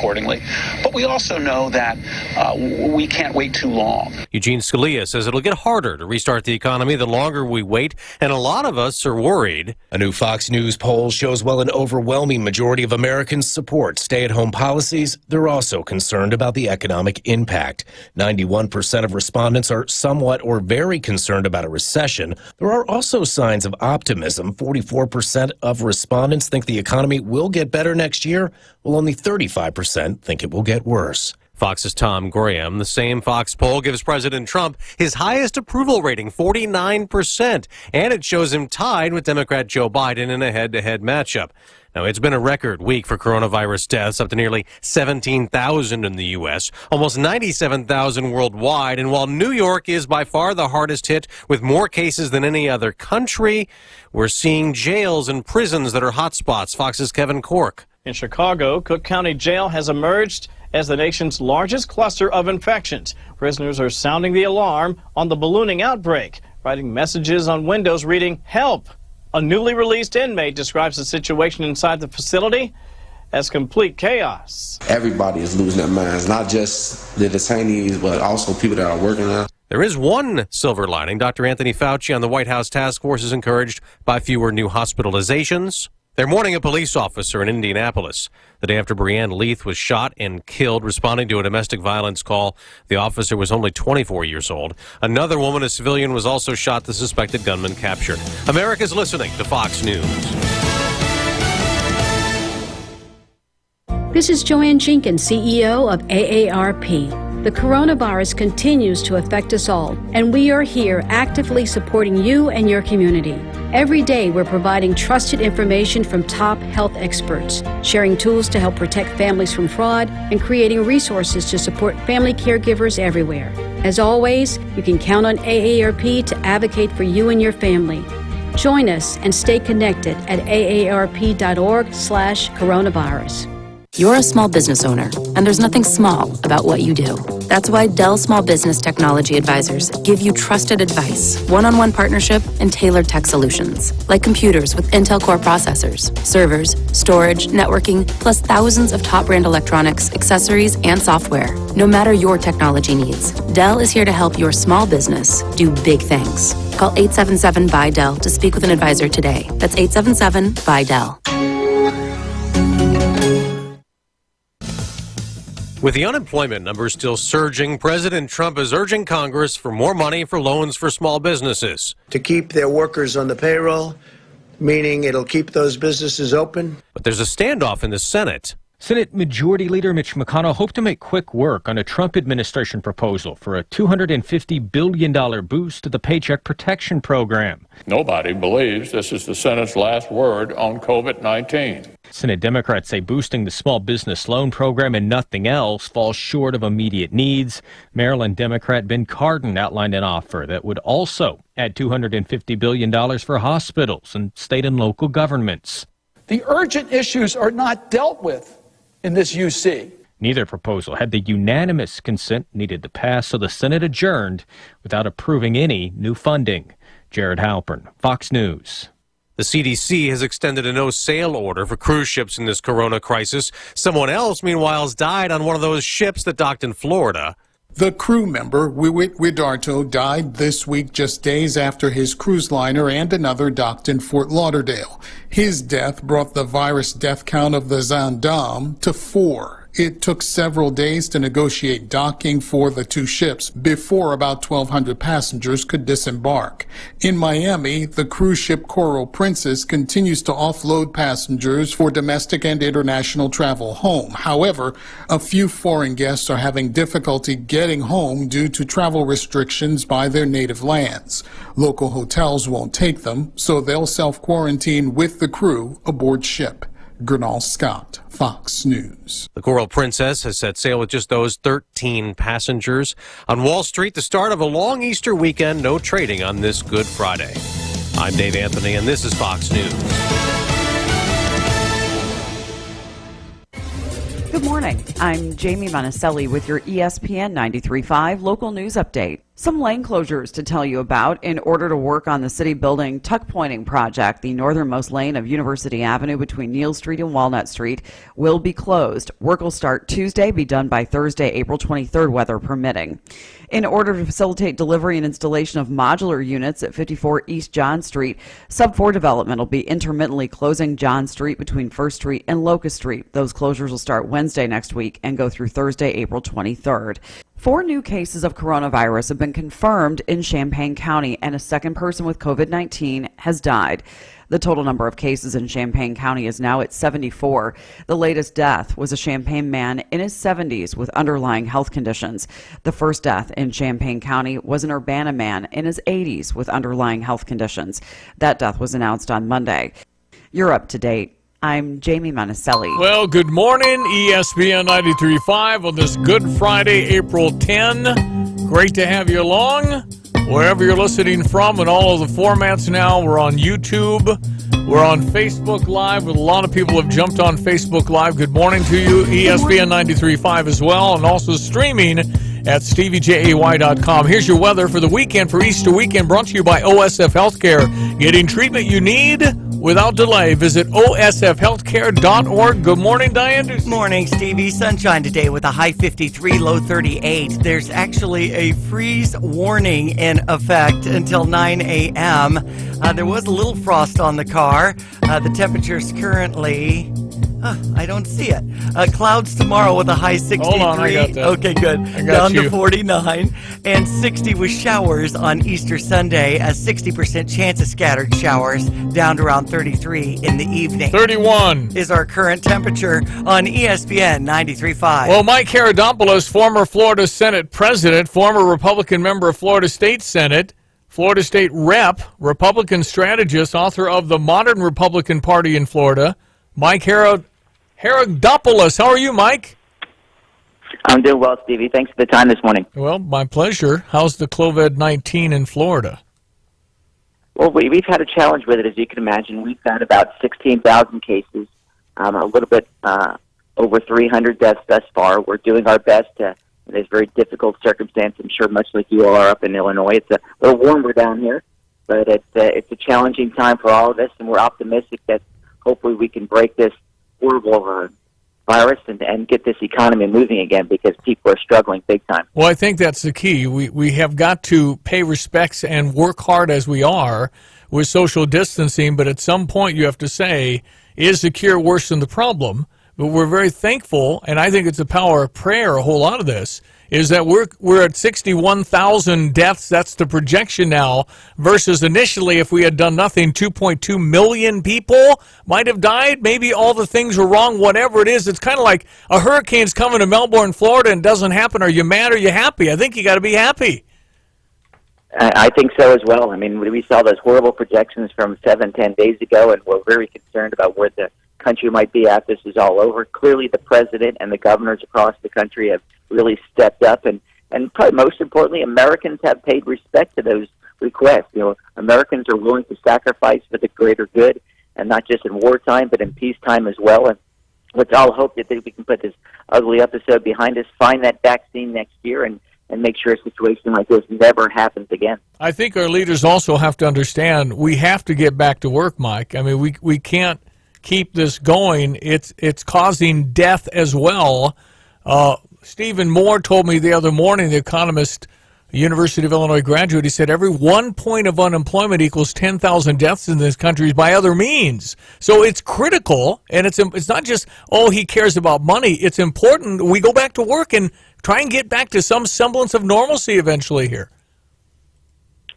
accordingly. But we also know that we can't wait too long. Eugene Scalia says it'll get harder to restart the economy the longer we wait, and a lot of us are worried. A new Fox News poll shows while an overwhelming majority of Americans support stay-at-home policies, they're also concerned about the economic impact. 91% of respondents are somewhat or very concerned about a recession. There are also signs of optimism. 44% of respondents think the economy will get better next year, while only 35% think it will get worse. Fox's Tom Graham. The same Fox poll gives President Trump his highest approval rating, 49%, and it shows him tied with Democrat Joe Biden in a head-to-head matchup. Now, it's been a record week for coronavirus deaths, up to nearly 17,000 in the U.S., almost 97,000 worldwide. And while New York is by far the hardest hit with more cases than any other country, we're seeing jails and prisons that are hotspots. Fox's Kevin Cork. In Chicago, Cook County Jail has emerged as the nation's largest cluster of infections. Prisoners are sounding the alarm on the ballooning outbreak, writing messages on windows reading, "Help." A newly released inmate describes the situation inside the facility as complete chaos. Everybody is losing their minds, not just the detainees, but also people that are working there. There is one silver lining. Dr. Anthony Fauci on the White House task force is encouraged by fewer new hospitalizations. They're mourning a police officer in Indianapolis the day after Breanne Leith was shot and killed responding to a domestic violence call. The officer was only 24 years old. Another woman, a civilian, was also shot. The suspected gunman captured. America's listening to Fox News. This is Joanne Jenkins, CEO of AARP. The coronavirus continues to affect us all, and we are here actively supporting you and your community. Every day, we're providing trusted information from top health experts, sharing tools to help protect families from fraud, and creating resources to support family caregivers everywhere. As always, you can count on AARP to advocate for you and your family. Join us and stay connected at aarp.org/coronavirus. You're a small business owner, and there's nothing small about what you do. That's why Dell Small Business Technology Advisors give you trusted advice, one-on-one partnership, and tailored tech solutions, like computers with Intel Core processors, servers, storage, networking, plus thousands of top-brand electronics, accessories, and software. No matter your technology needs, Dell is here to help your small business do big things. Call 877-BUY-DELL to speak with an advisor today. That's 877-BUY-DELL. With the unemployment numbers still surging, President Trump is urging Congress for more money for loans for small businesses. To keep their workers on the payroll, meaning it'll keep those businesses open. But there's a standoff in the Senate. Senate Majority Leader Mitch McConnell hoped to make quick work on a Trump administration proposal for a $250 billion boost to the Paycheck Protection Program. Nobody believes this is the Senate's last word on COVID-19. Senate Democrats say boosting the small business loan program and nothing else falls short of immediate needs. Maryland Democrat Ben Cardin outlined an offer that would also add $250 billion for hospitals and state and local governments. The urgent issues are not dealt with in this UC. Neither proposal had the unanimous consent needed to pass, so the Senate adjourned without approving any new funding. Jared Halpern, Fox News. The CDC has extended a no-sail order for cruise ships in this corona crisis. Someone else, meanwhile, has died on one of those ships that docked in Florida. The crew member, Wiwit Widarto, died this week just days after his cruise liner and another docked in Fort Lauderdale. His death brought the virus death count of the Zandam to 4. It took several days to negotiate docking for the two ships before about 1,200 passengers could disembark. In Miami, the cruise ship Coral Princess continues to offload passengers for domestic and international travel home. However, a few foreign guests are having difficulty getting home due to travel restrictions by their native lands. Local hotels won't take them, so they'll self-quarantine with the crew aboard ship. Gernal Scott, Fox News. The Coral Princess has set sail with just those 13 passengers. On Wall Street, the start of a long Easter weekend. No trading on this Good Friday. I'm Dave Anthony, and this is Fox News. Good morning. I'm Jamie Monticelli with your ESPN 93.5 local news update. Some lane closures to tell you about in order to work on the city building tuck pointing project. The northernmost lane of University Avenue between Neal Street and Walnut Street will be closed. Work will start Tuesday, be done by Thursday, April 23rd, weather permitting. In order to facilitate delivery and installation of modular units at 54 East John Street, Sub 4 development will be intermittently closing John Street between 1st Street and Locust Street. Those closures will start Wednesday next week and go through Thursday, April 23rd. 4 new cases of coronavirus have been confirmed in Champaign County, and a second person with COVID-19 has died. The total number of cases in Champaign County is now at 74. The latest death was a Champaign man in his 70s with underlying health conditions. The first death in Champaign County was an Urbana man in his 80s with underlying health conditions. That death was announced on Monday. You're up to date. I'm Jamie Monticelli. Well, good morning, ESPN 93.5 on this Good Friday, April 10. Great to have you along. Wherever you're listening from and all of the formats now, we're on YouTube. We're on Facebook Live. A lot of people have jumped on Facebook Live. Good morning to you. ESPN 93.5 as well, and also streaming at StevieJay.com. Here's your weather for the weekend, for Easter weekend, brought to you by OSF Healthcare. Getting treatment you need without delay. Visit osfhealthcare.org. Good morning, Diane. Good morning, Stevie. Sunshine today with a high 53, low 38. There's actually a freeze warning in effect until 9 a.m. There was a little frost on the car. The temperature's currently... I don't see it. Clouds tomorrow with a high 63. Hold on, I got that. Okay, good. Down to 49. And 60 with showers on Easter Sunday. A 60% chance of scattered showers. Down to around 33 in the evening. 31 is our current temperature on ESPN 93.5. Well, Mike Herodopoulos, former Florida Senate president, former Republican member of Florida State Senate, Florida State rep, Republican strategist, author of The Modern Republican Party in Florida, Mike Herodopoulos. How are you, Mike? I'm doing well, Stevie. Thanks for the time this morning. Well, my pleasure. How's the COVID-19 in Florida? Well, we've had a challenge with it, as you can imagine. We've had about 16,000 cases, a little bit over 300 deaths thus far. We're doing our best in this very difficult circumstance. I'm sure much like you all are up in Illinois. It's a little warmer down here, but it's a challenging time for all of us, and we're optimistic that hopefully we can break this horrible virus and get this economy moving again, because people are struggling big time. Well, I think that's the key. We have got to pay respects and work hard as we are with social distancing, but at some point you have to say, is the cure worse than the problem? But we're very thankful, and I think it's the power of prayer, a whole lot of this, is that we're at 61,000 deaths. That's the projection now, versus initially, if we had done nothing, 2.2 million people might have died. Maybe all the things were wrong, whatever it is. It's kind of like a hurricane's coming to Melbourne, Florida, and doesn't happen. Are you mad or are you happy? I think you got to be happy. I think so as well. I mean, we saw those horrible projections from 7-10 days ago, and we're very concerned about where the country might be after this is all over. Clearly, the president and the governors across the country have really stepped up, and probably most importantly, Americans have paid respect to those requests. You know, Americans are willing to sacrifice for the greater good, and not just in wartime, but in peacetime as well. And let's all hope that we can put this ugly episode behind us, find that vaccine next year, and make sure a situation like this never happens again. I think our leaders also have to understand we have to get back to work, Mike. I mean, we can't keep this going. It's causing death as well. Stephen Moore told me the other morning, the economist, University of Illinois graduate, he said every 1 point of unemployment equals 10,000 deaths in this country by other means. So it's critical, and it's not just, he cares about money. It's important we go back to work and try and get back to some semblance of normalcy eventually here.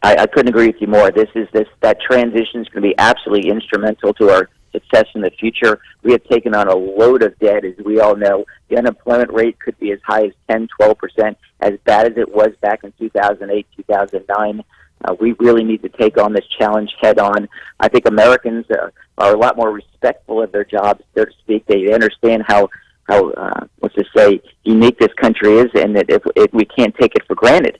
I couldn't agree with you more. That transition is going to be absolutely instrumental to our success in the future. We have taken on a load of debt, as we all know. The unemployment rate could be as high as 10-12%, as bad as it was back in 2008, 2009. We really need to take on this challenge head on. I think Americans are a lot more respectful of their jobs, so to speak. They understand how let's just say, unique this country is, and that if we can't take it for granted.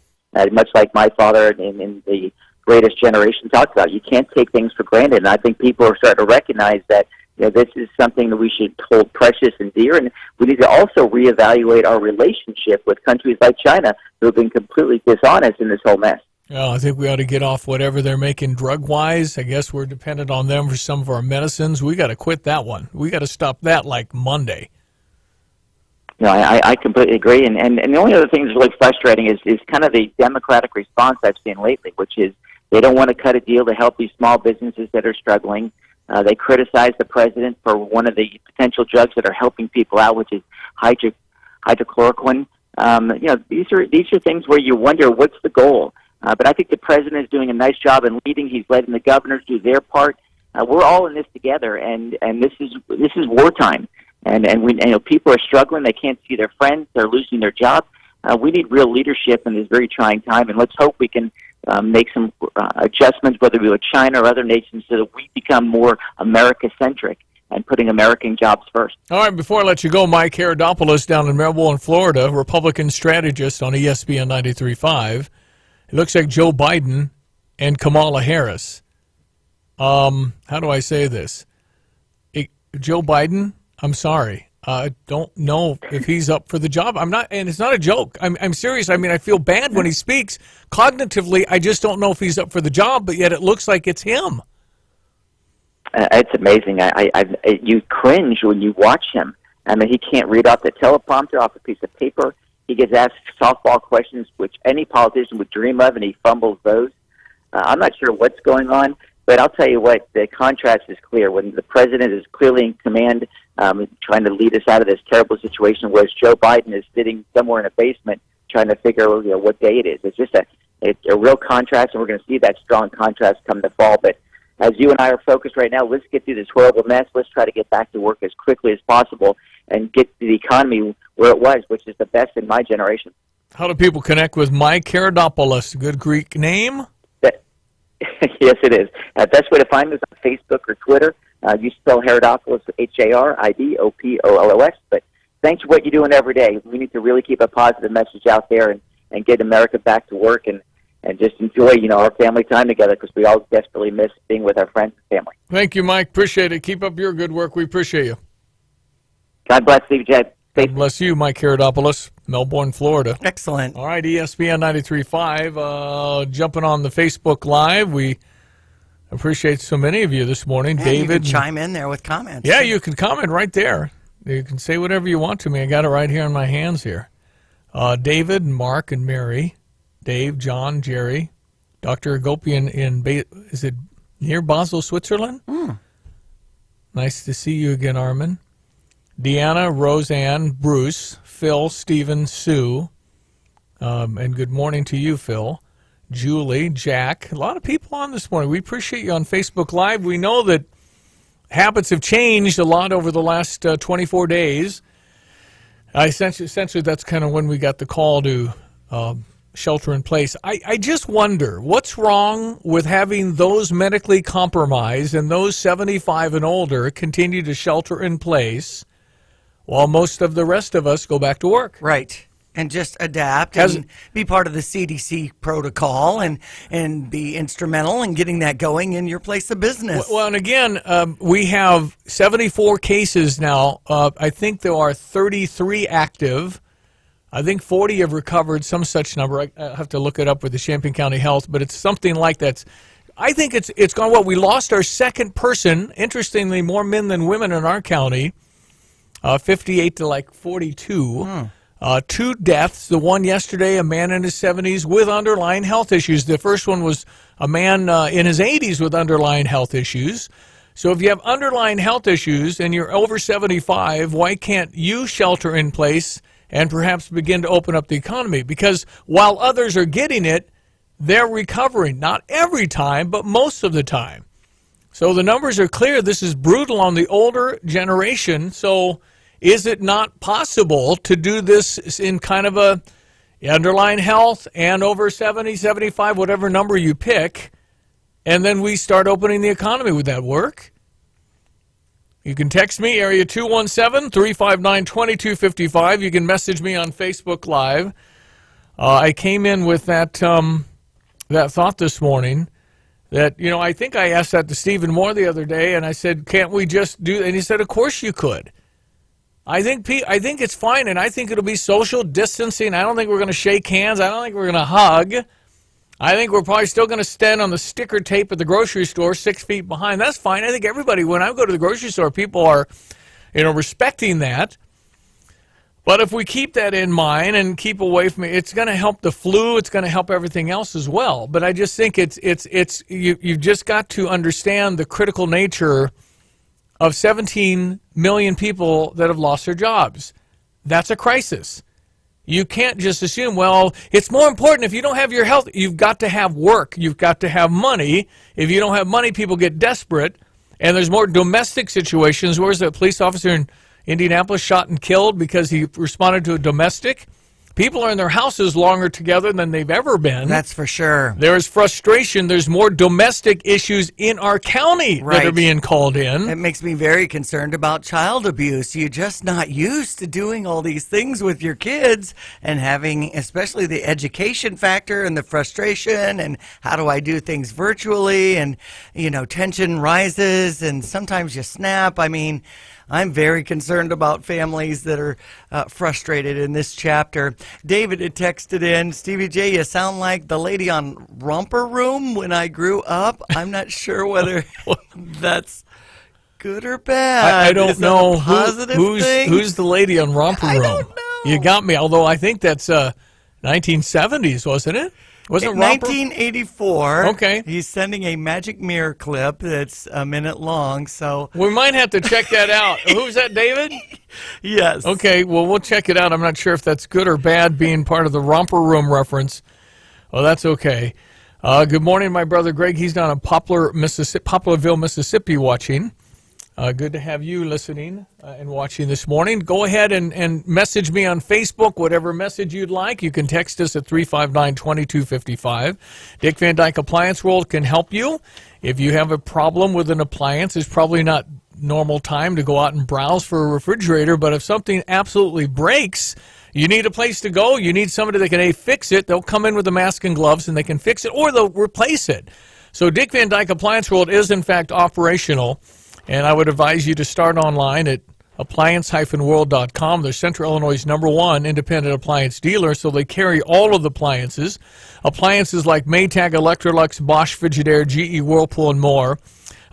Much like my father in the Greatest Generation talked about, you can't take things for granted. And I think people are starting to recognize that this is something that we should hold precious and dear, and we need to also reevaluate our relationship with countries like China who have been completely dishonest in this whole mess. Well, I think we ought to get off whatever they're making drug-wise. I guess we're dependent on them for some of our medicines. We got to quit that one. We got to stop that like Monday. No, I completely agree. And the only other thing that's really frustrating is kind of the Democratic response I've seen lately, which is they don't want to cut a deal to help these small businesses that are struggling. They criticize the president for one of the potential drugs that are helping people out, which is hydrochloroquine. These are things where you wonder what's the goal. But I think the president is doing a nice job in leading. He's letting the governors do their part. We're all in this together, and this is wartime. And we, people are struggling. They can't see their friends. They're losing their jobs. We need real leadership in this very trying time, and let's hope we can make some adjustments, whether it be with China or other nations, so that we become more America-centric and putting American jobs first. All right, before I let you go, Mike Herodopoulos down in Melbourne, Florida, Republican strategist on ESPN 93.5. It looks like Joe Biden and Kamala Harris. How do I say this? Joe Biden, I'm sorry. I don't know if he's up for the job. I'm not, and it's not a joke. I'm serious. I mean, I feel bad when he speaks. Cognitively, I just don't know if he's up for the job, but yet it looks like it's him. It's amazing. You cringe when you watch him. I mean, he can't read off the teleprompter, off a piece of paper. He gets asked softball questions, which any politician would dream of, and he fumbles those. I'm not sure what's going on, but I'll tell you what, the contrast is clear. When the president is clearly in command, trying to lead us out of this terrible situation, whereas Joe Biden is sitting somewhere in a basement trying to figure out what day it is. It's just a real contrast, and we're going to see that strong contrast come the fall. But as you and I are focused right now, let's get through this horrible mess. Let's try to get back to work as quickly as possible and get the economy where it was, which is the best in my generation. How do people connect with Mike Herodopoulos? Good Greek name? Yes, it is. Best way to find us on Facebook or Twitter. You spell Herodopoulos, Herodopoulos. But thanks for what you're doing every day. We need to really keep a positive message out there and get America back to work and just enjoy, our family time together, because we all desperately miss being with our friends and family. Thank you, Mike. Appreciate it. Keep up your good work. We appreciate you. God bless, Stevie Jay. God bless you, Mike Herodopoulos, Melbourne, Florida. Excellent. All right, ESPN 93.5, jumping on the Facebook Live. We appreciate so many of you this morning. Yeah, David. You can chime in there with comments. Yeah, you can comment right there. You can say whatever you want to me. I got it right here in my hands here. David, Mark, and Mary. Dave, John, Jerry, Dr. Agopian is it near Basel, Switzerland? Nice to see you again, Armin. Deanna, Roseanne, Bruce, Phil, Stephen, Sue, and good morning to you, Phil. Julie, Jack, a lot of people on this morning. We appreciate you on Facebook Live. We know that habits have changed a lot over the last 24 days. Essentially, that's kind of when we got the call to shelter in place. I just wonder, what's wrong with having those medically compromised and those 75 and older continue to shelter in place while most of the rest of us go back to work? Right. And just adapt and be part of the CDC protocol and be instrumental in getting that going in your place of business. Well, and again, we have 74 cases now. I think there are 33 active. I think 40 have recovered, some such number. I have to look it up with the Champaign County Health, but it's something like that. I think it's gone well. We lost our second person. Interestingly, more men than women in our county, 58 to 42. 2 deaths. The one yesterday, a man in his 70s with underlying health issues. The first one was a man in his 80s with underlying health issues. So if you have underlying health issues and you're over 75, why can't you shelter in place and perhaps begin to open up the economy? Because while others are getting it, they're recovering. Not every time, but most of the time. So the numbers are clear. This is brutal on the older generation. So is it not possible to do this in kind of a underlying health and over 70, 75, whatever number you pick, and then we start opening the economy? Would that work? You can text me, area 217-359-2255. You can message me on Facebook Live. I came in with that thought this morning. That, I think I asked that to Stephen Moore the other day, and I said, can't we just do, and he said, of course you could. I think it's fine, and I think it'll be social distancing. I don't think we're going to shake hands. I don't think we're going to hug. I think we're probably still going to stand on the sticker tape at the grocery store 6 feet behind. That's fine. I think everybody, when I go to the grocery store, people are, respecting that. But if we keep that in mind and keep away from it, it's going to help the flu. It's going to help everything else as well. But I just think you've just got to understand the critical nature of 17 million people that have lost their jobs. That's a crisis. You can't just assume, well, it's more important if you don't have your health. You've got to have work. You've got to have money. If you don't have money, people get desperate. And there's more domestic situations. Where's the police officer in Indianapolis shot and killed because he responded to a domestic? People are in their houses longer together than they've ever been. That's for sure. There's frustration. There's more domestic issues in our county that are being called in. It makes me very concerned about child abuse. You're just not used to doing all these things with your kids and having, especially the education factor and the frustration and how do I do things virtually, and, tension rises and sometimes you snap. I mean, I'm very concerned about families that are frustrated in this chapter. David had texted in, Stevie J, you sound like the lady on Romper Room when I grew up. I'm not sure whether that's good or bad. I don't know thing? who's the lady on Romper Room. I don't know. You got me, although I think that's 1970s, wasn't it? Wasn't in 1984. Okay. He's sending a magic mirror clip that's a minute long, so we might have to check that out. Who's that, David? Yes. Okay, well, we'll check it out. I'm not sure if that's good or bad being part of the Romper Room reference. Oh, that's okay. Good morning, my brother Greg. He's down in Poplarville, Mississippi watching. Good to have you listening and watching this morning. Go ahead and message me on Facebook, whatever message you'd like. You can text us at 359-2255. Dick Van Dyke Appliance World can help you. If you have a problem with an appliance, it's probably not normal time to go out and browse for a refrigerator, but if something absolutely breaks, you need a place to go. You need somebody that can fix it. They'll come in with a mask and gloves and they can fix it, or they'll replace it. So Dick Van Dyke Appliance World is, in fact, operational. And I would advise you to start online at appliance-world.com. They're Central Illinois' #1 independent appliance dealer, so they carry all of the appliances. Appliances like Maytag, Electrolux, Bosch, Frigidaire, GE, Whirlpool, and more.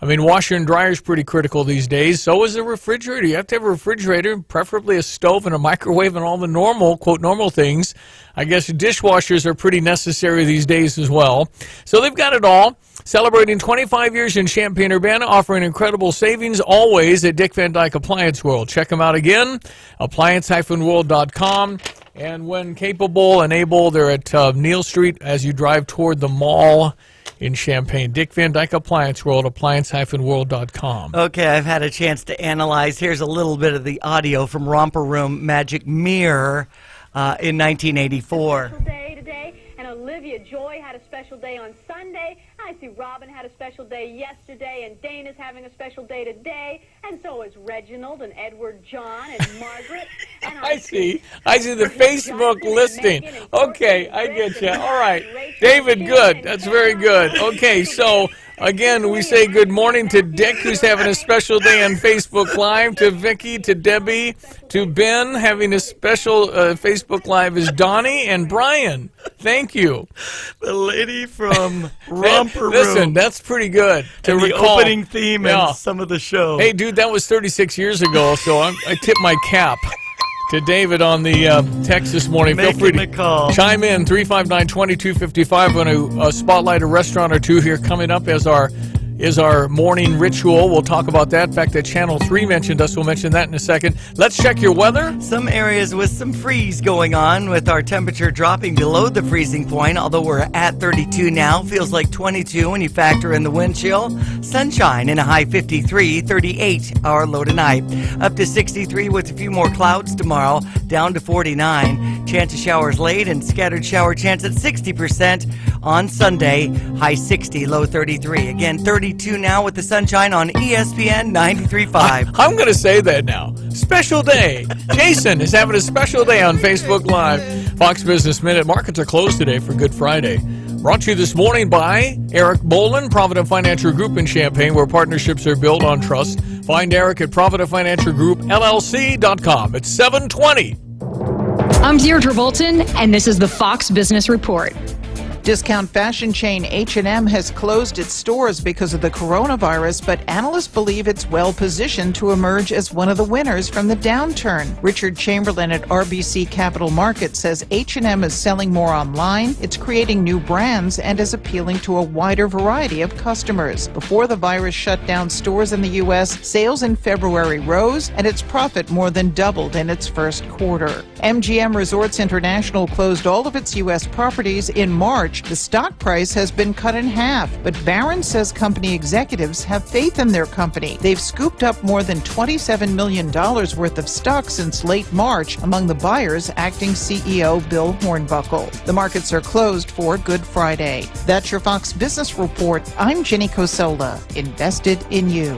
I mean, washer and dryer is pretty critical these days. So is a refrigerator. You have to have a refrigerator, preferably a stove and a microwave and all the normal, quote, normal things. I guess dishwashers are pretty necessary these days as well. So they've got it all. Celebrating 25 years in Champaign-Urbana, offering incredible savings always at Dick Van Dyke Appliance World. Check them out again, appliance-world.com. And when capable and able, they're at Neal Street as you drive toward the mall in Champaign. Dick Van Dyke Appliance World, appliance-world.com. Okay, I've had a chance to analyze. Here's a little bit of the audio from Romper Room Magic Mirror in 1984. And Olivia Joy had a special day on Sunday. I see Robin had a special day yesterday, and Dana's having a special day today, and so is Reginald and Edward John and Margaret. And I see the Facebook listing. Okay, I get you. All right. David, good. That's very good. Okay, so again, we say good morning to Dick, who's having a special day on Facebook Live, to Vicki, to Debbie, to Ben, having a special Facebook Live is Donnie and Brian. Thank you. The lady from Romper Room. Listen, that's pretty good to and recall. The opening theme and some of the show. Hey, dude, that was 36 years ago, so I tip my cap to David on the text this morning. Feel free to chime in, 359-2255. We're going to spotlight a restaurant or two here coming up as our morning ritual. We'll talk about that. In fact, that Channel 3 mentioned us. We'll mention that in a second. Let's check your weather. Some areas with some freeze going on, with our temperature dropping below the freezing point, although we're at 32 now. Feels like 22 when you factor in the wind chill. Sunshine in a high 53, 38 our low tonight. Up to 63 with a few more clouds tomorrow, down to 49. Chance of showers late and scattered shower chance at 60% on Sunday, high 60, low 33. Again, 32 now with the sunshine on ESPN 93.5. I'm going to say that now. Special day. Jason is having a special day on Facebook Live. Fox Business Minute. Markets are closed today for Good Friday. Brought to you this morning by Eric Bolin, Provident Financial Group in Champaign, where partnerships are built on trust. Find Eric at ProvidentFinancialGroupLLC.com. It's 7:20. I'm Deirdre Bolton, and this is the Fox Business Report. Discount fashion chain H&M has closed its stores because of the coronavirus, but analysts believe it's well positioned to emerge as one of the winners from the downturn. Richard Chamberlain at RBC Capital Markets says H&M is selling more online, it's creating new brands, and is appealing to a wider variety of customers. Before the virus shut down stores in the U.S., sales in February rose, and its profit more than doubled in its first quarter. MGM Resorts International closed all of its U.S. properties in March. The stock price has been cut in half, but Barron says company executives have faith in their company. They've scooped up more than $27 million worth of stock since late March. Among the buyers, acting CEO Bill Hornbuckle. The markets are closed for Good Friday. That's your Fox Business Report. I'm Jenny Cosola, invested in you.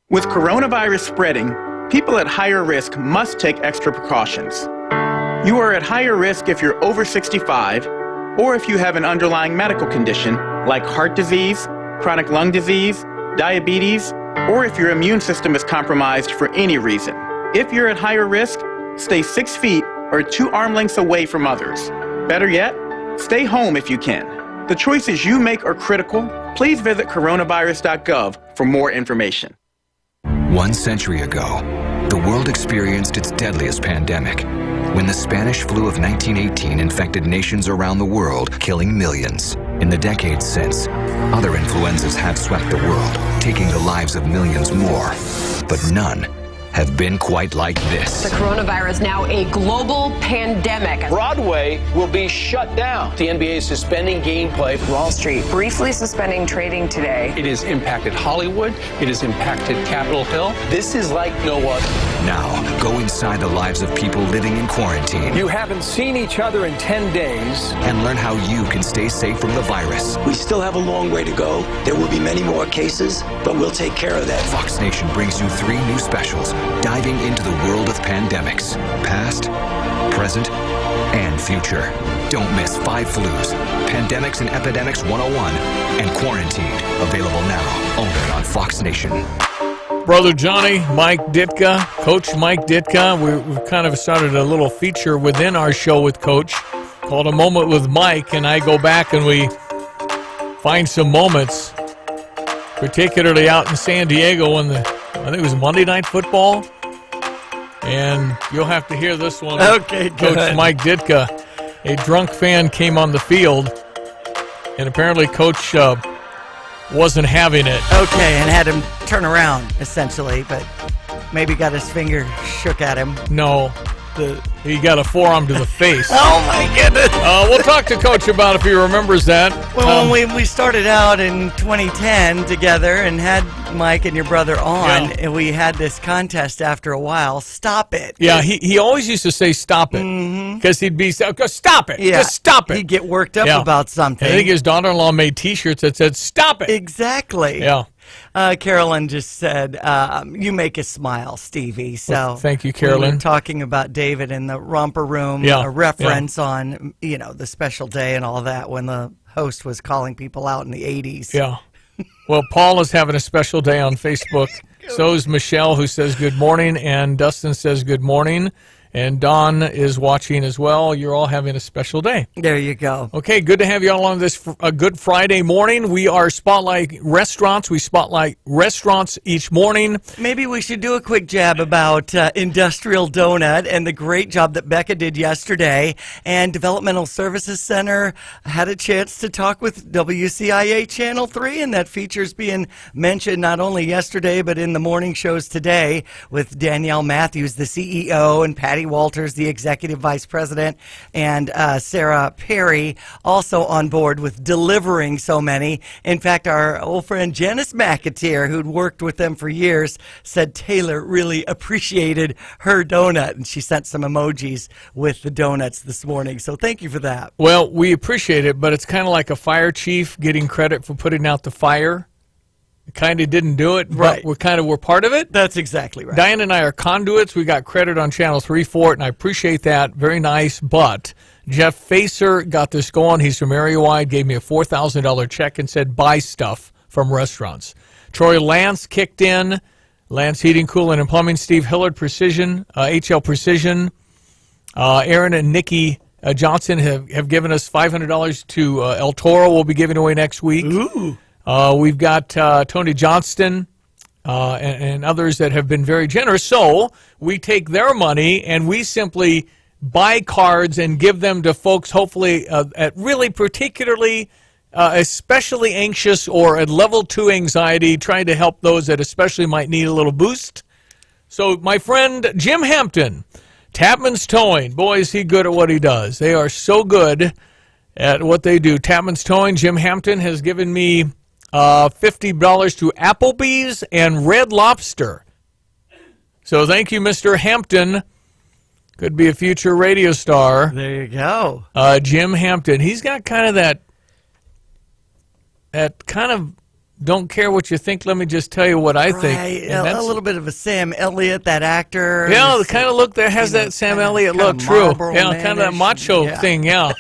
With coronavirus spreading, people at higher risk must take extra precautions. You are at higher risk if you're over 65 or if you have an underlying medical condition like heart disease, chronic lung disease, diabetes, or if your immune system is compromised for any reason. If you're at higher risk, stay 6 feet or 2 arm lengths away from others. Better yet, stay home if you can. The choices you make are critical. Please visit coronavirus.gov for more information. 1 century ago, the world experienced its deadliest pandemic when the Spanish flu of 1918 infected nations around the world, killing millions. In the decades since, other influenzas have swept the world, taking the lives of millions more, but none have been quite like this. The coronavirus now a global pandemic. Broadway will be shut down. The NBA is suspending gameplay. Wall Street briefly suspending trading today. It has impacted Hollywood. It has impacted Capitol Hill. This is like no other. Now, go inside the lives of people living in quarantine. You haven't seen each other in 10 days. And learn how you can stay safe from the virus. We still have a long way to go. There will be many more cases, but we'll take care of that. Fox Nation brings you 3 new specials diving into the world of pandemics, past, present, and future. Don't miss 5 Flus, Pandemics and Epidemics 101, and Quarantined. Available now, only on Fox Nation. Brother Johnny, Mike Ditka, Coach Mike Ditka. We've kind of started a little feature within our show with Coach called A Moment with Mike, and I go back and we find some moments, particularly out in San Diego when I think it was Monday Night Football. And you'll have to hear this one. Okay, good. Coach Mike Ditka, a drunk fan came on the field, and apparently Coach wasn't having it. Okay, and had him turn around, essentially, but maybe got his finger shook at him. No, he got a forearm to the face. Oh, my goodness. We'll talk to Coach about if he remembers that. Well, when we started out in 2010 together and had Mike and your brother on, and we had this contest after a while, stop it. Yeah, he always used to say stop it, because he'd be, stop it, yeah, just stop it. He'd get worked up about something. I think his daughter-in-law made T-shirts that said, stop it. Exactly. Yeah. Carolyn just said, you make us smile, Stevie. So well, thank you, Carolyn. We were talking about David in the romper room, a reference on, the special day and all that when the host was calling people out in the 80s. Yeah. Well, Paul is having a special day on Facebook. So is Michelle, who says good morning, and Dustin says good morning. And Don is watching as well. You're all having a special day. There you go. Okay, good to have you all on this Good Friday morning. We are spotlight restaurants. We spotlight restaurants each morning. Maybe we should do a quick jab about Industrial Donut and the great job that Becca did yesterday. And Developmental Services Center had a chance to talk with WCIA Channel 3, and that feature's being mentioned not only yesterday but in the morning shows today with Danielle Matthews, the CEO, and Patty Walters, the Executive Vice President, and Sarah Perry also on board with delivering so many. In fact, our old friend Janice McAteer, who'd worked with them for years, said Taylor really appreciated her donut, and she sent some emojis with the donuts this morning. So thank you for that. Well, we appreciate it, but it's kind of like a fire chief getting credit for putting out the fire. kind of didn't do it, Right. but we're part of it. That's exactly right. Diane and I are conduits. We got credit on Channel 3 for it, and I appreciate that. Very nice. But Jeff Facer got this going. He's from Area Wide, gave me a $4,000 check and said buy stuff from restaurants. Troy Lance kicked in. Lance Heating, Cooling, and Plumbing. Steve Hillard, Precision, HL Precision. Aaron and Nikki Johnson have given us $500 to El Toro. We'll be giving away next week. Ooh. We've got Tony Johnston and others that have been very generous. So we take their money and we simply buy cards and give them to folks, hopefully at really particularly especially anxious or at level 2 anxiety, trying to help those that especially might need a little boost. So my friend Jim Hampton, Tapman's Towing, boy, is he good at what he does. They are so good at what they do. Tapman's Towing, Jim Hampton has given me $50 to Applebee's and Red Lobster. So thank you, Mr. Hampton. Could be a future radio star. There you go. Jim Hampton. He's got kind of that kind of don't care what you think, let me just tell you what I think. Right. A little bit of a Sam Elliott, that actor. Yeah, the kind of look that has that Sam Elliott look, true. Yeah, kind of that macho thing, yeah.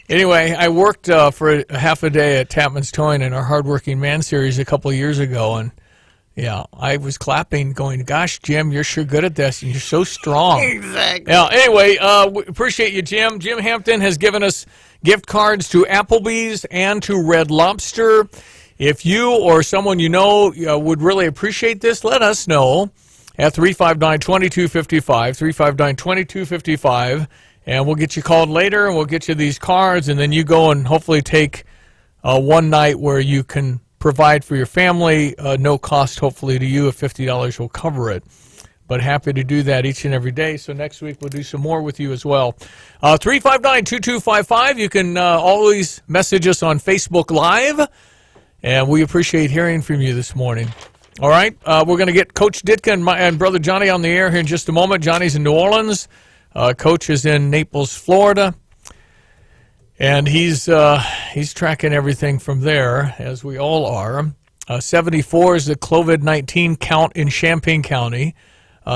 Anyway, I worked for a half a day at Tapman's Towing in our Hardworking Man series a couple of years ago, and yeah, I was clapping, going, gosh, Jim, you're sure good at this, and you're so strong. Exactly. Yeah, anyway, we appreciate you, Jim. Jim Hampton has given us gift cards to Applebee's and to Red Lobster. If you or someone you know would really appreciate this, let us know at 359-2255, 359-2255, and we'll get you called later, and we'll get you these cards, and then you go and hopefully take one night where you can provide for your family, no cost hopefully to you. If $50 will cover it. But happy to do that each and every day. So next week we'll do some more with you as well. 359-2255. You can always message us on Facebook Live. And we appreciate hearing from you this morning. All right, we're going to get Coach Ditka and Brother Johnny on the air here in just a moment. Johnny's in New Orleans. Coach is in Naples, Florida. And he's tracking everything from there, as we all are. 74 is the COVID-19 count in Champaign County.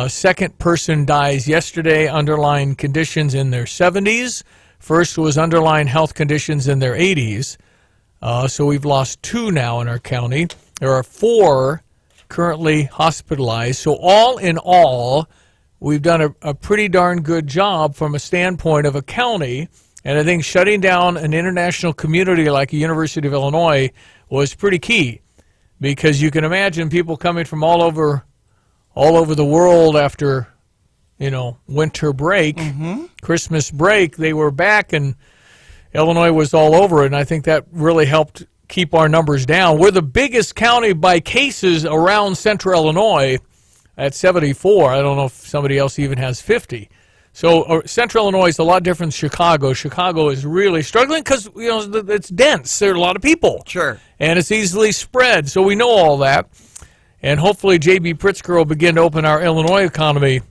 Second person dies yesterday, underlying conditions in their 70s. First was underlying health conditions in their 80s. So we've lost 2 now in our county. There are 4 currently hospitalized. So all in all, we've done a pretty darn good job from a standpoint of a county. And I think shutting down an international community like the University of Illinois was pretty key, because you can imagine people coming from all over the world after, winter break, Christmas break. They were back, and Illinois was all over it, and I think that really helped keep our numbers down. We're the biggest county by cases around central Illinois at 74. I don't know if somebody else even has 50. So central Illinois is a lot different than Chicago. Chicago is really struggling because it's dense. There are a lot of people. Sure. And it's easily spread. So we know all that. And hopefully J.B. Pritzker will begin to open our Illinois economy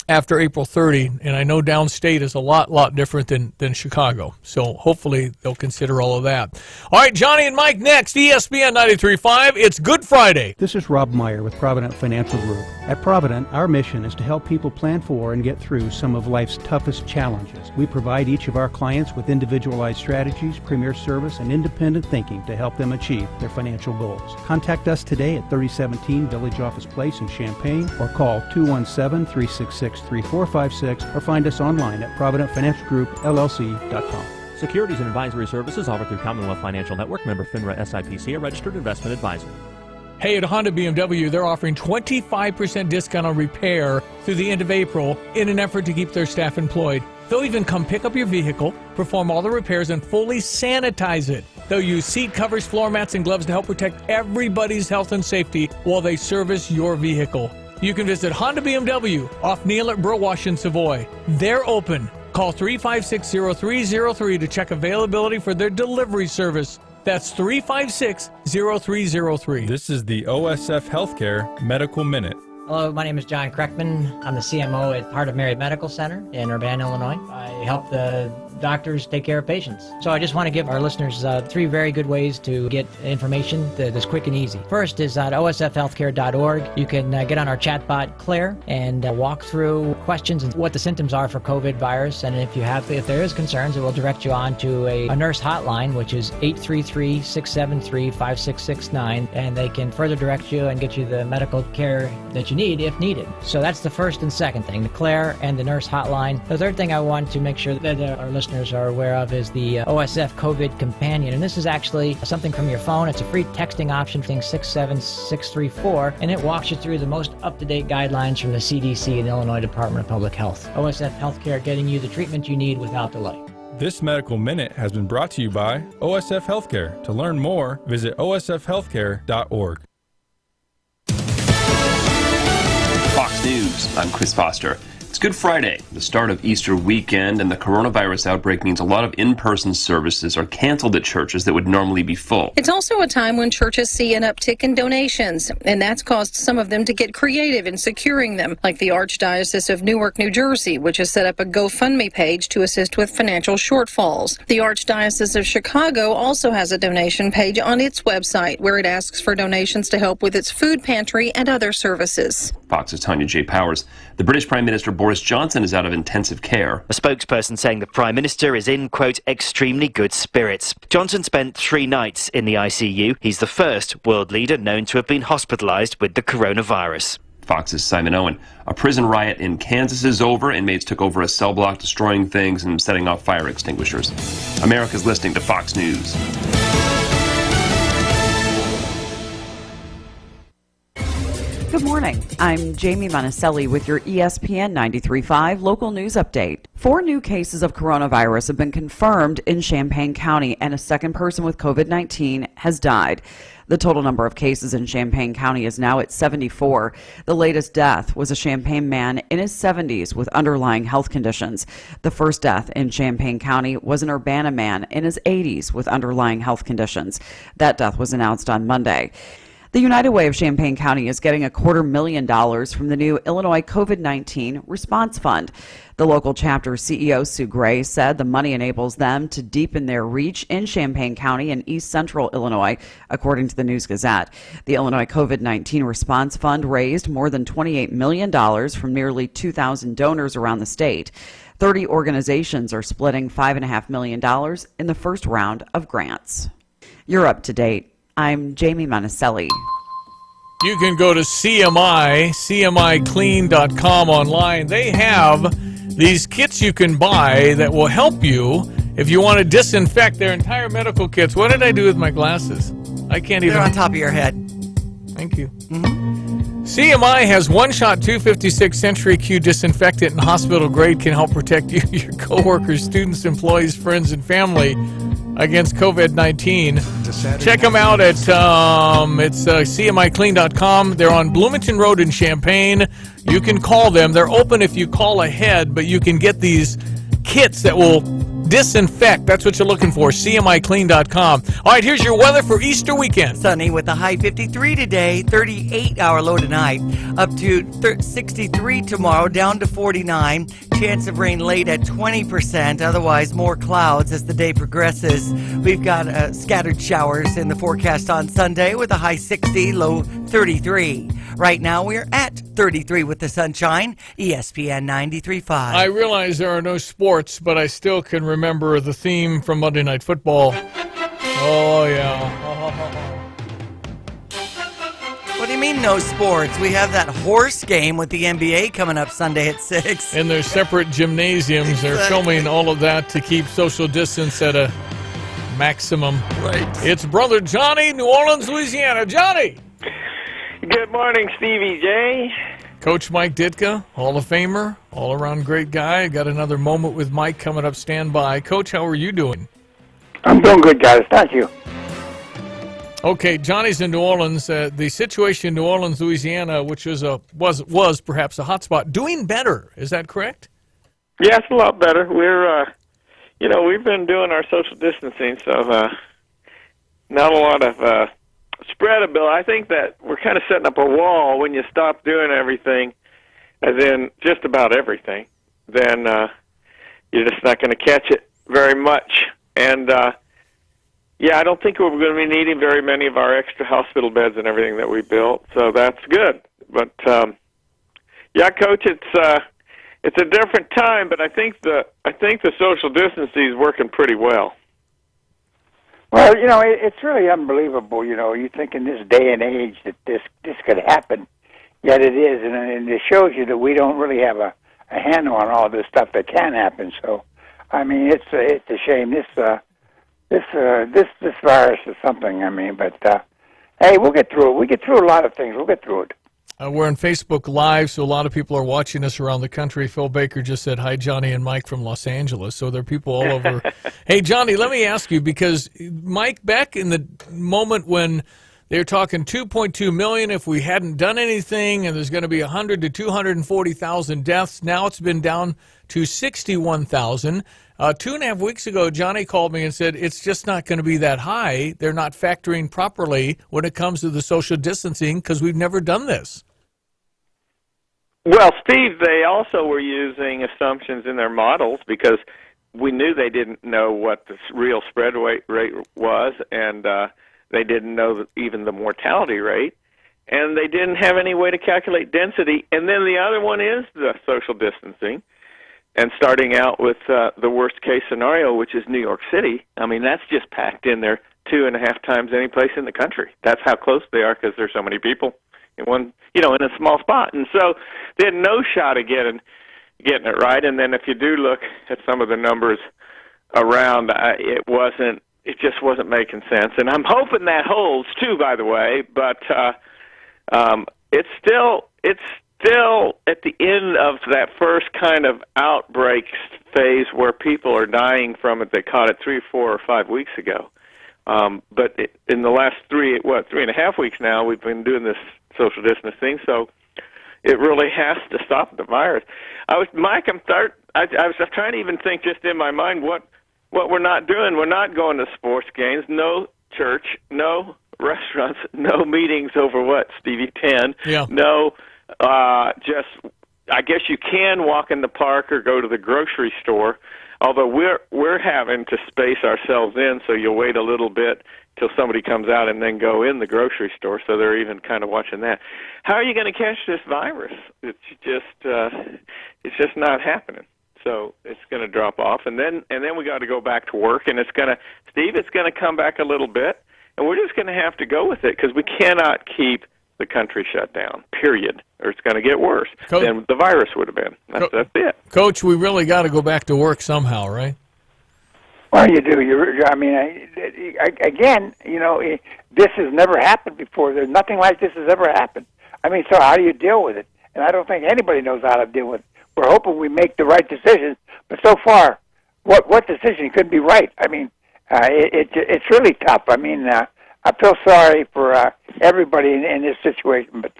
after April 30, and I know downstate is a lot different than Chicago. So hopefully they'll consider all of that. All right, Johnny and Mike next, ESPN 93.5. It's Good Friday. This is Rob Meyer with Provident Financial Group. At Provident, our mission is to help people plan for and get through some of life's toughest challenges. We provide each of our clients with individualized strategies, premier service, and independent thinking to help them achieve their financial goals. Contact us today at 3017 Village Office Place in Champaign, or call 217-366-3456, or find us online at providentfinancialgroupllc.com. Securities and advisory services offered through Commonwealth Financial Network, member FINRA SIPC, a registered investment advisor. Hey, at Honda BMW, they're offering 25% discount on repair through the end of April in an effort to keep their staff employed. They'll even come pick up your vehicle, perform all the repairs, and fully sanitize it. They'll use seat covers, floor mats, and gloves to help protect everybody's health and safety while they service your vehicle. You can visit Honda BMW off Neal at Burwash in Savoy. They're open. Call 356-0303 to check availability for their delivery service. That's 356-0303. This is the OSF Healthcare Medical Minute. Hello, my name is John Kreckman. I'm the CMO at Heart of Mary Medical Center in Urbana, Illinois. I help the doctors take care of patients. So I just want to give our listeners 3 very good ways to get information that's quick and easy. First is at osfhealthcare.org. You can get on our chatbot, Claire, and walk through questions and what the symptoms are for COVID virus. And if there is concerns, it will direct you on to a nurse hotline, which is 833-673-5669. And they can further direct you and get you the medical care that you need if needed. So that's the first and second thing, the Claire and the nurse hotline. The third thing I want to make sure that our listeners are aware of is the OSF COVID Companion. And this is actually something from your phone. It's a free texting option, 67634, and it walks you through the most up-to-date guidelines from the CDC and Illinois Department of Public Health. OSF Healthcare, getting you the treatment you need without delay. This Medical Minute has been brought to you by OSF Healthcare. To learn more, visit osfhealthcare.org. Fox News, I'm Chris Foster. It's Good Friday, the start of Easter weekend, and the coronavirus outbreak means a lot of in-person services are canceled at churches that would normally be full. It's also a time when churches see an uptick in donations, and that's caused some of them to get creative in securing them, like the Archdiocese of Newark, New Jersey, which has set up a GoFundMe page to assist with financial shortfalls. The Archdiocese of Chicago also has a donation page on its website where it asks for donations to help with its food pantry and other services. Fox's Tanya J. Powers. The British Prime Minister Boris Johnson is out of intensive care. A spokesperson saying the Prime Minister is in, quote, extremely good spirits. Johnson spent 3 nights in the ICU. He's the first world leader known to have been hospitalized with the coronavirus. Fox's Simon Owen. A prison riot in Kansas is over. Inmates took over a cell block, destroying things and setting off fire extinguishers. America's listening to Fox News. Good morning. I'm Jamie Monticelli with your ESPN 93.5 local news update. 4 new cases of coronavirus have been confirmed in Champaign County, and a second person with COVID-19 has died. The total number of cases in Champaign County is now at 74. The latest death was a Champaign man in his 70s with underlying health conditions. The first death in Champaign County was an Urbana man in his 80s with underlying health conditions. That death was announced on Monday. The United Way of Champaign County is getting $250,000 from the new Illinois COVID-19 Response Fund. The local chapter CEO, Sue Gray, said the money enables them to deepen their reach in Champaign County and East Central Illinois, according to the News Gazette. The Illinois COVID-19 Response Fund raised more than $28 million from nearly 2,000 donors around the state. 30 organizations are splitting $5.5 million in the first round of grants. You're up to date. I'm Jamie Monticelli. You can go to CMIClean.com online. They have these kits you can buy that will help you if you want to disinfect their entire medical kits. What did I do with my glasses? I can't even. They're on top of your head. Thank you. CMI has one-shot 256 Century Q disinfectant and hospital grade, can help protect you, your coworkers, students, employees, friends, and family against COVID-19. Check them out at it's CMIClean.com. They're on Bloomington Road in Champaign. You can call them. They're open if you call ahead, but you can get these kits that will disinfect. That's what you're looking for. CMIClean.com. All right, here's your weather for Easter weekend. Sunny with a high 53 today, 38-hour low tonight, up to 63 tomorrow, down to 49. Chance of rain late at 20%. Otherwise, more clouds as the day progresses. We've got scattered showers in the forecast on Sunday with a high 60, low 33. Right now, we're at 33 with the sunshine. ESPN 93.5. I realize there are no sports, but I still can remember the theme from Monday Night Football. Oh, yeah. What do you mean no sports? We have that horse game with the NBA coming up Sunday at 6. In their separate gymnasiums, they're filming all of that to keep social distance at a maximum. Right. It's Brother Johnny, New Orleans, Louisiana. Johnny! Good morning, Stevie Jay. Coach Mike Ditka, Hall of Famer, all-around great guy. Got another moment with Mike coming up. Stand by. Coach, how are you doing? I'm doing good, guys. Thank you. Okay, Johnny's in New Orleans. The situation in New Orleans, Louisiana, which was perhaps a hot spot, doing better. Is that correct? Yeah, it's a lot better. We're, we've been doing our social distancing, so not a lot of spreadability, I think that we're kind of setting up a wall when you stop doing everything, as in just about everything, then you're just not going to catch it very much. And, yeah, I don't think we're going to be needing very many of our extra hospital beds and everything that we built, so that's good. But, yeah, Coach, it's a different time, but I think the social distancing is working pretty well. Well, it's really unbelievable. You think in this day and age that this could happen, yet it is, and it shows you that we don't really have a handle on all this stuff that can happen. So, I mean, it's a shame. This virus is something. I mean, but hey, we'll get through it. We get through a lot of things. We'll get through it. We're on Facebook Live, so a lot of people are watching us around the country. Phil Baker just said, hi, Johnny and Mike from Los Angeles. So there are people all over. Hey, Johnny, let me ask you, because, Mike, back in the moment when they were talking 2.2 million if we hadn't done anything, and there's going to be 100 to 240,000 deaths, now it's been down to 61,000. 2.5 weeks ago, Johnny called me and said it's just not going to be that high. They're not factoring properly when it comes to the social distancing because we've never done this. Well, Steve, they also were using assumptions in their models because we knew they didn't know what the real spread rate was, and they didn't know even the mortality rate, and they didn't have any way to calculate density. And then the other one is the social distancing. And starting out with the worst-case scenario, which is New York City, I mean, that's just packed in there 2.5 times any place in the country. That's how close they are because there's so many people in one, in a small spot. And so they had no shot of getting it right. And then if you do look at some of the numbers around, it just wasn't making sense. And I'm hoping that holds too, by the way. But it's still at the end of that first kind of outbreak phase where people are dying from it. They caught it 3, 4, or 5 weeks ago. But in the last 3.5 weeks now, we've been doing this social distancing, so it really has to stop the virus. I was trying to even think just in my mind what we're not doing. We're not going to sports games, no church, no restaurants, no meetings over Stevie, 10, yeah. No. I guess you can walk in the park or go to the grocery store, although we're having to space ourselves in, so you'll wait a little bit till somebody comes out and then go in the grocery store, so they're even kind of watching that. How are you going to catch this virus? It's just not happening. So it's going to drop off, and then we got to go back to work, and it's going to come back a little bit, and we're just going to have to go with it because we cannot keep the country shut down, period, or it's going to get worse than the virus would have been. That's it. Coach, we really got to go back to work somehow, right? Well, you do. Again, this has never happened before. There's nothing like this has ever happened. I mean, so how do you deal with it? And I don't think anybody knows how to deal with it. We're hoping we make the right decisions, but so far, what decision could be right? I mean, it's really tough. I mean, I feel sorry for everybody in this situation, but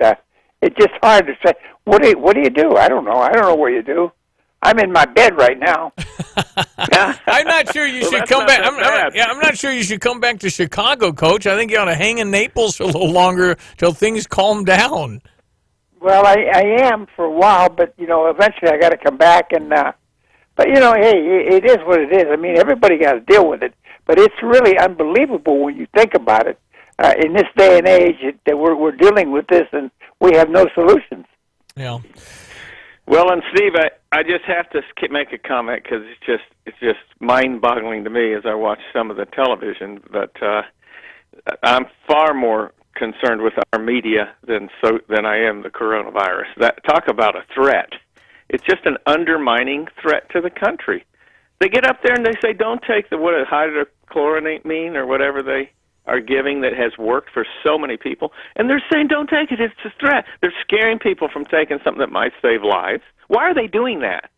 it's just hard to say. What do you do? I don't know. I don't know what you do. I'm in my bed right now. I'm not sure you should come back. I'm not sure you should come back to Chicago, Coach. I think you ought to hang in Naples for a little longer till things calm down. Well, I am for a while, but eventually I got to come back. And but hey, it is what it is. I mean, everybody got to deal with it. But it's really unbelievable when you think about it. In this day and age, that we're dealing with this, and we have no solutions. Yeah. Well, and Steve, I just have to make a comment because it's just mind-boggling to me as I watch some of the television. But I'm far more concerned with our media than I am the coronavirus. Talk about a threat! It's just an undermining threat to the country. They get up there and they say, don't take the hydrochloramine or whatever they are giving that has worked for so many people. And they're saying, don't take it. It's a threat. They're scaring people from taking something that might save lives. Why are they doing that?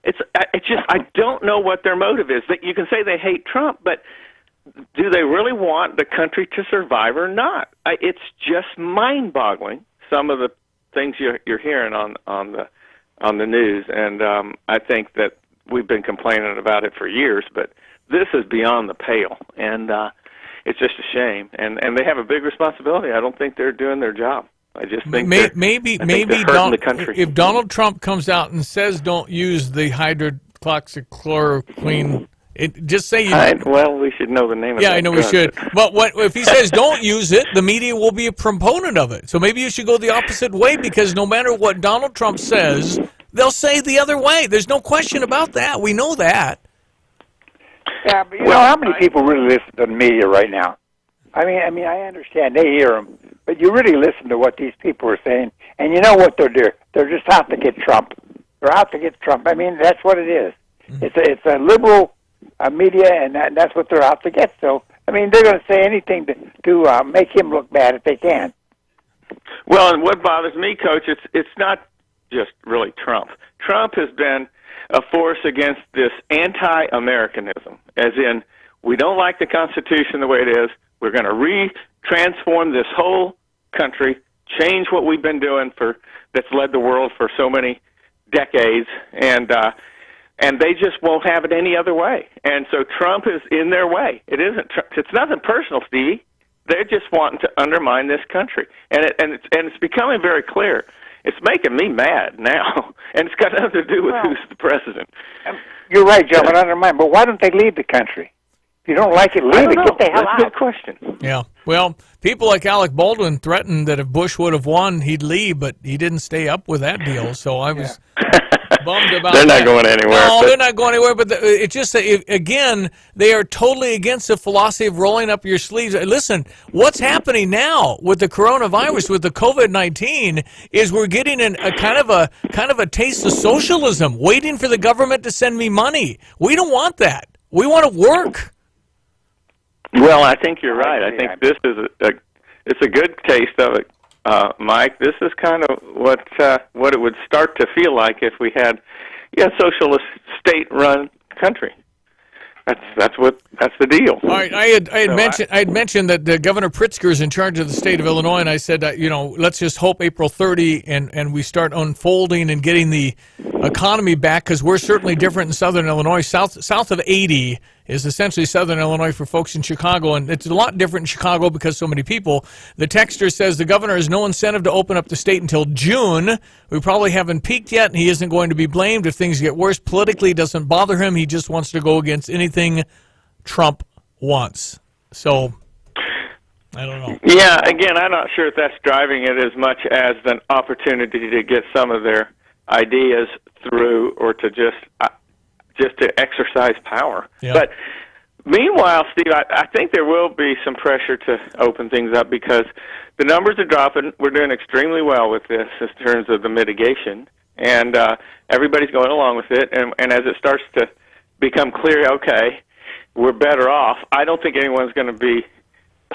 I don't know what their motive is. You can say they hate Trump, but do they really want the country to survive or not? It's just mind-boggling, some of the things you're hearing on the news. And I think that we've been complaining about it for years, but this is beyond the pale. And it's just a shame, and they have a big responsibility. I don't think they're doing their job. I just think maybe the country. If Donald Trump comes out and says don't use the hydroxychloroquine, just say well, we should know the name of it. Yeah, I know we should. But if he says don't use it, the media will be a proponent of it. So maybe you should go the opposite way, because no matter what Donald Trump says, they'll say the other way. There's no question about that. We know that. Yeah, but you know how many people really listen to the media right now? I mean, I understand they hear them, but you really listen to what these people are saying, and you know what they're doing. They're just out to get Trump. They're out to get Trump. I mean, that's what it is. Mm-hmm. It's a liberal media, and that's what they're out to get. So, I mean, they're going to say anything to make him look bad if they can. Well, and what bothers me, Coach, it's not just really Trump. Trump has been a force against this anti-Americanism, as in, we don't like the Constitution the way it is. We're going to transform this whole country, change what we've been doing that's led the world for so many decades, and they just won't have it any other way. And so Trump is in their way. It's nothing personal, Stevie. They're just wanting to undermine this country, and it's becoming very clear. It's making me mad now, and it's got nothing to do with who's the president. You're right, gentlemen, undermine. But why don't they leave the country? If you don't like it, leave it. Get the hell out. That's a good question. Yeah. Well, people like Alec Baldwin threatened that if Bush would have won, he'd leave, but he didn't stay up with that deal. So I was bummed about that. They're not going anywhere. No, they're not going anywhere. But it's just, again, they are totally against the philosophy of rolling up your sleeves. Listen, what's happening now with the coronavirus, with the COVID-19, is we're getting a kind of a taste of socialism, waiting for the government to send me money. We don't want that. We want to work. Well, I think you're right. I think this is it's a good taste of it, Mike. This is kind of what it would start to feel like if we had socialist state-run country. That's the deal. All right, I had mentioned that Governor Pritzker is in charge of the state of Illinois, and I said let's just hope April 30 and we start unfolding and getting the economy back, because we're certainly different in Southern Illinois. South of 80 is essentially Southern Illinois for folks in Chicago, and it's a lot different in Chicago because so many people. The texter says the governor has no incentive to open up the state until June. We probably haven't peaked yet, and he isn't going to be blamed if things get worse. Politically, it doesn't bother him. He just wants to go against anything Trump wants. So, I don't know. Yeah, again, I'm not sure if that's driving it as much as an opportunity to get some of their ideas through, or to just to exercise power. Yeah. But meanwhile, Steve, I think there will be some pressure to open things up, because the numbers are dropping. We're doing extremely well with this in terms of the mitigation, and everybody's going along with it. And as it starts to become clear, okay, we're better off, I don't think anyone's going to be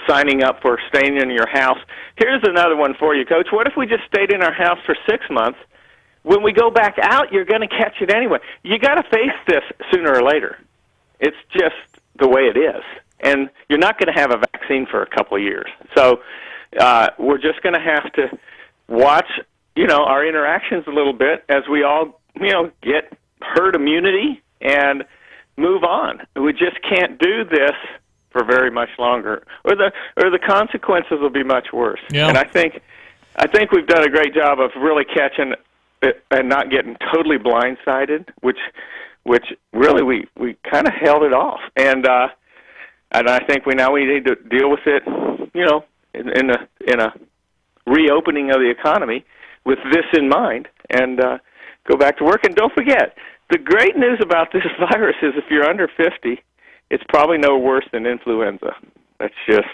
signing up for staying in your house. Here's another one for you, Coach. What if we just stayed in our house for 6 months? When we go back out, you're going to catch it anyway. You got to face this sooner or later. It's just the way it is. And you're not going to have a vaccine for a couple of years. So we're just going to have to watch, our interactions a little bit as we all, get herd immunity and move on. We just can't do this for very much longer, or the consequences will be much worse. Yeah. And I think we've done a great job of really catching it and not getting totally blindsided, which really we kind of held it off, and I think we need to deal with it, in a reopening of the economy with this in mind, and go back to work. And don't forget, the great news about this virus is if you're under 50, it's probably no worse than influenza. That's just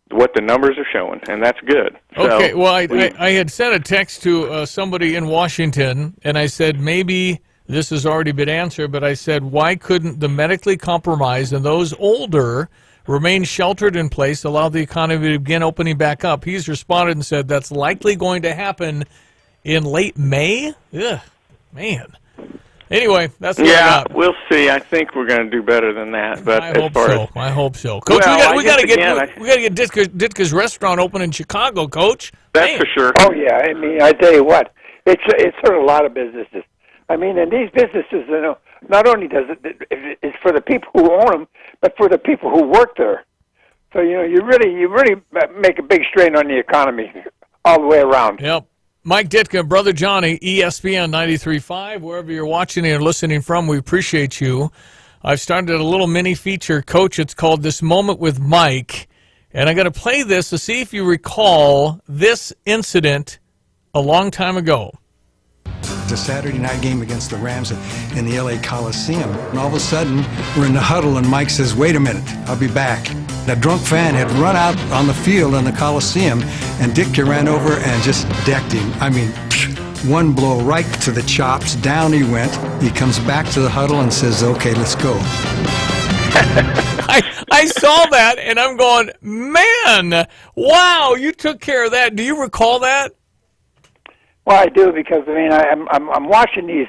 what the numbers are showing, and that's good. Okay, so well, I had sent a text to somebody in Washington, and I said maybe this has already been answered, but I said, why couldn't the medically compromised and those older remain sheltered in place, allow the economy to begin opening back up? He's responded and said that's likely going to happen in late May. Ugh, man. Anyway, that's what I got. We'll see. I think we're going to do better than that. But I hope so. Coach, we got to get Ditka's restaurant open in Chicago, Coach. That's for sure. Oh yeah, I mean, I tell you what, it's hurt a lot of businesses. I mean, and these businesses, not only does it's for the people who own them, but for the people who work there. So you really make a big strain on the economy all the way around. Yep. Mike Ditka, Brother Johnny, ESPN 93.5, wherever you're watching and listening from, we appreciate you. I've started a little mini feature, Coach. It's called This Moment with Mike. And I'm going to play this to see if you recall this incident a long time ago. It's a Saturday night game against the Rams in the LA Coliseum. And all of a sudden, we're in the huddle, and Mike says, "Wait a minute, I'll be back." A drunk fan had run out on the field in the Coliseum, and Ditka ran over and just decked him. I mean, one blow right to the chops. Down he went. He comes back to the huddle and says, "Okay, let's go." I saw that, and I'm going, man, wow, you took care of that. Do you recall that? Well, I do, because I mean I'm watching these.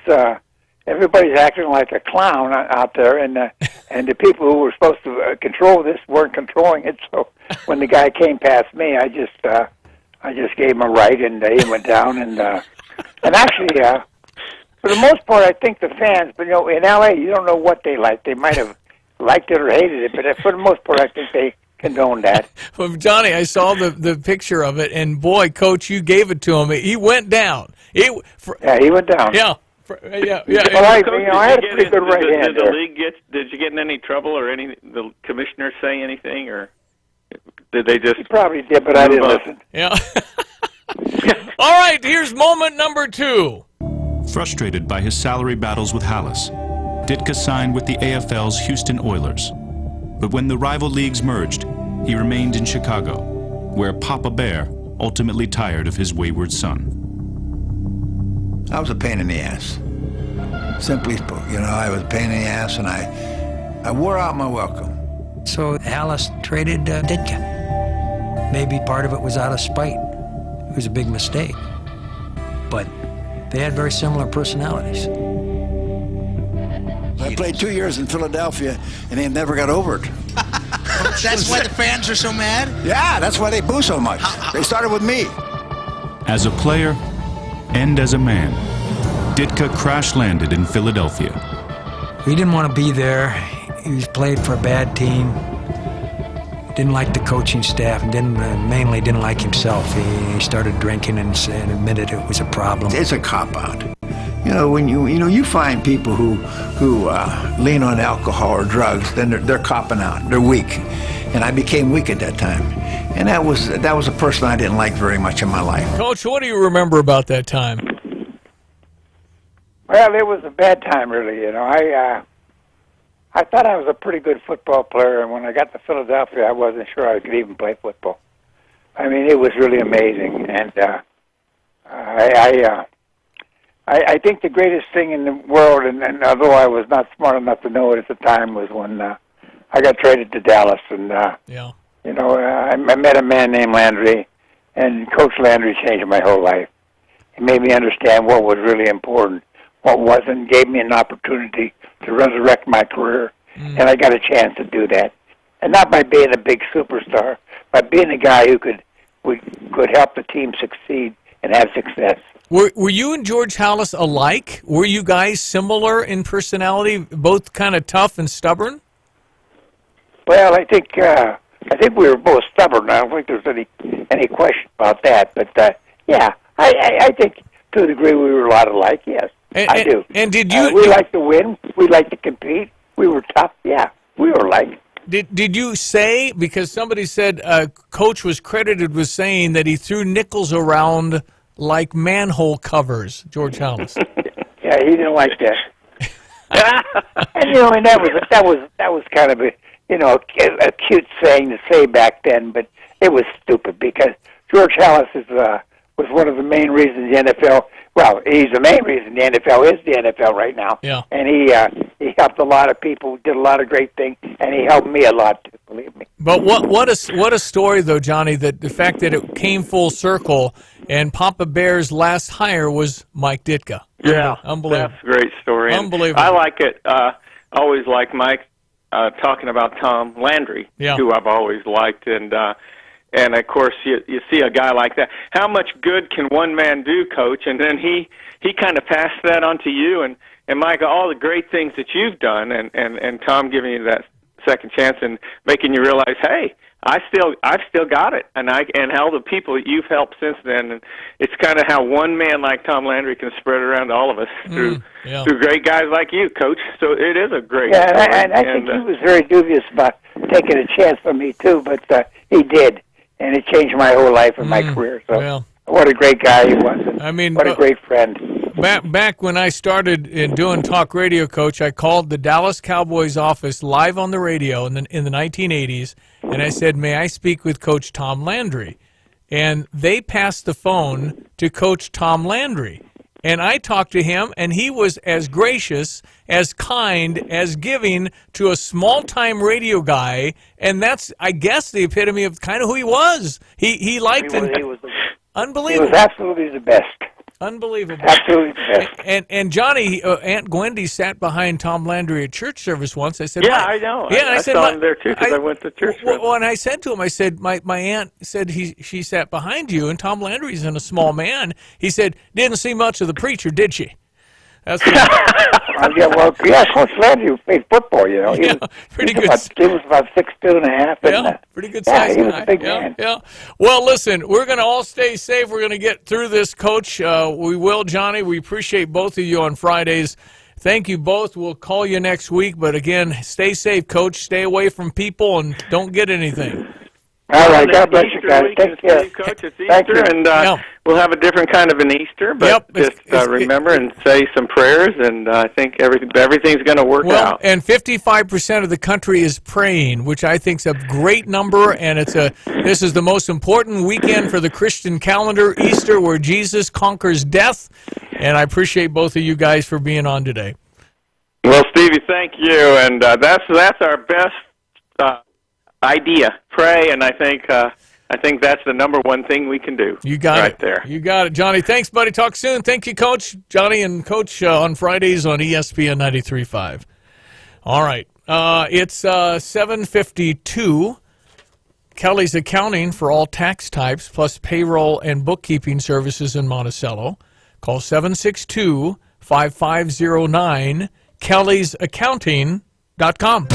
Everybody's acting like a clown out there, and the people who were supposed to control this weren't controlling it. So when the guy came past me, I just gave him a right, and he went down. And actually, for the most part, I think the fans. But in LA, you don't know what they like. They might have liked it or hated it, but for the most part, I think they condoned that. Well, Johnny, I saw the picture of it, and boy, Coach, you gave it to him. He went down. He went down. Yeah. Well, I had a pretty good right hand Did there. the league did you get in any trouble, or the commissioners say anything, or did they just? He probably did, but I didn't listen. Yeah. All right, here's moment number 2. Frustrated by his salary battles with Hallis, Ditka signed with the AFL's Houston Oilers. But when the rival leagues merged, he remained in Chicago, where Papa Bear ultimately tired of his wayward son. I was a pain in the ass. Simply put, I was a pain in the ass, and I wore out my welcome. So Hallis traded Ditka. Maybe part of it was out of spite. It was a big mistake. But they had very similar personalities. I played 2 years in Philadelphia, and they never got over it. That's why the fans are so mad? Yeah, that's why they boo so much. They started with me. As a player and as a man, Ditka crash-landed in Philadelphia. He didn't want to be there. He was played for a bad team. Didn't like the coaching staff, and mainly didn't like himself. He started drinking and admitted it was a problem. It's a cop-out. When you find people who lean on alcohol or drugs, then they're copping out. They're weak, and I became weak at that time, and that was a person I didn't like very much in my life. Coach, what do you remember about that time? Well, it was a bad time, really. I thought I was a pretty good football player, and when I got to Philadelphia, I wasn't sure I could even play football. I mean, it was really amazing, and I think the greatest thing in the world, and although I was not smart enough to know it at the time, was when I got traded to Dallas, and I met a man named Landry, and Coach Landry changed my whole life. He made me understand what was really important, what wasn't, gave me an opportunity to resurrect my career, and I got a chance to do that. And not by being a big superstar, but being a guy who could help the team succeed and have success. Were you and George Hallis alike? Were you guys similar in personality, both kind of tough and stubborn? Well, I think we were both stubborn. I don't think there's any question about that. But yeah, I think to a degree we were a lot alike. Yes, I do. And did you? We like to win. We like to compete. We were tough. Yeah, we were alike. Did you say, because somebody said Coach was credited with saying that he threw nickels around like manhole covers, George Hallis? Yeah, he didn't like that. And and that was kind of a cute saying to say back then, but it was stupid because George Hallis was one of the main reasons the NFL. Well, he's the main reason the NFL is the NFL right now. Yeah. And he helped a lot of people, did a lot of great things, and he helped me a lot too, believe me. But what a story though, Johnny, that the fact that it came full circle and Papa Bear's last hire was Mike Ditka. Yeah, unbelievable. That's a great story. And Unbelievable. I like it. Always like Mike talking about Tom Landry, who I've always liked, and of course you see a guy like that. How much good can one man do, Coach? And then he kind of passed that on to you, and Mike, all the great things that you've done, and Tom giving you that second chance and making you realize, hey, I've still got it, and how the people that you've helped since then, and it's kind of how one man like Tom Landry can spread around to all of us through great guys like you, Coach. So it is a great story. And I think he was very dubious about taking a chance on me too, but he did, and it changed my whole life and my career. So what a great guy he was. I mean, what a great friend. Back when I started in doing talk radio, Coach, I called the Dallas Cowboys office live on the radio in the 1980s, and I said, "May I speak with Coach Tom Landry?" And they passed the phone to Coach Tom Landry. And I talked to him, and he was as gracious, as kind, as giving to a small-time radio guy, and that's, I guess, the epitome of kind of who he was. He liked him. Unbelievable. He was absolutely the best. Unbelievable. Absolutely the best. And Johnny, Aunt Gwendy sat behind Tom Landry at church service once. I said, I know. Yeah, I saw him there, too, because I went to church. Well, and I said to him, I said, my aunt said she sat behind you, and Tom Landry's in a small man. He said, didn't see much of the preacher, did she? That's Coach Landry played football, you know. He was about 6'2.5". Pretty good size he was guy. a big man. Yeah. Well, listen, we're going to all stay safe. We're going to get through this, Coach. We will, Johnny. We appreciate both of you on Fridays. Thank you both. We'll call you next week. But, again, stay safe, Coach. Stay away from people and don't get anything. All right, God bless you guys. Take care. Coach, it's Easter, and we'll have a different kind of an Easter, but remember and say some prayers, and I think everything's going to work out. And 55% of the country is praying, which I think is a great number, and this is the most important weekend for the Christian calendar, Easter, where Jesus conquers death, and I appreciate both of you guys for being on today. Well, Stevie, thank you, and that's our best idea. Pray, and I think that's the number one thing we can do. You got right it. There. You got it, Johnny. Thanks, buddy. Talk soon. Thank you, Coach. Johnny and Coach on Fridays on ESPN 93.5. All right. It's 7:52. Kelly's Accounting for all tax types, plus payroll and bookkeeping services in Monticello. Call 762-5509, kellysaccounting.com.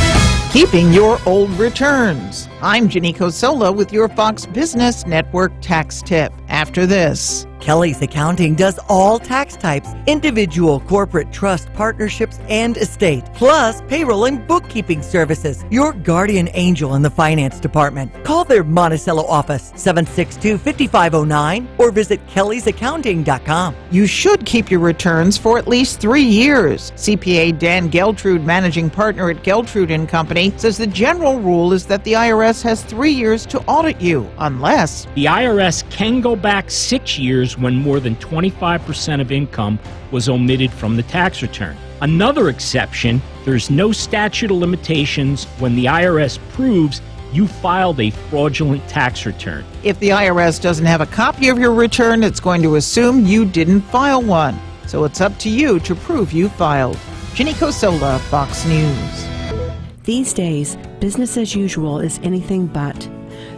Keeping your old returns. I'm Ginny Cosola with your Fox Business Network tax tip. After this. Kelly's Accounting does all tax types, individual, corporate, trust, partnerships, and estate, plus payroll and bookkeeping services. Your guardian angel in the finance department. Call their Monticello office, 762-5509, or visit kellysaccounting.com. You should keep your returns for at least 3 years. CPA Dan Geltrude, managing partner at Geltrude & Company, says the general rule is that the IRS has 3 years to audit you, unless the IRS can go back 6 years when more than 25% of income was omitted from the tax return. Another exception, there's no statute of limitations when the IRS proves you filed a fraudulent tax return. If the IRS doesn't have a copy of your return, it's going to assume you didn't file one. So it's up to you to prove you filed. Ginny Cosola, Fox News. These days, business as usual is anything but.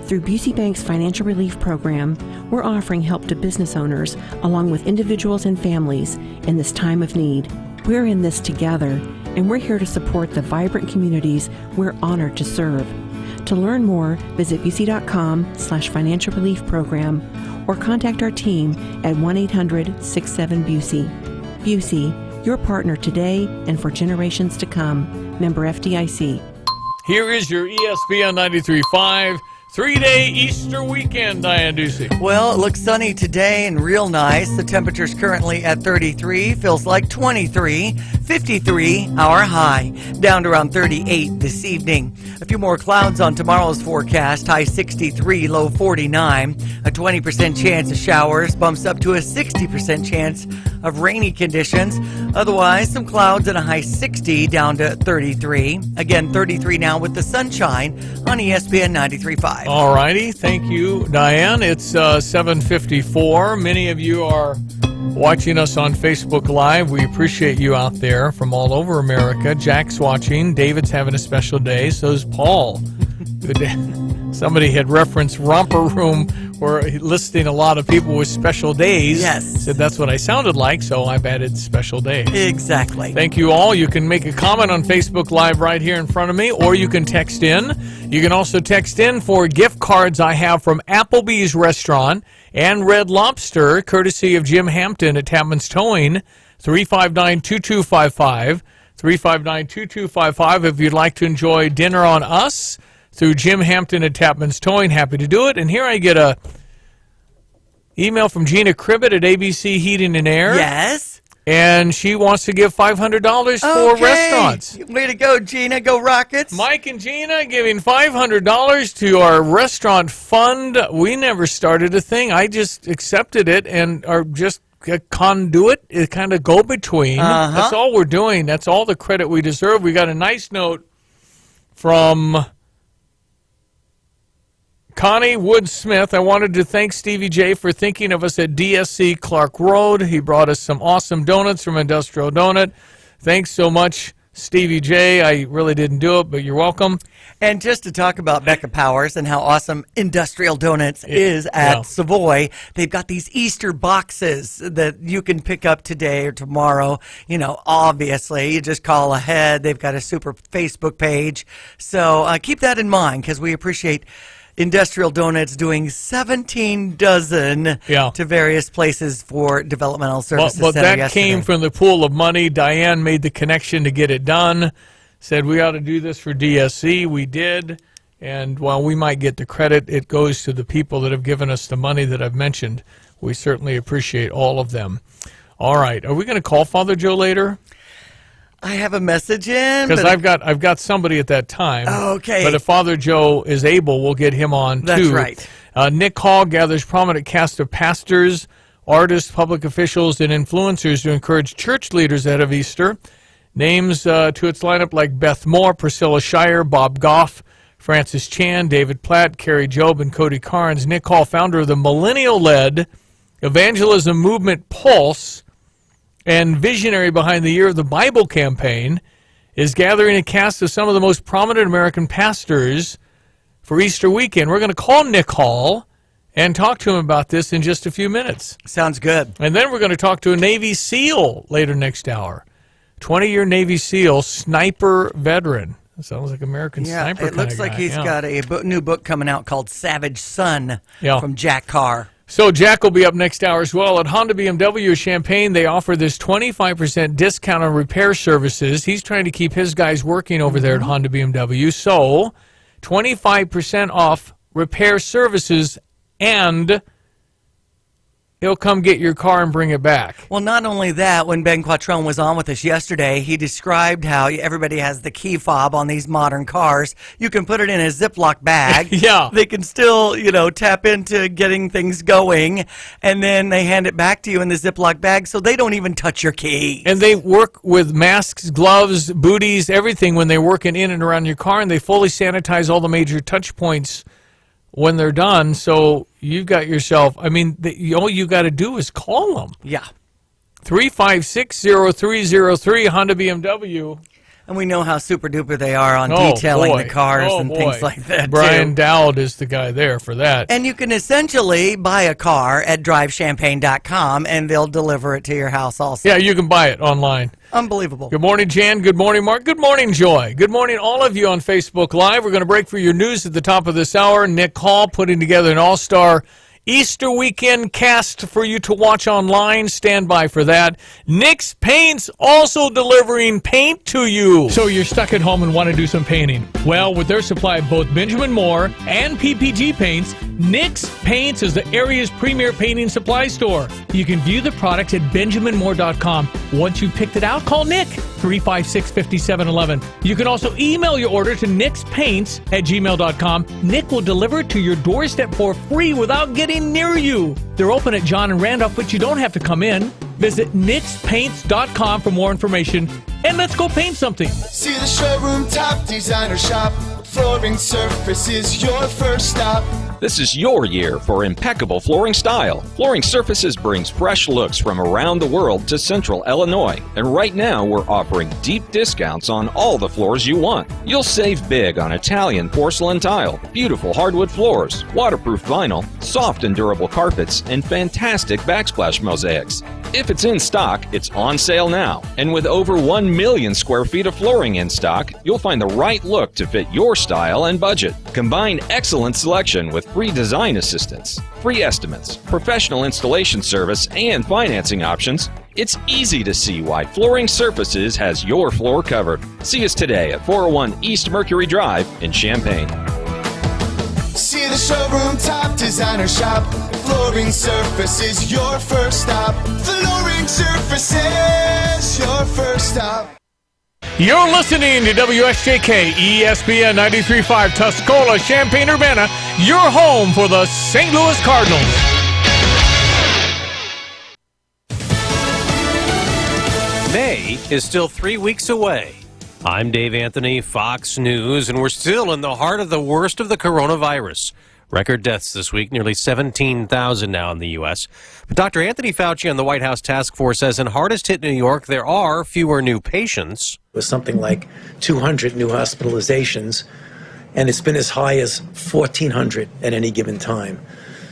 Through Busey Bank's Financial Relief Program, we're offering help to business owners along with individuals and families in this time of need. We're in this together, and we're here to support the vibrant communities we're honored to serve. To learn more, visit Busey.com/financial relief program or contact our team at 1-800-67-BUSEY. Busey, your partner today and for generations to come. Member FDIC. Here is your ESPN 93.5 3-day Easter weekend, Diane Ducey. Well, it looks sunny today and real nice. The temperature's currently at 33, feels like 23, 53 our high, down to around 38 this evening. A few more clouds on tomorrow's forecast, high 63, low 49. A 20% chance of showers bumps up to a 60% chance of rainy conditions. Otherwise, some clouds and a high 60 down to 33. Again, 33 now with the sunshine on ESPN 93.5. All righty. Thank you, Diane. It's 7:54. Many of you are watching us on Facebook Live. We appreciate you out there from all over America. Jack's watching. David's having a special day. So is Paul. Good day. Somebody had referenced Romper Room we're listing a lot of people with special days. Yes. Said that's what I sounded like, so I've added special days. Exactly. Thank you all. You can make a comment on Facebook Live right here in front of me, or you can text in. You can also text in for gift cards I have from Applebee's Restaurant and Red Lobster, courtesy of Jim Hampton at Tapman's Towing, 359-2255. 359-2255 if you'd like to enjoy dinner on us through Jim Hampton at Tapman's Towing. Happy to do it. And here I get a email from Gina Cribbett at ABC Heating and Air. Yes. And she wants to give $500 for restaurants. Way to go, Gina. Go Rockets. Mike and Gina giving $500 to our restaurant fund. We never started a thing. I just accepted it and are just a conduit, a kind of go-between. That's all we're doing. That's all the credit we deserve. We got a nice note from Connie Wood-Smith. I wanted to thank Stevie Jay for thinking of us at DSC Clark Road. He brought us some awesome donuts from Industrial Donut. Thanks so much, Stevie Jay. I really didn't do it, but you're welcome. And just to talk about Becca Powers and how awesome Industrial Donuts is at Savoy, they've got these Easter boxes that you can pick up today or tomorrow. You know, obviously, you just call ahead. They've got a super Facebook page. So keep that in mind because we appreciate Industrial Donuts doing 17 dozen to various places for developmental services. But that came from the pool of money. Diane made the connection to get it done. Said we ought to do this for DSC. We did. And while we might get the credit, it goes to the people that have given us the money that I've mentioned. We certainly appreciate all of them. All right. Are we going to call Father Joe later? I have a message in. Because I've got somebody at that time. Okay. But if Father Joe is able, we'll get him on too. That's right. Nick Hall gathers prominent cast of pastors, artists, public officials, and influencers to encourage church leaders ahead of Easter. Names to its lineup like Beth Moore, Priscilla Shire, Bob Goff, Francis Chan, David Platt, Kerry Jobe, and Cody Carnes. Nick Hall, founder of the millennial-led evangelism movement Pulse and visionary behind the Year of the Bible campaign, is gathering a cast of some of the most prominent American pastors for Easter weekend. We're going to call Nick Hall and talk to him about this in just a few minutes. Sounds good. And then we're going to talk to a Navy SEAL later next hour. 20-year Navy SEAL, sniper veteran. Sounds like American Sniper. It looks like he's got a new book coming out called Savage Son from Jack Carr. So Jack will be up next hour as well. At Honda BMW Champaign, they offer this 25% discount on repair services. He's trying to keep his guys working over there at Honda BMW. So 25% off repair services, and he'll come get your car and bring it back. Well, not only that, when Ben Quattrone was on with us yesterday, he described how everybody has the key fob on these modern cars. You can put it in a Ziploc bag. They can still, tap into getting things going, and then they hand it back to you in the Ziploc bag, so they don't even touch your key. And they work with masks, gloves, booties, everything when they're working in and around your car, and they fully sanitize all the major touch points when they're done. So you've got yourself, all you got to do is call them. 356-0303, Honda BMW. And we know how super duper they are on detailing the cars and things like that. Brian Dowd is the guy there for that. And you can essentially buy a car at drivechampagne.com and they'll deliver it to your house also. Yeah, you can buy it online. Unbelievable. Good morning, Jan. Good morning, Mark. Good morning, Joy. Good morning, all of you on Facebook Live. We're going to break for your news at the top of this hour. Nick Hall putting together an all-star Easter weekend cast for you to watch online. Stand by for that. Nick's Paints also delivering paint to you. So you're stuck at home and want to do some painting. Well, with their supply of both Benjamin Moore and PPG paints, Nick's Paints is the area's premier painting supply store. You can view the product at benjaminmoore.com. Once you've picked it out, call Nick, 356-5711. You can also email your order to nickspaints@gmail.com. Nick will deliver it to your doorstep for free without getting near you. They're open at John and Randolph, but you don't have to come in. Visit nickspaints.com for more information, and let's go paint something. See the showroom top designer shop. Flooring Surface is your first stop. This is your year for impeccable flooring style. Flooring Surfaces brings fresh looks from around the world to Central Illinois. And right now, we're offering deep discounts on all the floors you want. You'll save big on Italian porcelain tile, beautiful hardwood floors, waterproof vinyl, soft and durable carpets, and fantastic backsplash mosaics. If it's in stock, it's on sale now. And with over 1 million square feet of flooring in stock, you'll find the right look to fit your style and budget. Combine excellent selection with free design assistance, free estimates, professional installation service, and financing options. It's easy to see why Flooring Surfaces has your floor covered. See us today at 401 East Mercury Drive in Champaign. See the showroom top designer shop. Flooring Surfaces, your first stop. Flooring Surfaces, your first stop. You're listening to WSJK ESPN 93.5 Tuscola, Champaign-Urbana, your home for the St. Louis Cardinals. May is still 3 weeks away. I'm Dave Anthony, Fox News, and we're still in the heart of the worst of the coronavirus. Record deaths this week, nearly 17,000 now in the U.S. But Dr. Anthony Fauci on the White House task force says in hardest hit New York, there are fewer new patients. It was something like 200 new hospitalizations, and it's been as high as 1,400 at any given time.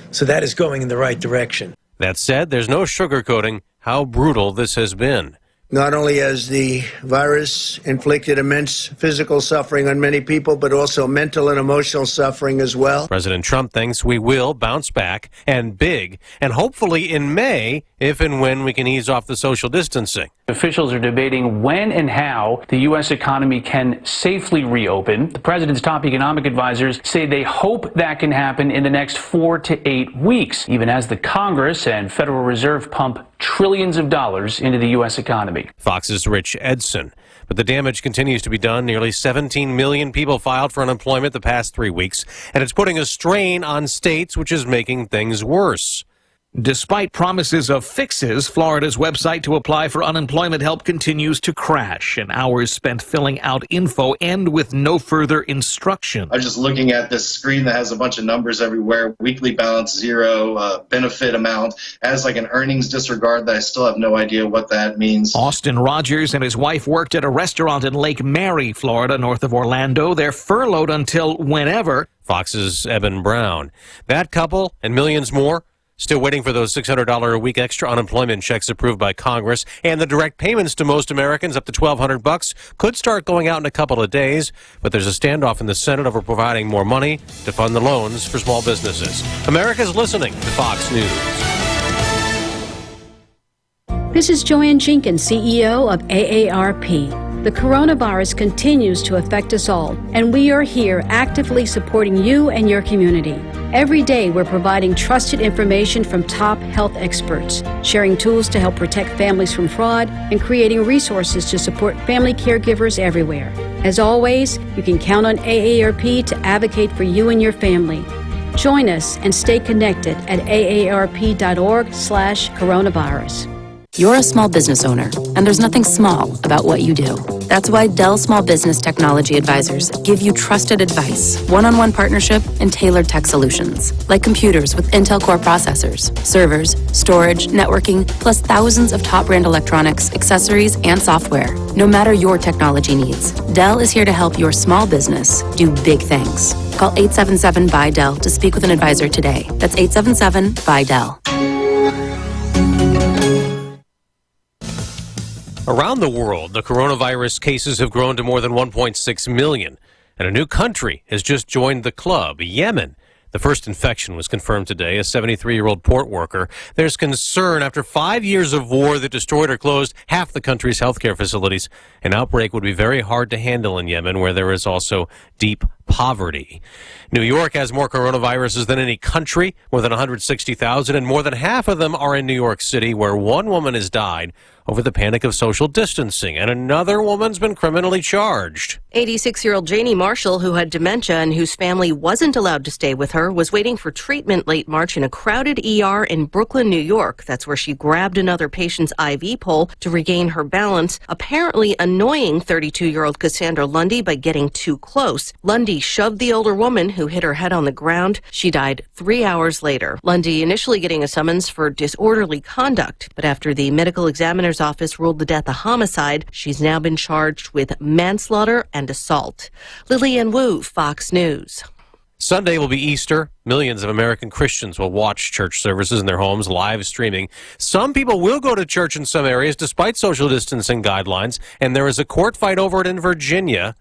So that is going in the right direction. That said, there's no sugarcoating how brutal this has been. Not only has the virus inflicted immense physical suffering on many people, but also mental and emotional suffering as well. President Trump thinks we will bounce back, and big, and hopefully in May, if and when we can ease off the social distancing. Officials are debating when and how the U.S. economy can safely reopen. The president's top economic advisors say they hope that can happen in the next 4 to 8 weeks, even as the Congress and Federal Reserve pump trillions of dollars into the U.S. economy. Fox's Rich Edson. But the damage continues to be done. Nearly 17 million people filed for unemployment the past 3 weeks, and it's putting a strain on states, which is making things worse. Despite promises of fixes, Florida's website to apply for unemployment help continues to crash, and hours spent filling out info end with no further instruction. I'm just looking at this screen that has a bunch of numbers everywhere. Weekly balance 0, benefit amount, has like an earnings disregard that I still have no idea what that means. Austin Rogers and his wife worked at a restaurant in Lake Mary, Florida, north of Orlando. They're furloughed until whenever. Fox's Eben Brown. That couple and millions more still waiting for those $600 a week extra unemployment checks approved by Congress, and the direct payments to most Americans up to $1,200 could start going out in a couple of days, but there's a standoff in the Senate over providing more money to fund the loans for small businesses. America's listening to Fox News. This is Joanne Jenkins, CEO of AARP. The coronavirus continues to affect us all, and we are here actively supporting you and your community. Every day, we're providing trusted information from top health experts, sharing tools to help protect families from fraud, and creating resources to support family caregivers everywhere. As always, you can count on AARP to advocate for you and your family. Join us and stay connected at aarp.org/coronavirus. You're a small business owner, and there's nothing small about what you do. That's why Dell Small Business Technology Advisors give you trusted advice, one-on-one partnership, and tailored tech solutions, like computers with Intel Core processors, servers, storage, networking, plus thousands of top-brand electronics, accessories, and software. No matter your technology needs, Dell is here to help your small business do big things. Call 877-BUY-DELL to speak with an advisor today. That's 877-BUY-DELL. Around the world, the coronavirus cases have grown to more than 1.6 million, and a new country has just joined the club, Yemen. The first infection was confirmed today, a 73-year-old port worker. There's concern after 5 years of war that destroyed or closed half the country's healthcare facilities. An outbreak would be very hard to handle in Yemen, where there is also deep poverty. New York has more coronaviruses than any country, more than 160,000, and more than half of them are in New York City, where one woman has died over the panic of social distancing, and another woman's been criminally charged. 86-year-old Janie Marshall, who had dementia and whose family wasn't allowed to stay with her, was waiting for treatment late March in a crowded ER in Brooklyn, New York. That's where she grabbed another patient's IV pole to regain her balance, apparently annoying 32-year-old Cassandra Lundy by getting too close. Lundy Lundy shoved the older woman who hit her head on the ground. She died 3 hours later. Lundy initially getting a summons for disorderly conduct, but after the medical examiner's office ruled the death a homicide, she's now been charged with manslaughter and assault. Lillian Wu, Fox News. Sunday will be Easter. Millions of American Christians will watch church services in their homes, live streaming. Some people will go to church in some areas despite social distancing guidelines, and there is a court fight over it in Virginia.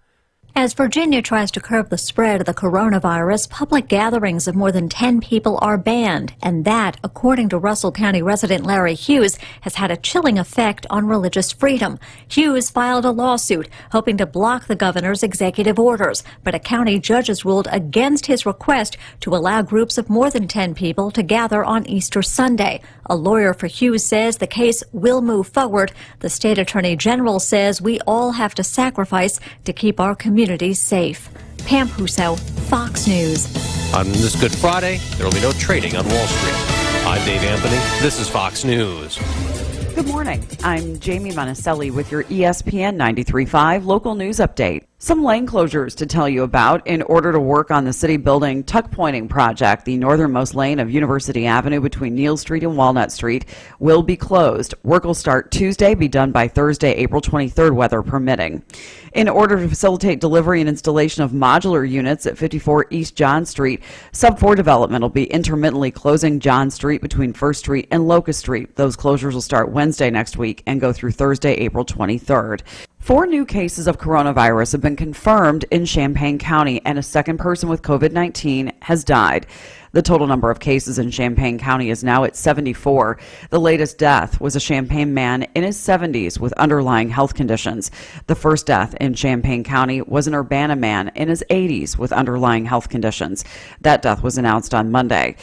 As Virginia tries to curb the spread of the coronavirus, public gatherings of more than 10 people are banned. And that, according to Russell County resident Larry Hughes, has had a chilling effect on religious freedom. Hughes filed a lawsuit hoping to block the governor's executive orders, but a county judge has ruled against his request to allow groups of more than 10 people to gather on Easter Sunday. A lawyer for Hughes says the case will move forward. The state attorney general says we all have to sacrifice to keep our communities safe. Pam Huso, Fox News. On this Good Friday, there will be no trading on Wall Street. I'm Dave Anthony. This is Fox News. Good morning. I'm Jamie Monticelli with your ESPN 93.5 local news update. Some lane closures to tell you about in order to work on the city building tuck pointing project. The northernmost lane of University Avenue between Neal Street and Walnut Street will be closed. Work will start Tuesday, be done by Thursday, April 23rd, weather permitting. In order to facilitate delivery and installation of modular units at 54 East John Street, Sub 4 development will be intermittently closing John Street between 1st Street and Locust Street. Those closures will start Wednesday next week and go through Thursday, April 23rd. 4 new cases of coronavirus have been confirmed in Champaign County, and a second person with COVID-19 has died. The total number of cases in Champaign County is now at 74. The latest death was a Champaign man in his 70s with underlying health conditions. The first death in Champaign County was an Urbana man in his 80s with underlying health conditions. That death was announced on Monday.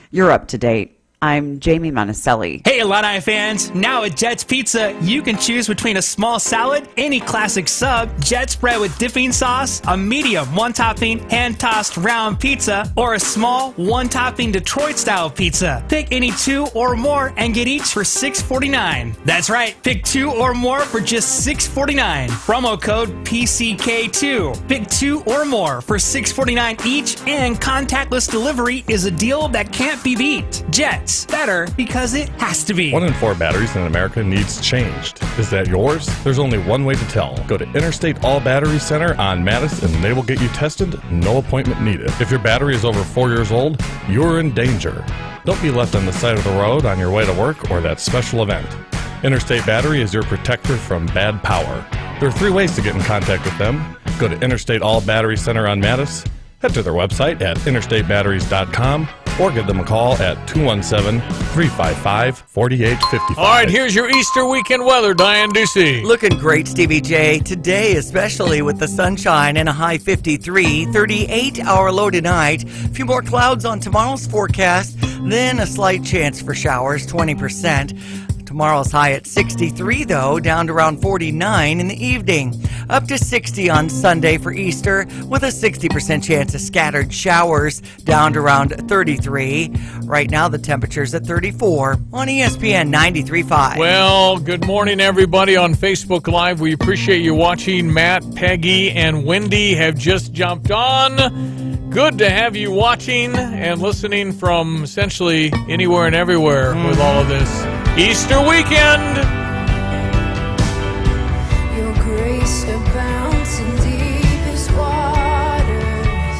You're up to date. I'm Jamie Monticelli. Hey, Illini fans! Now at Jet's Pizza, you can choose between a small salad, any classic sub, jet spread with dipping sauce, a medium one-topping hand-tossed round pizza, or a small one-topping Detroit-style pizza. Pick any 2 or more and get each for $6.49. That's right, pick 2 or more for just $6.49. Promo code PCK2. Pick 2 or more for $6.49 each, and contactless delivery is a deal that can't be beat. Jets. Better because it has to be. 1 in 4 batteries in America needs changed. Is that yours? There's only one way to tell. Go to Interstate All Battery Center on Madison and they will get you tested, no appointment needed. If your battery is over 4 years old, you're in danger. Don't be left on the side of the road on your way to work or that special event. Interstate Battery is your protector from bad power. There are 3 ways to get in contact with them. Go to Interstate All Battery Center on Madison, head to their website at interstatebatteries.com, or give them a call at 217-355-4855. All right, here's your Easter weekend weather, Diane Ducey. Looking great, Stevie J. Today, especially with the sunshine and a high 53, 38-hour low tonight. A few more clouds on tomorrow's forecast, then a slight chance for showers, 20%. Tomorrow's high at 63, though, down to around 49 in the evening. Up to 60 on Sunday for Easter, with a 60% chance of scattered showers, down to around 33. Right now, the temperature's at 34 on ESPN 93.5. Well, good morning, everybody on Facebook Live. We appreciate you watching. Matt, Peggy, and Wendy have just jumped on. Good to have you watching and listening from essentially anywhere and everywhere with all of this Easter weekend. Your grace abounds in deepest waters.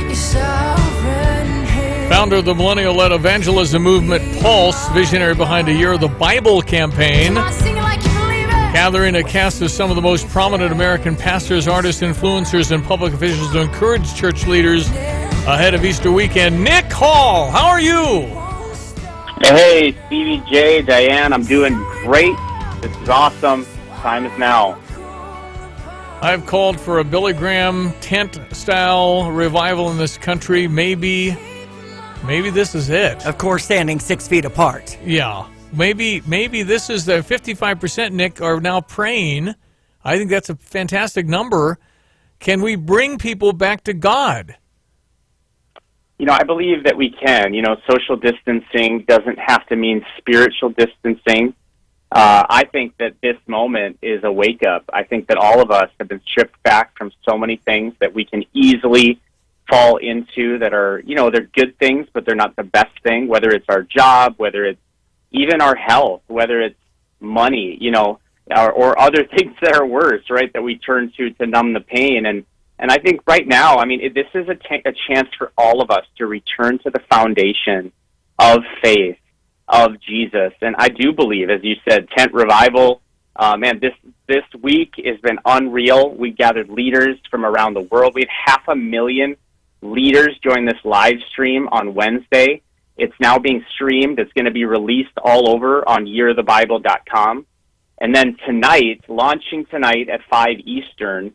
Your sovereign hand. Founder of the millennial-led evangelism movement Pulse, visionary behind a Year of the Bible campaign, gathering a cast of some of the most prominent American pastors, artists, influencers, and public officials to encourage church leaders ahead of Easter weekend. Nick Hall, how are you? Hey, Stevie J, Diane, I'm doing great. This is awesome. Time is now. I've called for a Billy Graham tent-style revival in this country. Maybe this is it. Of course, standing 6 feet apart. Yeah. Maybe this is the 55%, Nick, are now praying. I think that's a fantastic number. Can we bring people back to God? You know, I believe that we can. You know, social distancing doesn't have to mean spiritual distancing. I think that this moment is a wake-up. I think that all of us have been stripped back from so many things that we can easily fall into that are, they're good things, but they're not the best thing, whether it's our job, whether it's even our health, whether it's money, or other things that are worse, right, that we turn to numb the pain. And I think right now, this is a chance for all of us to return to the foundation of faith, of Jesus. And I do believe, as you said, tent revival, this week has been unreal. We gathered leaders from around the world. We had 500,000 leaders join this live stream on Wednesday. It's now being streamed. It's going to be released all over on yearofthebible.com. And then tonight, launching tonight at 5 Eastern,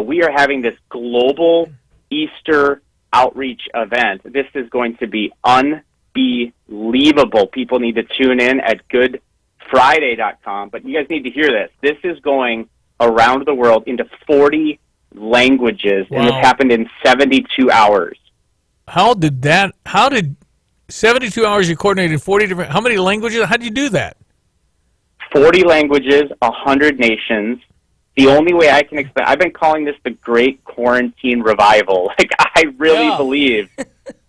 we are having this global Easter outreach event. This is going to be unbelievable. People need to tune in at goodfriday.com. But you guys need to hear this. This is going around the world into 40 languages, and this happened in 72 hours. How did 72 hours you coordinated 40 different, how many languages? How did you do that? 40 languages, 100 nations. The only way I can explain, I've been calling this the Great Quarantine Revival. I really believe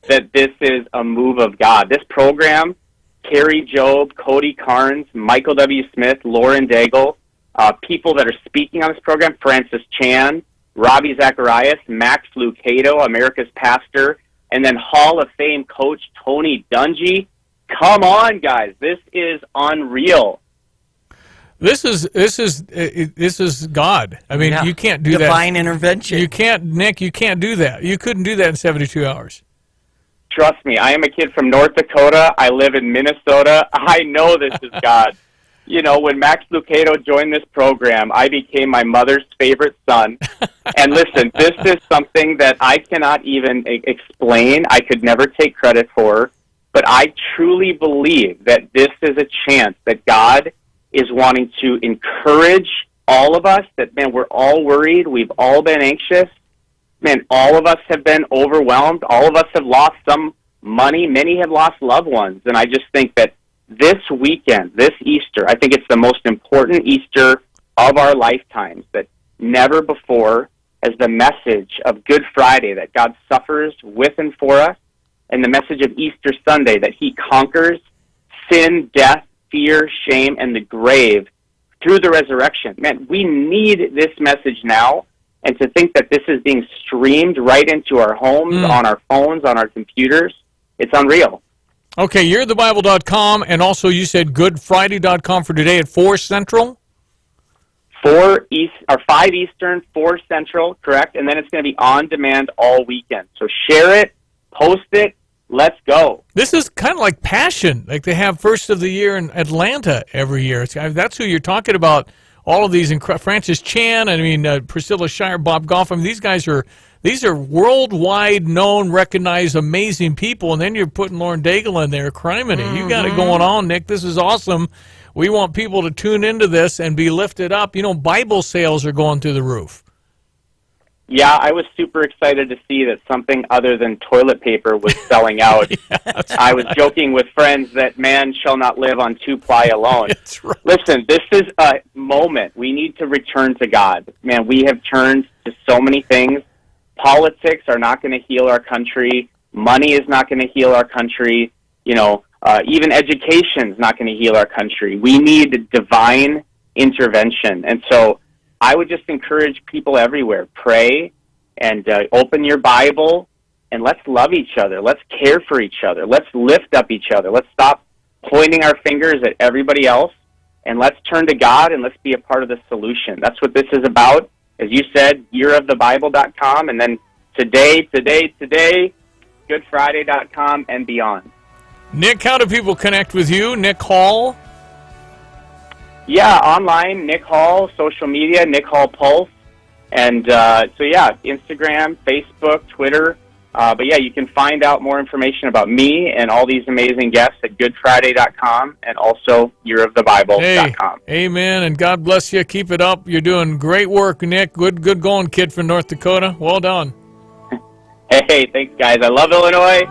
that this is a move of God. This program, Carrie Job, Cody Carnes, Michael W. Smith, Lauren Daigle, people that are speaking on this program, Francis Chan, Robbie Zacharias, Max Lucado, America's Pastor, and then Hall of Fame coach Tony Dungy. Come on, guys. This is unreal. This is God. You can't do that. Divine intervention. You can't, Nick, you can't do that. You couldn't do that in 72 hours. Trust me, I am a kid from North Dakota. I live in Minnesota. I know this is God. When Max Lucado joined this program, I became my mother's favorite son. And listen, this is something that I cannot even explain. I could never take credit for. But I truly believe that this is a chance that God is wanting to encourage all of us, that, man, we're all worried. We've all been anxious. Man, all of us have been overwhelmed. All of us have lost some money. Many have lost loved ones. And I just think that this weekend, this Easter, I think it's the most important Easter of our lifetimes, that never before has the message of Good Friday, that God suffers with and for us, and the message of Easter Sunday, that he conquers sin, death, fear, shame, and the grave through the resurrection. Man, we need this message now, and to think that this is being streamed right into our homes, on our phones, on our computers, it's unreal. Okay, yearofthebible.com, and also you said goodfriday.com for today at 4 Central? 5 Eastern, 4 Central, correct, and then it's going to be on demand all weekend. So share it, post it, let's go. This is kind of like Passion, like they have first of the year in Atlanta every year. That's who you're talking about. All of these, Francis Chan, Priscilla Shire, Bob Goff. These are worldwide known, recognized, amazing people, and then you're putting Lauren Daigle in there. Criminy, you got it going on, Nick. This is awesome. We want people to tune into this and be lifted up. Bible sales are going through the roof. Yeah, I was super excited to see that something other than toilet paper was selling out. I was joking with friends that man shall not live on 2-ply alone. That's right. Listen, this is a moment. We need to return to God. Man, we have turned to so many things. Politics are not going to heal our country. Money is not going to heal our country. Even education is not going to heal our country. We need divine intervention. And so I would just encourage people everywhere, pray and open your Bible, and let's love each other. Let's care for each other. Let's lift up each other. Let's stop pointing our fingers at everybody else, and let's turn to God, and let's be a part of the solution. That's what this is about. As you said, yearofthebible.com, and then today, goodfriday.com and beyond. Nick, how do people connect with you? Nick Hall? Yeah, online, Nick Hall, social media, Nick Hall Pulse. And Instagram, Facebook, Twitter. But yeah, you can find out more information about me and all these amazing guests at goodfriday.com and also yearofthebible.com. Hey, amen, and God bless you. Keep it up. You're doing great work, Nick. Good going, kid from North Dakota. Well done. Hey, thanks, guys. I love Illinois.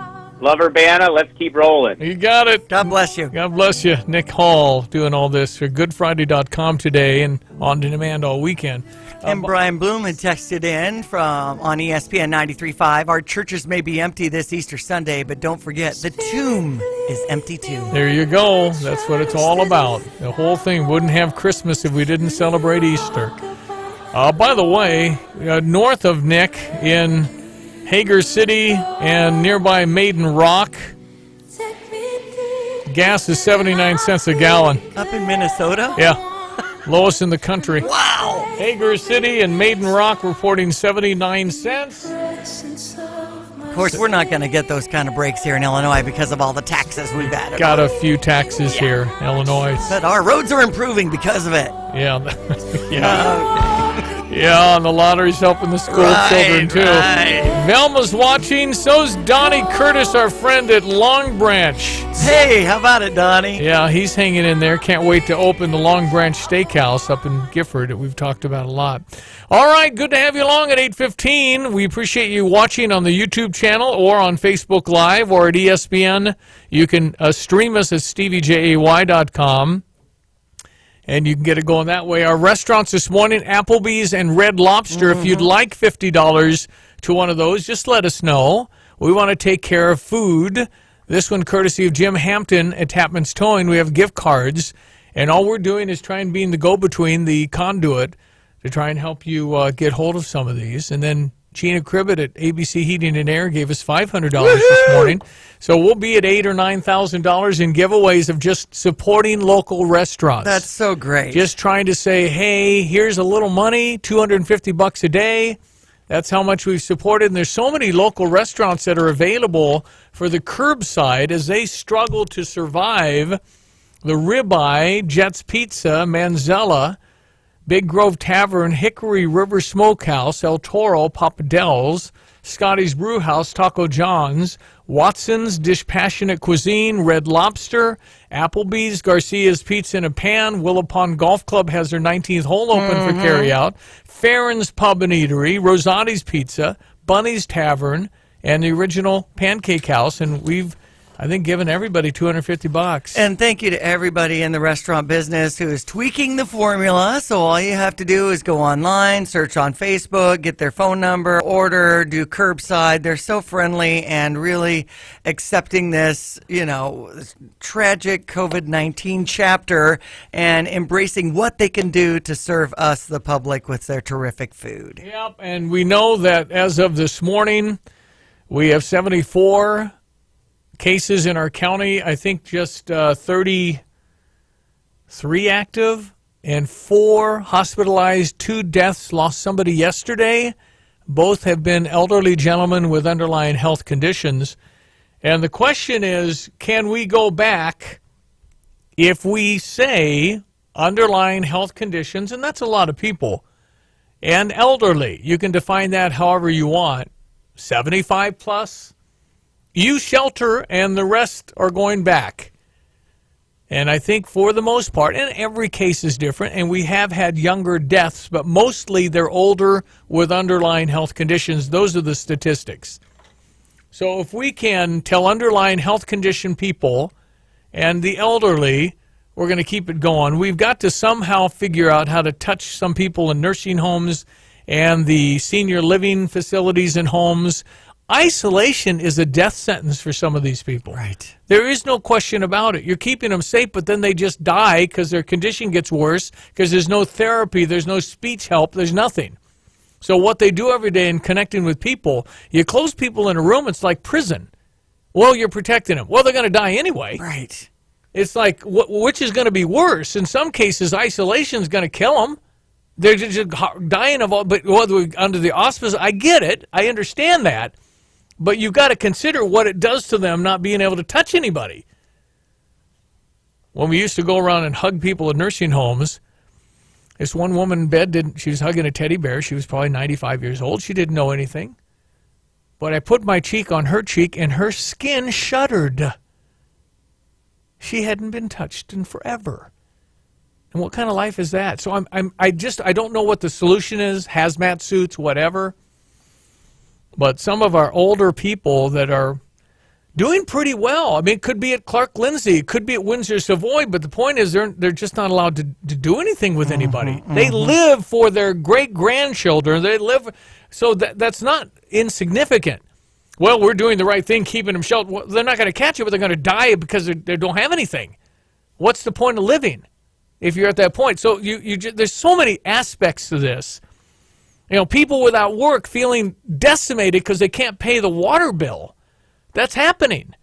Love Urbana. Let's keep rolling. You got it. God bless you. God bless you. Nick Hall doing all this for GoodFriday.com today and on demand all weekend. And Brian Bloom had texted in on ESPN 93.5. Our churches may be empty this Easter Sunday, but don't forget, the tomb is empty too. There you go. That's what it's all about. The whole thing wouldn't have Christmas if we didn't celebrate Easter. By the way, north of Nick in Hager City and nearby Maiden Rock, gas is 79 cents a gallon. Up in Minnesota? Yeah. Lowest in the country. Wow! Hager City and Maiden Rock reporting 79 cents. Of course, we're not going to get those kind of breaks here in Illinois because of all the taxes we've added. Got a few taxes here in Illinois. But our roads are improving because of it. Yeah. Yeah, and the lottery's helping the school children, too. Right. Velma's watching. So's Donnie Curtis, our friend at Long Branch. Hey, how about it, Donnie? Yeah, he's hanging in there. Can't wait to open the Long Branch Steakhouse up in Gifford that we've talked about a lot. All right, good to have you along at 8:15. We appreciate you watching on the YouTube channel or on Facebook Live or at ESPN. You can stream us at StevieJay.com. And you can get it going that way. Our restaurants this morning, Applebee's and Red Lobster. If you'd like $50 to one of those, just let us know. We want to take care of food. This one courtesy of Jim Hampton at Tapman's Towing. We have gift cards. And all we're doing is trying to be the go-between, the conduit, to try and help you get hold of some of these. And then Gina Cribbett at ABC Heating and Air gave us $500 this morning. So we'll be at $8,000 or $9,000 in giveaways of just supporting local restaurants. That's so great. Just trying to say, hey, here's a little money, $250 a day. That's how much we've supported. And there's so many local restaurants that are available for the curbside as they struggle to survive. The Ribeye, Jets Pizza, Manzella, Big Grove Tavern, Hickory River Smokehouse, El Toro, Papadel's, Scotty's Brewhouse, Taco John's, Watson's, Dispassionate Cuisine, Red Lobster, Applebee's, Garcia's Pizza in a Pan, Willow Pond Golf Club has their 19th hole open for carryout, Farron's Pub and Eatery, Rosati's Pizza, Bunny's Tavern, and the Original Pancake House, and we've I think giving everybody $250. And thank you to everybody in the restaurant business who is tweaking the formula. So all you have to do is go online, search on Facebook, get their phone number, order, do curbside. They're so friendly and really accepting this, this tragic COVID-19 chapter and embracing what they can do to serve us, the public, with their terrific food. Yep, and we know that as of this morning, we have 74 cases in our county. I think just 33 active and 4 hospitalized, 2 deaths. Lost somebody yesterday. Both have been elderly gentlemen with underlying health conditions. And the question is, can we go back if we say underlying health conditions, and that's a lot of people, and elderly, you can define that however you want, 75 plus, you shelter and the rest are going back. And I think for the most part, and every case is different, and we have had younger deaths, but mostly they're older with underlying health conditions. Those are the statistics. So if we can tell underlying health condition people and the elderly, we're going to keep it going. We've got to somehow figure out how to touch some people in nursing homes and the senior living facilities and homes. Isolation is a death sentence for some of these people. Right. There is no question about it. You're keeping them safe, but then they just die because their condition gets worse because there's no therapy, there's no speech help, there's nothing. So what they do every day in connecting with people, you close people in a room, it's like prison. Well, you're protecting them. Well, they're going to die anyway. Right. It's like, which is going to be worse? In some cases, isolation is going to kill them. They're just dying of all, but under the auspices, I get it. I understand that. But you've got to consider what it does to them not being able to touch anybody. When we used to go around and hug people in nursing homes, this one woman in bed, she was hugging a teddy bear. She was probably 95 years old. She didn't know anything. But I put my cheek on her cheek, and her skin shuddered. She hadn't been touched in forever. And what kind of life is that? So I don't know what the solution is, hazmat suits, whatever. But some of our older people that are doing pretty well. I mean, it could be at Clark Lindsay, it could be at Windsor Savoy, but the point is they're just not allowed to do anything with anybody. They live for their great-grandchildren. They live, so that's not insignificant. Well, we're doing the right thing, keeping them sheltered. Well, they're not going to catch you, but they're going to die because they don't have anything. What's the point of living if you're at that point? So there's so many aspects to this. You know, people without work feeling decimated because they can't pay the water bill. That's happening.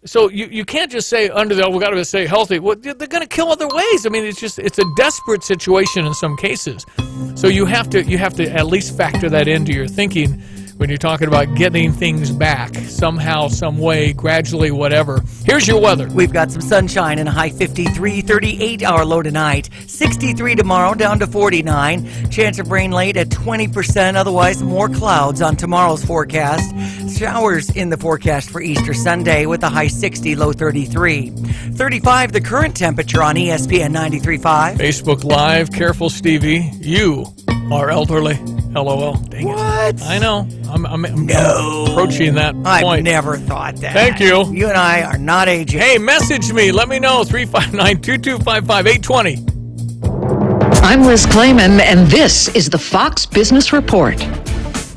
So you can't just say we got to stay healthy. Well, they're going to kill other ways. I mean, it's a desperate situation in some cases. So you have to at least factor that into your thinking when you're talking about getting things back somehow, some way, gradually, whatever. Here's your weather. We've got some sunshine and a high 53, 38-hour low tonight. 63 tomorrow, down to 49. Chance of rain late at 20%. Otherwise, more clouds on tomorrow's forecast. Showers in the forecast for Easter Sunday with a high 60, low 33. 35, the current temperature on ESPN 93.5. Facebook Live. Careful, Stevie. You are elderly. LOL. Dang what? It. I know. I'm approaching that point. I've never thought that. Thank you. You and I are not aging. Hey, message me. Let me know. 359-2255-820. I'm Liz Clayman, and this is the Fox Business Report.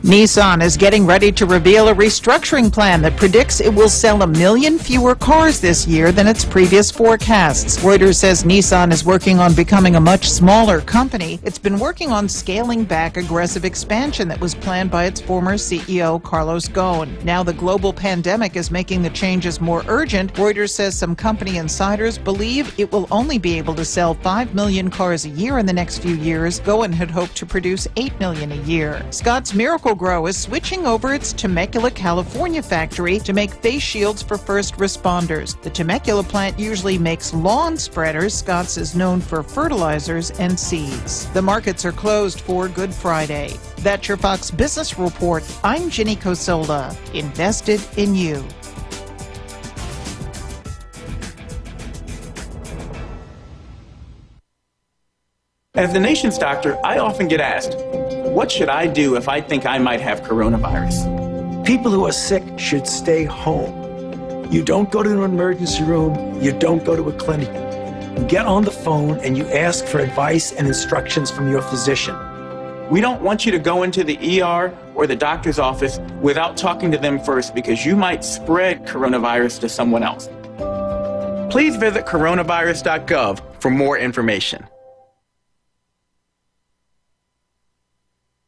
Nissan is getting ready to reveal a restructuring plan that predicts it will sell 1 million fewer cars this year than its previous forecasts. Reuters says Nissan is working on becoming a much smaller company. It's been working on scaling back aggressive expansion that was planned by its former CEO, Carlos Ghosn. Now the global pandemic is making the changes more urgent. Reuters says some company insiders believe it will only be able to sell 5 million cars a year in the next few years. Ghosn had hoped to produce 8 million a year. Scott's Miracle Grow is switching over its Temecula, California factory to make face shields for first responders. The Temecula plant usually makes lawn spreaders. Scott's is known for fertilizers and seeds. The markets are closed for Good Friday. That's your Fox Business Report. I'm Ginny Cosola. Invested in you. As the nation's doctor, I often get asked, what should I do if I think I might have coronavirus? People who are sick should stay home. You don't go to an emergency room. You don't go to a clinic. You get on the phone and you ask for advice and instructions from your physician. We don't want you to go into the ER or the doctor's office without talking to them first because you might spread coronavirus to someone else. Please visit coronavirus.gov for more information.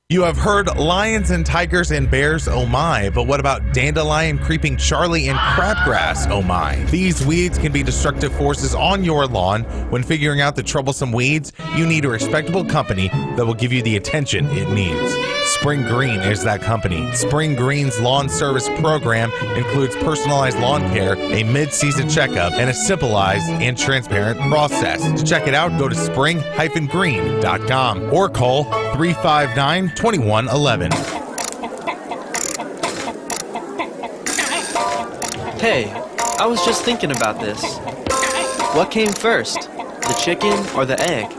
You have heard lions and tigers and bears, oh my, but what about dandelion, creeping Charlie, and crabgrass, oh my? These weeds can be destructive forces on your lawn. When figuring out the troublesome weeds, you need a respectable company that will give you the attention it needs. Spring Green is that company. Spring Green's lawn service program includes personalized lawn care, a mid-season checkup, and a simplified and transparent process. To check it out, go to spring-green.com or call 359-2111. Hey, I was just thinking about this. What came first, the chicken or the egg?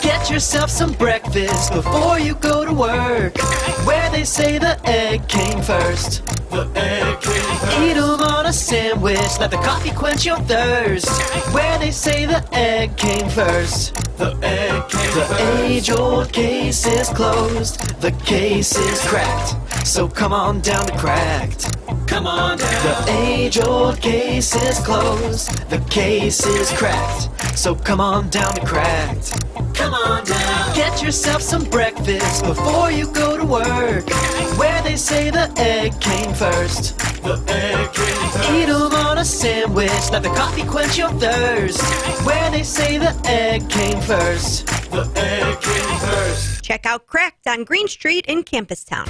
Get yourself some breakfast before you go to work, where they say the egg came first. The egg came first. Eat 'em on a sandwich, let the coffee quench your thirst, where they say the egg came first. The egg came first. The age-old case is closed, the case is cracked, so come on down to Cracked. Come on down. The age-old case is closed, the case is cracked, so come on down to Cracked. Come on down. Get yourself some breakfast before you go to work, where they say the egg came first. The egg came first. Eat 'em on a sandwich, let the coffee quench your thirst, where they say the egg came first. The egg came first. Check out Cracked on Green Street in Campustown.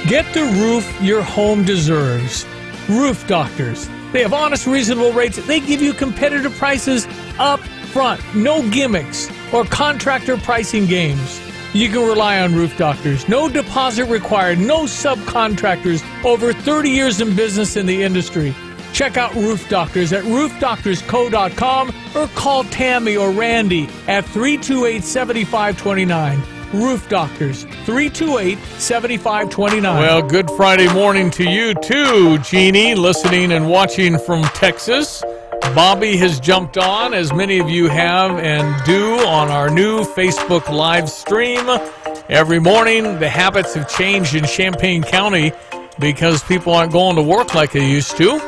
Get the roof your home deserves. Roof Doctors. They have honest, reasonable rates. They give you competitive prices up front. No gimmicks or contractor pricing games. You can rely on Roof Doctors. No deposit required. No subcontractors. Over 30 years in business in the industry. Check out Roof Doctors at roofdoctorsco.com or call Tammy or Randy at 328-7529. Roof Doctors, 328-7529. Well, good Friday morning to you too, Jeannie, listening and watching from Texas. Bobby has jumped on, as many of you have and do, on our new Facebook live stream. Every morning, the habits have changed in Champaign County because people aren't going to work like they used to.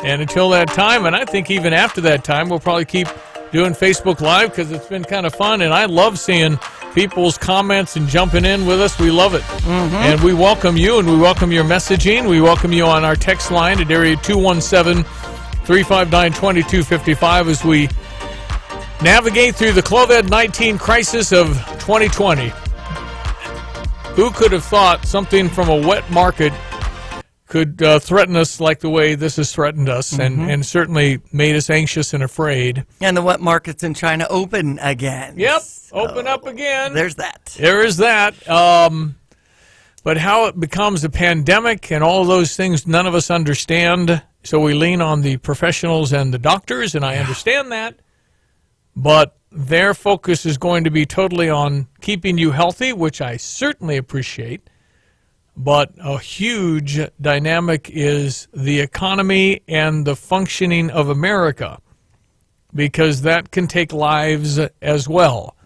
And until that time, and I think even after that time, we'll probably keep doing Facebook Live because it's been kind of fun. And I love seeing people's comments and jumping in with us. We love it. And we welcome you, and we welcome your messaging. We welcome you on our text line at area 217-359-2255 as we navigate through the COVID-19 crisis of 2020. Who could have thought something from a wet market could threaten us like the way this has threatened us, and certainly made us anxious and afraid. And the wet markets in China open again. Yep, open up again. There's that. There is that. But how it becomes a pandemic and all of those things none of us understand, so we lean on the professionals and the doctors, and I understand that. But their focus is going to be totally on keeping you healthy, which I certainly appreciate. But a huge dynamic is the economy and the functioning of America, because that can take lives as well.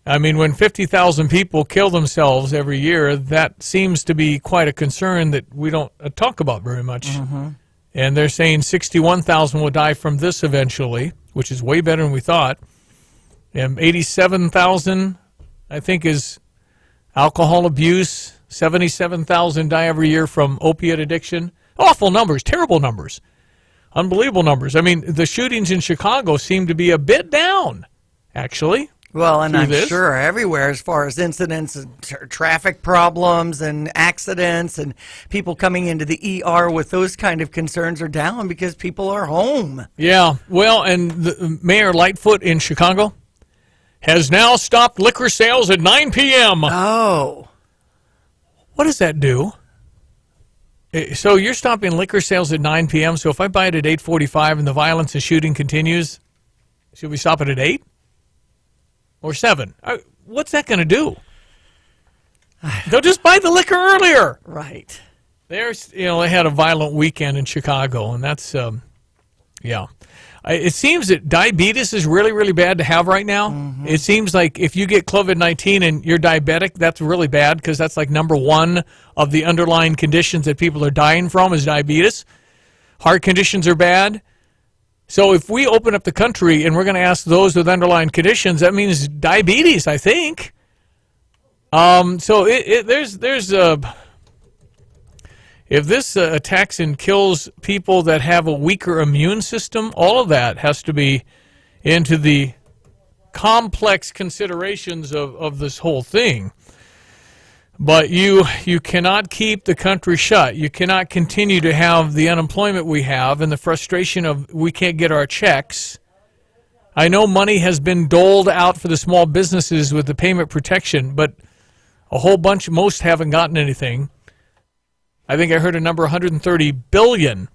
I mean, when 50,000 people kill themselves every year, that seems to be quite a concern that we don't talk about very much. And they're saying 61,000 will die from this eventually, which is way better than we thought. And 87,000, I think, is alcohol abuse. 77,000 die every year from opiate addiction. Awful numbers, terrible numbers, unbelievable numbers. I mean, the shootings in Chicago seem to be a bit down, actually. Well, and I'm sure everywhere as far as incidents and traffic problems and accidents and people coming into the ER with those kind of concerns are down because people are home. Yeah, well, and the Mayor Lightfoot in Chicago has now stopped liquor sales at 9 p.m. Oh. What does that do? So you're stopping liquor sales at 9 p.m., so if I buy it at 8:45 and the violence and shooting continues, should we stop it at 8? Or 7? What's that going to do? They'll just buy the liquor earlier. Right. They had a violent weekend in Chicago, and that's, yeah. It seems that diabetes is really, really bad to have right now. It seems like if you get COVID-19 and you're diabetic, that's really bad because that's like number one of the underlying conditions that people are dying from is diabetes. Heart conditions are bad. So if we open up the country and we're going to ask those with underlying conditions, that means diabetes, I think. So if this attacks and kills people that have a weaker immune system, all of that has to be into the complex considerations of this whole thing. But you cannot keep the country shut. You cannot continue to have the unemployment we have and the frustration of we can't get our checks. I know money has been doled out for the small businesses with the payment protection, but a whole bunch, most haven't gotten anything. I think I heard a number, $130 billion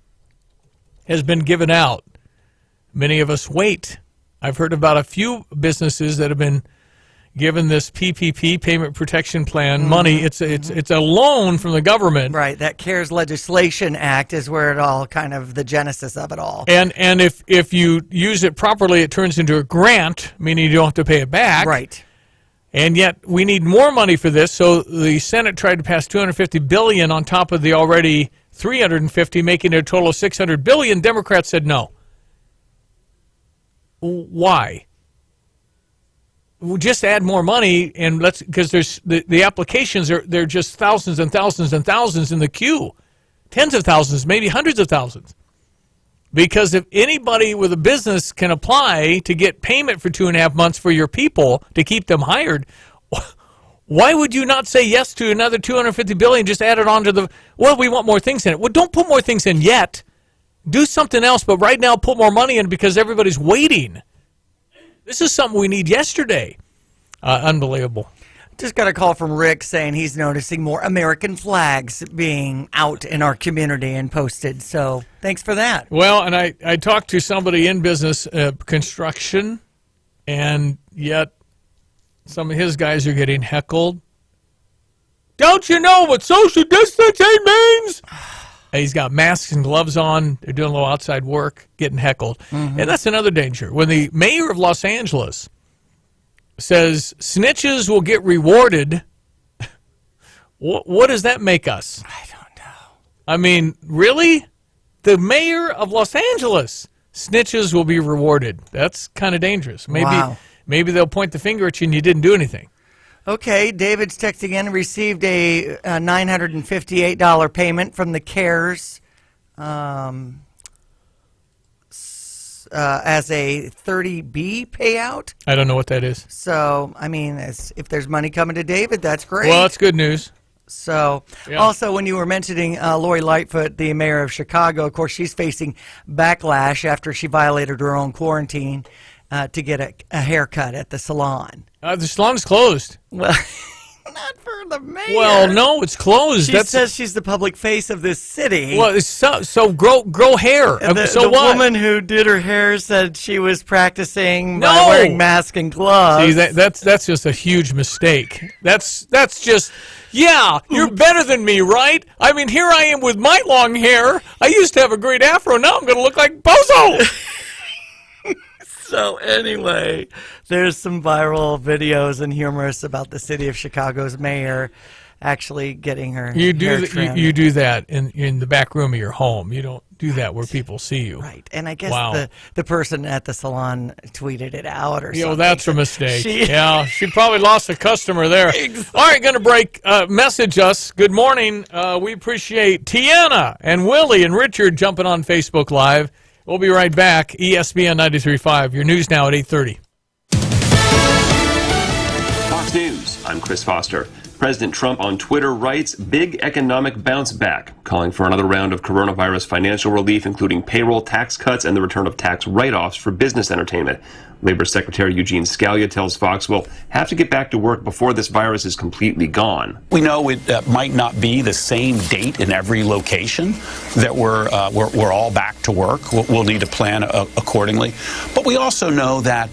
has been given out. Many of us wait. I've heard about a few businesses that have been given this PPP, Payment Protection Plan, money. It's a loan from the government. Right. That CARES Legislation Act is where it all kind of the genesis of it all. And if you use it properly, it turns into a grant, meaning you don't have to pay it back. Right. And yet we need more money for this, so the Senate tried to pass $250 billion on top of the already $350, making it a total of $600 billion. Democrats said no. Why? We'll just add more money, and because there's the applications they're just thousands and thousands and thousands in the queue, tens of thousands, maybe hundreds of thousands. Because if anybody with a business can apply to get payment for 2.5 months for your people to keep them hired, why would you not say yes to another $250 billion? Just add it on to the, well, we want more things in it. Well, don't put more things in yet. Do something else, but right now put more money in because everybody's waiting. This is something we need yesterday. Unbelievable. Just got a call from Rick saying he's noticing more American flags being out in our community and posted. So thanks for that. Well, and I talked to somebody in business construction, and yet some of his guys are getting heckled. Don't you know what social distancing means? And he's got masks and gloves on. They're doing a little outside work, getting heckled. And that's another danger. When the mayor of Los Angeles says snitches will get rewarded, what does that make us? I don't know. I mean, really? The mayor of Los Angeles, snitches will be rewarded. That's kind of dangerous. Maybe they'll point the finger at you and you didn't do anything. Okay, David's texting in, received a $958 payment from the CARES as a 30B payout. I don't know what that is. So, I mean, if there's money coming to David, that's great. Well, that's good news. So, also, when you were mentioning Lori Lightfoot, the mayor of Chicago, of course, she's facing backlash after she violated her own quarantine to get a haircut at the salon. The salon's closed. Well, not for the mayor. Well, no, it's closed. She says she's the public face of this city. Well, so grow hair. The woman who did her hair said she was practicing by wearing masks and gloves. See, that's just a huge mistake. That's just, you're better than me, right? I mean, here I am with my long hair. I used to have a great afro. Now I'm going to look like Bozo. So anyway, there's some viral videos and humorous about the city of Chicago's mayor actually getting her hair trimmed. You do that in the back room of your home. You don't do that where people see you. Right. And I guess the person at the salon tweeted it out or something. That's a mistake. She probably lost a customer there. Exactly. All right, going to break. Message us. Good morning. We appreciate Tiana and Willie and Richard jumping on Facebook Live. We'll be right back. ESPN 93.5. Your news now at 8:30. Fox News. I'm Chris Foster. President Trump on Twitter writes, big economic bounce back, calling for another round of coronavirus financial relief, including payroll tax cuts and the return of tax write-offs for business entertainment. Labor Secretary Eugene Scalia tells Fox we'll have to get back to work before this virus is completely gone. We know it might not be the same date in every location that we're all back to work. We'll need to plan accordingly. But we also know that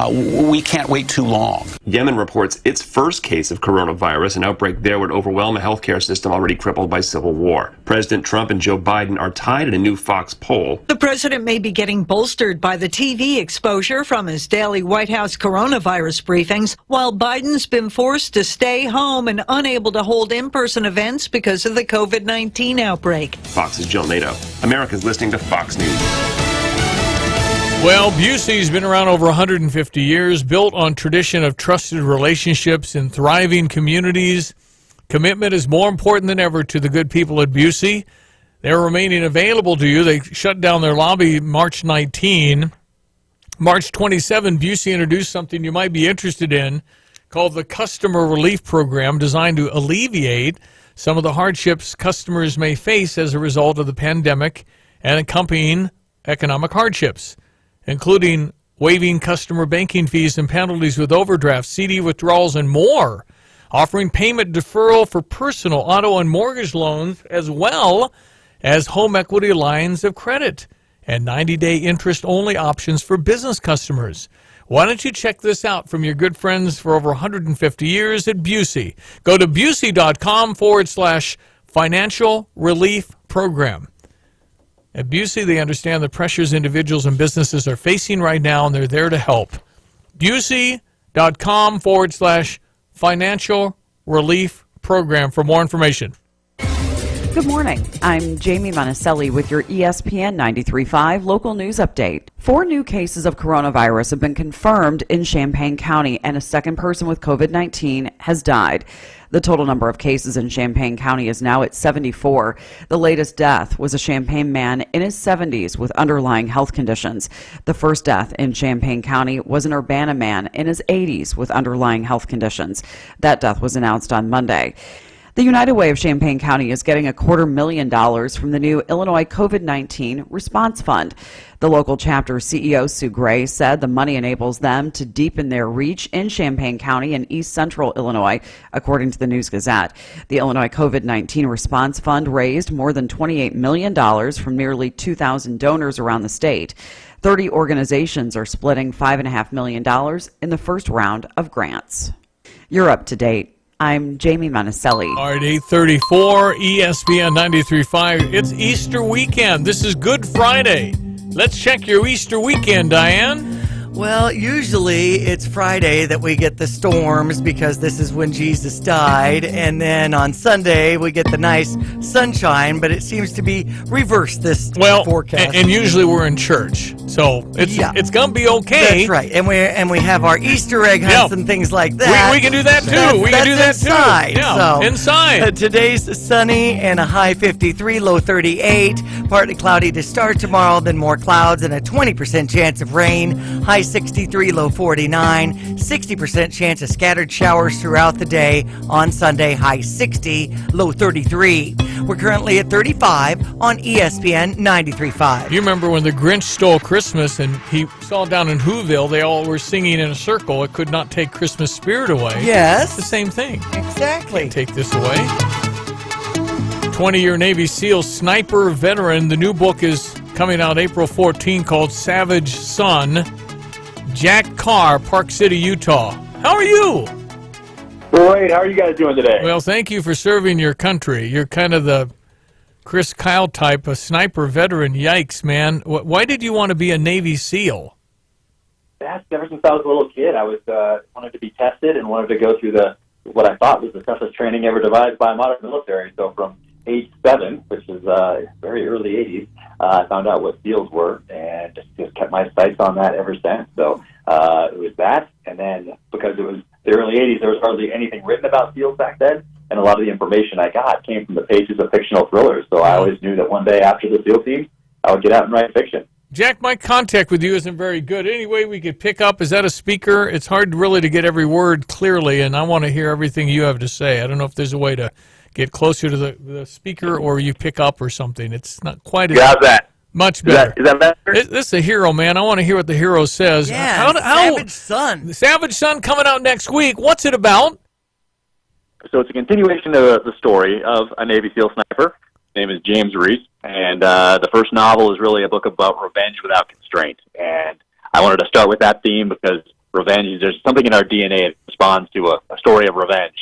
we can't wait too long. Yemen reports its first case of coronavirus. An outbreak there would overwhelm a healthcare system already crippled by civil war. President Trump and Joe Biden are tied in a new Fox poll. The president may be getting bolstered by the TV exposure from his daily White House coronavirus briefings, while Biden's been forced to stay home and unable to hold in-person events because of the COVID-19 outbreak. Fox's Jill Nato. America's listening to Fox News. Well, Busey's been around over 150 years, built on tradition of trusted relationships and thriving communities. Commitment is more important than ever to the good people at Busey. They're remaining available to you. They shut down their lobby March 19. March 27, Busey introduced something you might be interested in called the Customer Relief Program, designed to alleviate some of the hardships customers may face as a result of the pandemic and accompanying economic hardships, including waiving customer banking fees and penalties with overdrafts, CD withdrawals, and more, offering payment deferral for personal, auto, and mortgage loans, as well as home equity lines of credit, and 90-day interest-only options for business customers. Why don't you check this out from your good friends for over 150 years at Busey? Go to Busey.com/financial relief program. At Busey, they understand the pressures individuals and businesses are facing right now, and they're there to help. Busey.com/financial relief program for more information. Good morning. I'm Jamie Monticelli with your ESPN 93.5 local news update. 4 new cases of coronavirus have been confirmed in Champaign County, and a second person with COVID-19 has died. The total number of cases in Champaign County is now at 74. The latest death was a Champaign man in his 70s with underlying health conditions. The first death in Champaign County was an Urbana man in his 80s with underlying health conditions. That death was announced on Monday. The United Way of Champaign County is getting $250,000 from the new Illinois COVID-19 Response Fund. The local chapter CEO, Sue Gray, said the money enables them to deepen their reach in Champaign County and East Central Illinois, according to the News Gazette. The Illinois COVID-19 Response Fund raised more than $28 million from nearly 2,000 donors around the state. 30 organizations are splitting $5.5 million in the first round of grants. You're up to date. I'm Jamie Monticelli. All right, 8:34, ESPN 93.5. It's Easter weekend. This is Good Friday. Let's check your Easter weekend, Diane. Well, usually it's Friday that we get the storms because this is when Jesus died. And then on Sunday we get the nice sunshine, but it seems to be reversed this forecast. And usually we're in church. So it's going to be okay. That's right. And we have our Easter egg hunts and things like that. We can do that too. We can do that inside. too. Yeah, so, inside. Today's sunny and a high 53, low 38. Partly cloudy to start tomorrow, then more clouds and a 20% chance of rain. High 63, low 49. 60% chance of scattered showers throughout the day. On Sunday, high 60, low 33. We're currently at 35 on ESPN 93.5. You remember when the Grinch stole Christmas and he saw down in Whoville, they all were singing in a circle. It could not take Christmas spirit away. Yes. It's the same thing. Exactly. Can't take this away. 20-year Navy SEAL sniper veteran. The new book is coming out April 14 called Savage Son. Jack Carr, Park City, Utah. How are you? Great. How are you guys doing today? Well, thank you for serving your country. You're kind of the Chris Kyle type, a sniper veteran. Yikes, man. Why did you want to be a Navy SEAL? That's ever since I was a little kid. I was wanted to be tested and wanted to go through what I thought was the toughest training ever devised by a modern military. So from age 7, which is very early 80s, I found out what SEALs were and just kept my sights on that ever since. So it was that, and then because it was the early 80s, there was hardly anything written about SEALs back then, and a lot of the information I got came from the pages of fictional thrillers. So I always knew that one day after the SEAL team, I would get out and write fiction. Jack, my contact with you isn't very good. Any way we could pick up? Is that a speaker? It's hard really to get every word clearly, and I want to hear everything you have to say. I don't know if there's a way to get closer to the speaker or you pick up or something. It's not quite as much better. Is that better? This is a hero, man. I want to hear what the hero says. Yeah, Savage Son. The Savage Son coming out next week. What's it about? So it's a continuation of the story of a Navy SEAL sniper. His name is James Reese, and the first novel is really a book about revenge without constraint. And I wanted to start with that theme because revenge, there's something in our DNA that responds to a story of revenge.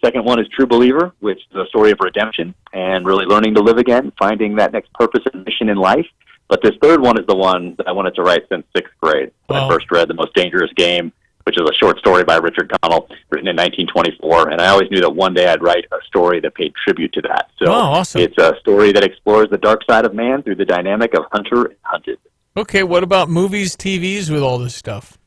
Second one is True Believer, which is a story of redemption and really learning to live again, finding that next purpose and mission in life. But this third one is the one that I wanted to write since 6th grade. When I first read The Most Dangerous Game, which is a short story by Richard Connell, written in 1924. And I always knew that one day I'd write a story that paid tribute to that. So awesome. It's a story that explores the dark side of man through the dynamic of hunter and hunted. Okay, what about movies, TVs with all this stuff?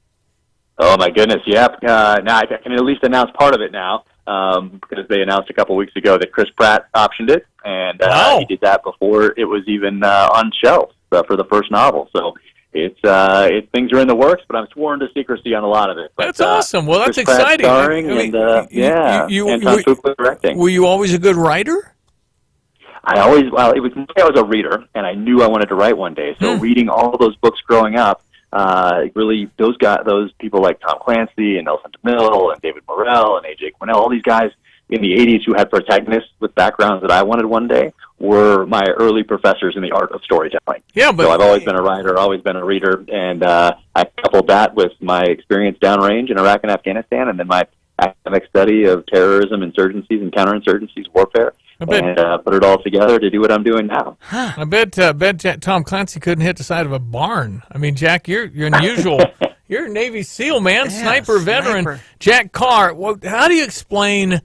Oh, my goodness, yeah. Now I can at least announce part of it now. Because they announced a couple weeks ago that Chris Pratt optioned it, and he did that before it was even on shelves for the first novel. So things are in the works, but I'm sworn to secrecy on a lot of it. But, that's awesome. Well, that's Chris Pratt exciting. Starring and Anton Fuqua directing. Were you always a good writer? It was I was a reader, and I knew I wanted to write one day. So reading all those books growing up. Really, those people like Tom Clancy and Nelson DeMille and David Morrell and A.J. Quinnell, all these guys in the 80s who had protagonists with backgrounds that I wanted one day were my early professors in the art of storytelling. Yeah, but so I've always been a writer, always been a reader, and I coupled that with my experience downrange in Iraq and Afghanistan, and then my academic study of terrorism, insurgencies, and counterinsurgencies warfare. And put it all together to do what I'm doing now. I bet Tom Clancy couldn't hit the side of a barn. I mean, Jack, you're unusual. You're a Navy SEAL, man, sniper veteran. Jack Carr, how do you explain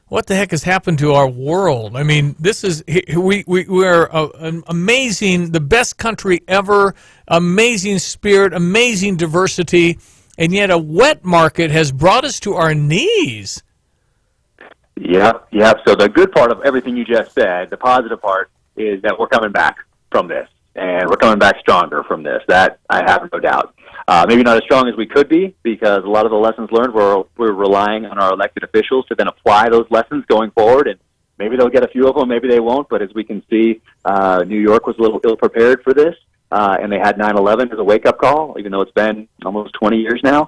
what the heck has happened to our world? I mean, this is we're an amazing, the best country ever, amazing spirit, amazing diversity, and yet a wet market has brought us to our knees. Yeah. So the good part of everything you just said, the positive part, is that we're coming back from this, and we're coming back stronger from this. That I have no doubt. Maybe not as strong as we could be, because a lot of the lessons learned, we're relying on our elected officials to then apply those lessons going forward, and maybe they'll get a few of them, maybe they won't, but as we can see, New York was a little ill-prepared for this, and they had 9/11 as a wake-up call, even though it's been almost 20 years now.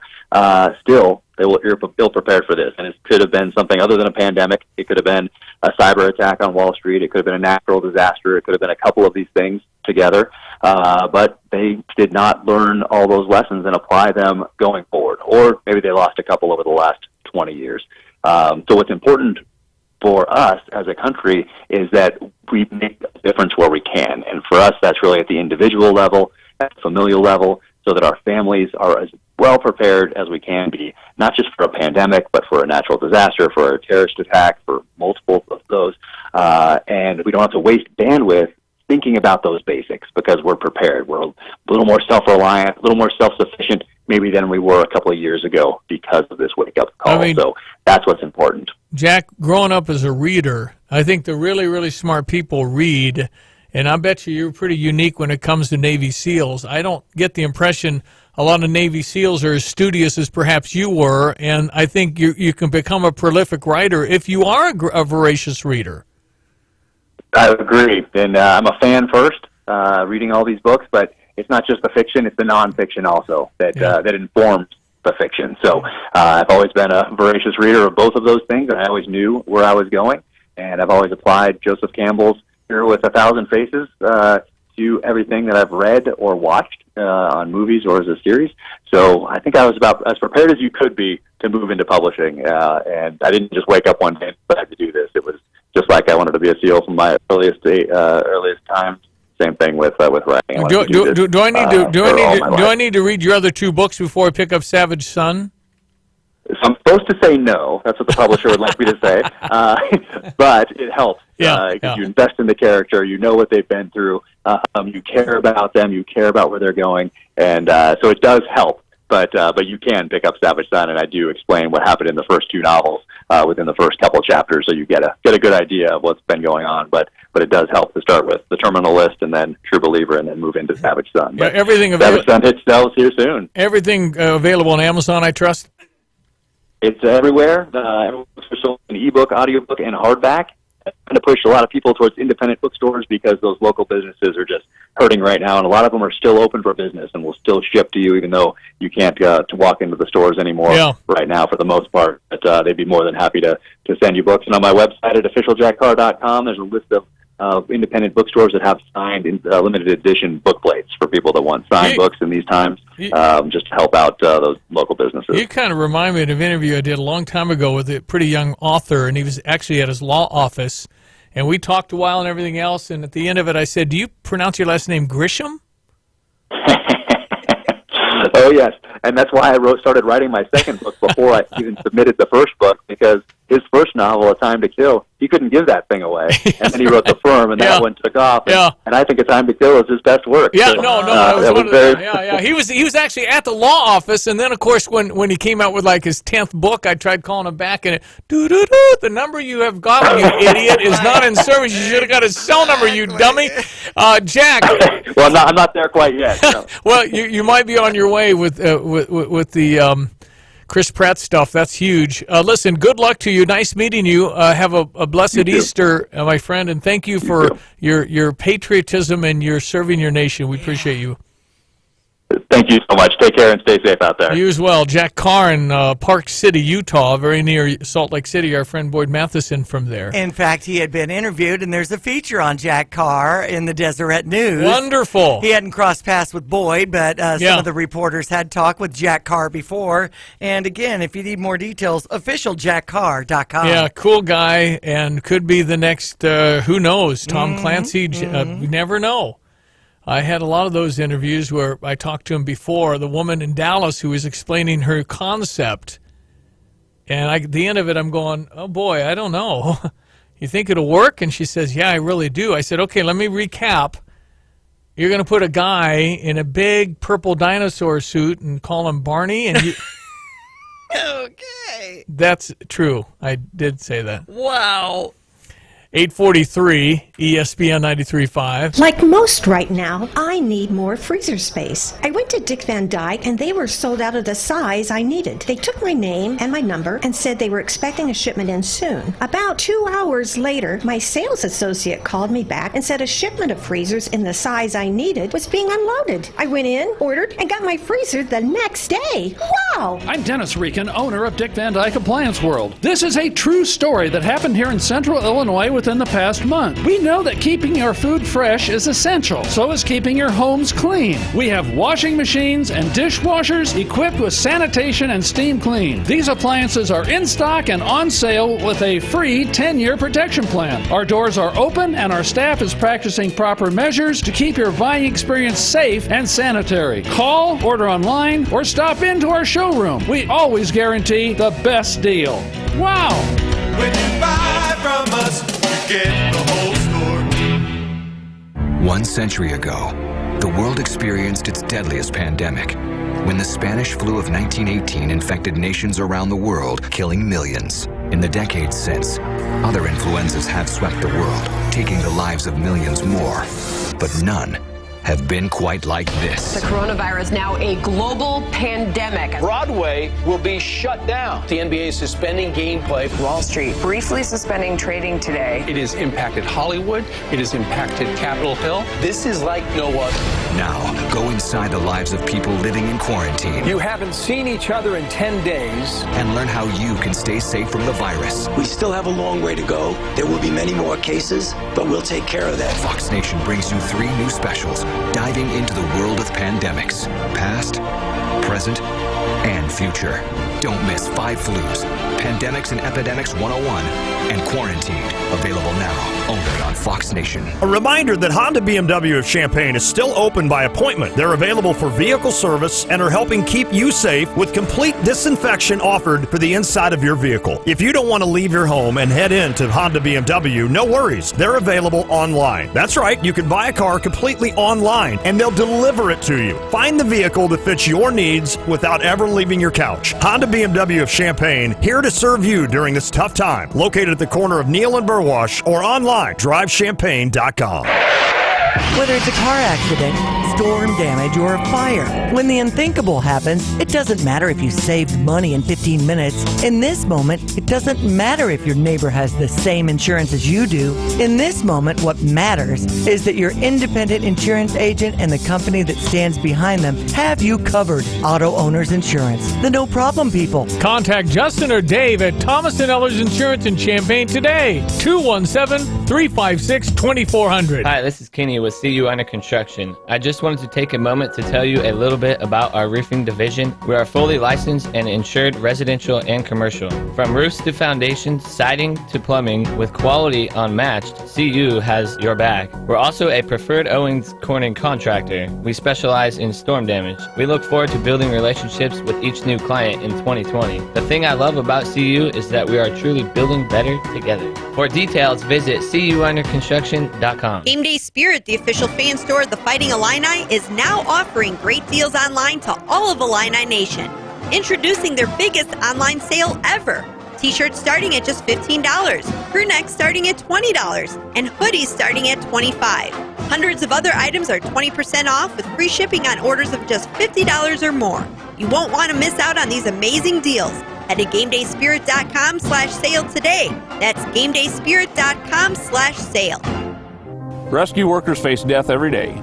Still, they were ill-prepared for this, and it could have been something other than a pandemic. It could have been a cyber attack on Wall Street. It could have been a natural disaster. It could have been a couple of these things together, but they did not learn all those lessons and apply them going forward. Or maybe they lost a couple over the last 20 years. So what's important for us as a country is that we make a difference where we can. And for us, that's really at the individual level, at the familial level, so that our families are as well prepared as we can be, not just for a pandemic, but for a natural disaster, for a terrorist attack, for multiple of those. And we don't have to waste bandwidth thinking about those basics because we're prepared. We're a little more self-reliant, a little more self-sufficient maybe than we were a couple of years ago because of this wake-up call. So that's what's important. Jack, growing up as a reader, I think the really, really smart people read, and I bet you're pretty unique when it comes to Navy SEALs. I don't get the impression a lot of Navy SEALs are as studious as perhaps you were, and I think you can become a prolific writer if you are a voracious reader. I agree, and I'm a fan first, reading all these books, but it's not just the fiction, it's the nonfiction also that informs the fiction. So I've always been a voracious reader of both of those things, and I always knew where I was going, and I've always applied Joseph Campbell's Here with 1,000 Faces to everything that I've read or watched on movies or as a series. So I think I was about as prepared as you could be to move into publishing, and I didn't just wake up one day and decide to do this. It was just like I wanted to be a SEAL from my earliest times. Same thing with writing. Do I need to read your other two books before I pick up Savage Son? So I'm supposed to say no. That's what the publisher would like me to say. But it helps because you invest in the character. You know what they've been through. You care about them. You care about where they're going. And so it does help. But you can pick up Savage Son, and I do explain what happened in the first two novels within the first couple chapters, so you get a good idea of what's been going on. But it does help to start with The Terminal List and then True Believer and then move into Savage Son. But Savage Son hits shelves here soon. Everything available on Amazon, I trust? It's everywhere. It's an ebook, audiobook, and hardback. I'm going to push a lot of people towards independent bookstores because those local businesses are just hurting right now, and a lot of them are still open for business and will still ship to you even though you can't to walk into the stores anymore right now for the most part. But they'd be more than happy to send you books. And on my website at officialjackcarr.com, there's a list of independent bookstores that have signed limited edition book plates for people that want signed books in these times, just to help out those local businesses. You kind of remind me of an interview I did a long time ago with a pretty young author, and he was actually at his law office, and we talked a while and everything else, and at the end of it I said, do you pronounce your last name Grisham? Oh, yes. And that's why I started writing my second book before I even submitted the first book, because his first novel, A Time to Kill, he couldn't give that thing away. And then he wrote The Firm, and that one took off. And I think A Time to Kill is his best work. Yeah, so, He was actually at the law office, and then, of course, when he came out with, like, his 10th book, I tried calling him back, and the number you have got, you idiot, is not in service. You should have got his cell number, you dummy. Jack. Well, I'm not there quite yet. No. Well, you might be on your way with the Chris Pratt stuff. That's huge. Listen, good luck to you. Nice meeting you. Have a blessed Easter, my friend, and thank you for your patriotism and your serving your nation. We appreciate you. Thank you so much. Take care and stay safe out there. You as well. Jack Carr in Park City, Utah, very near Salt Lake City. Our friend Boyd Matheson from there. In fact, he had been interviewed, and there's a feature on Jack Carr in the Deseret News. Wonderful. He hadn't crossed paths with Boyd, but some of the reporters had talked with Jack Carr before. And again, if you need more details, officialjackcarr.com. Yeah, cool guy, and could be the next, who knows, Tom Clancy. You never know. I had a lot of those interviews where I talked to him before, the woman in Dallas who was explaining her concept. And at the end of it, I'm going, oh, boy, I don't know. You think it'll work? And she says, yeah, I really do. I said, okay, let me recap. You're going to put a guy in a big purple dinosaur suit and call him Barney? And you... Okay. That's true. I did say that. Wow. 843 ESPN 93.5. Like most right now, I need more freezer space. I went to Dick Van Dyke and they were sold out of the size I needed. They took my name and my number and said they were expecting a shipment in soon. About 2 hours later, my sales associate called me back and said a shipment of freezers in the size I needed was being unloaded. I went in, ordered, and got my freezer the next day. Wow! I'm Dennis Reekin, owner of Dick Van Dyke Appliance World. This is a true story that happened here in Central Illinois with within the past month. We know that keeping your food fresh is essential. So is keeping your homes clean. We have washing machines and dishwashers equipped with sanitation and steam clean. These appliances are in stock and on sale with a free 10-year protection plan. Our doors are open and our staff is practicing proper measures to keep your buying experience safe and sanitary. Call, order online, or stop into our showroom. We always guarantee the best deal. Wow! When you buy from us, you get the whole store. 1 century ago, the world experienced its deadliest pandemic when the Spanish flu of 1918 infected nations around the world, killing millions. In the decades since, other influenzas have swept the world, taking the lives of millions more. But none have been quite like this. The coronavirus now a global pandemic. Broadway will be shut down. The NBA is suspending gameplay. Wall Street briefly suspending trading today. It has impacted Hollywood. It has impacted Capitol Hill. This is like no other. Now, go inside the lives of people living in quarantine. You haven't seen each other in 10 days. And learn how you can stay safe from the virus. We still have a long way to go. There will be many more cases, but we'll take care of that. Fox Nation brings you 3 new specials, diving into the world of pandemics, past, present, and future. Don't miss 5 Flus, Pandemics and Epidemics 101, and Quarantined. Available now, only on Fox Nation. A reminder that Honda BMW of Champaign is still open by appointment. They're available for vehicle service and are helping keep you safe with complete disinfection offered for the inside of your vehicle. If you don't want to leave your home and head into Honda BMW, no worries. They're available online. That's right, you can buy a car completely online and they'll deliver it to you. Find the vehicle that fits your needs without ever leaving your couch. Honda BMW of Champaign, here to serve you during this tough time. Located at the corner of Neal and Burwash or online, drivechampaign.com. Whether it's a car accident, storm damage, or a fire, when the unthinkable happens, it doesn't matter if you saved money in 15 minutes. In this moment, it doesn't matter if your neighbor has the same insurance as you do. In this moment, what matters is that your independent insurance agent and the company that stands behind them have you covered. Auto Owners Insurance, the no problem people. Contact Justin or Dave at Thomas & Ellers Insurance in Champaign today. 217-356-2400. Hi, this is Kenny with CU Under Construction. I just wanted to take a moment to tell you a little bit about our roofing division. We are fully licensed and insured residential and commercial. From roofs to foundations, siding to plumbing, with quality unmatched, CU has your back. We're also a preferred Owens Corning contractor. We specialize in storm damage. We look forward to building relationships with each new client in 2020. The thing I love about CU is that we are truly building better together. For details, visit CUunderConstruction.com. Game Day Spirit, the official fan store of the Fighting Illini, is now offering great deals online to all of Illini Nation. Introducing their biggest online sale ever. T-shirts starting at just $15, crew necks starting at $20, and hoodies starting at $25. Hundreds of other items are 20% off with free shipping on orders of just $50 or more. You won't want to miss out on these amazing deals. Head to GameDaySpirit.com/sale today. That's GameDaySpirit.com/sale. Rescue workers face death every day,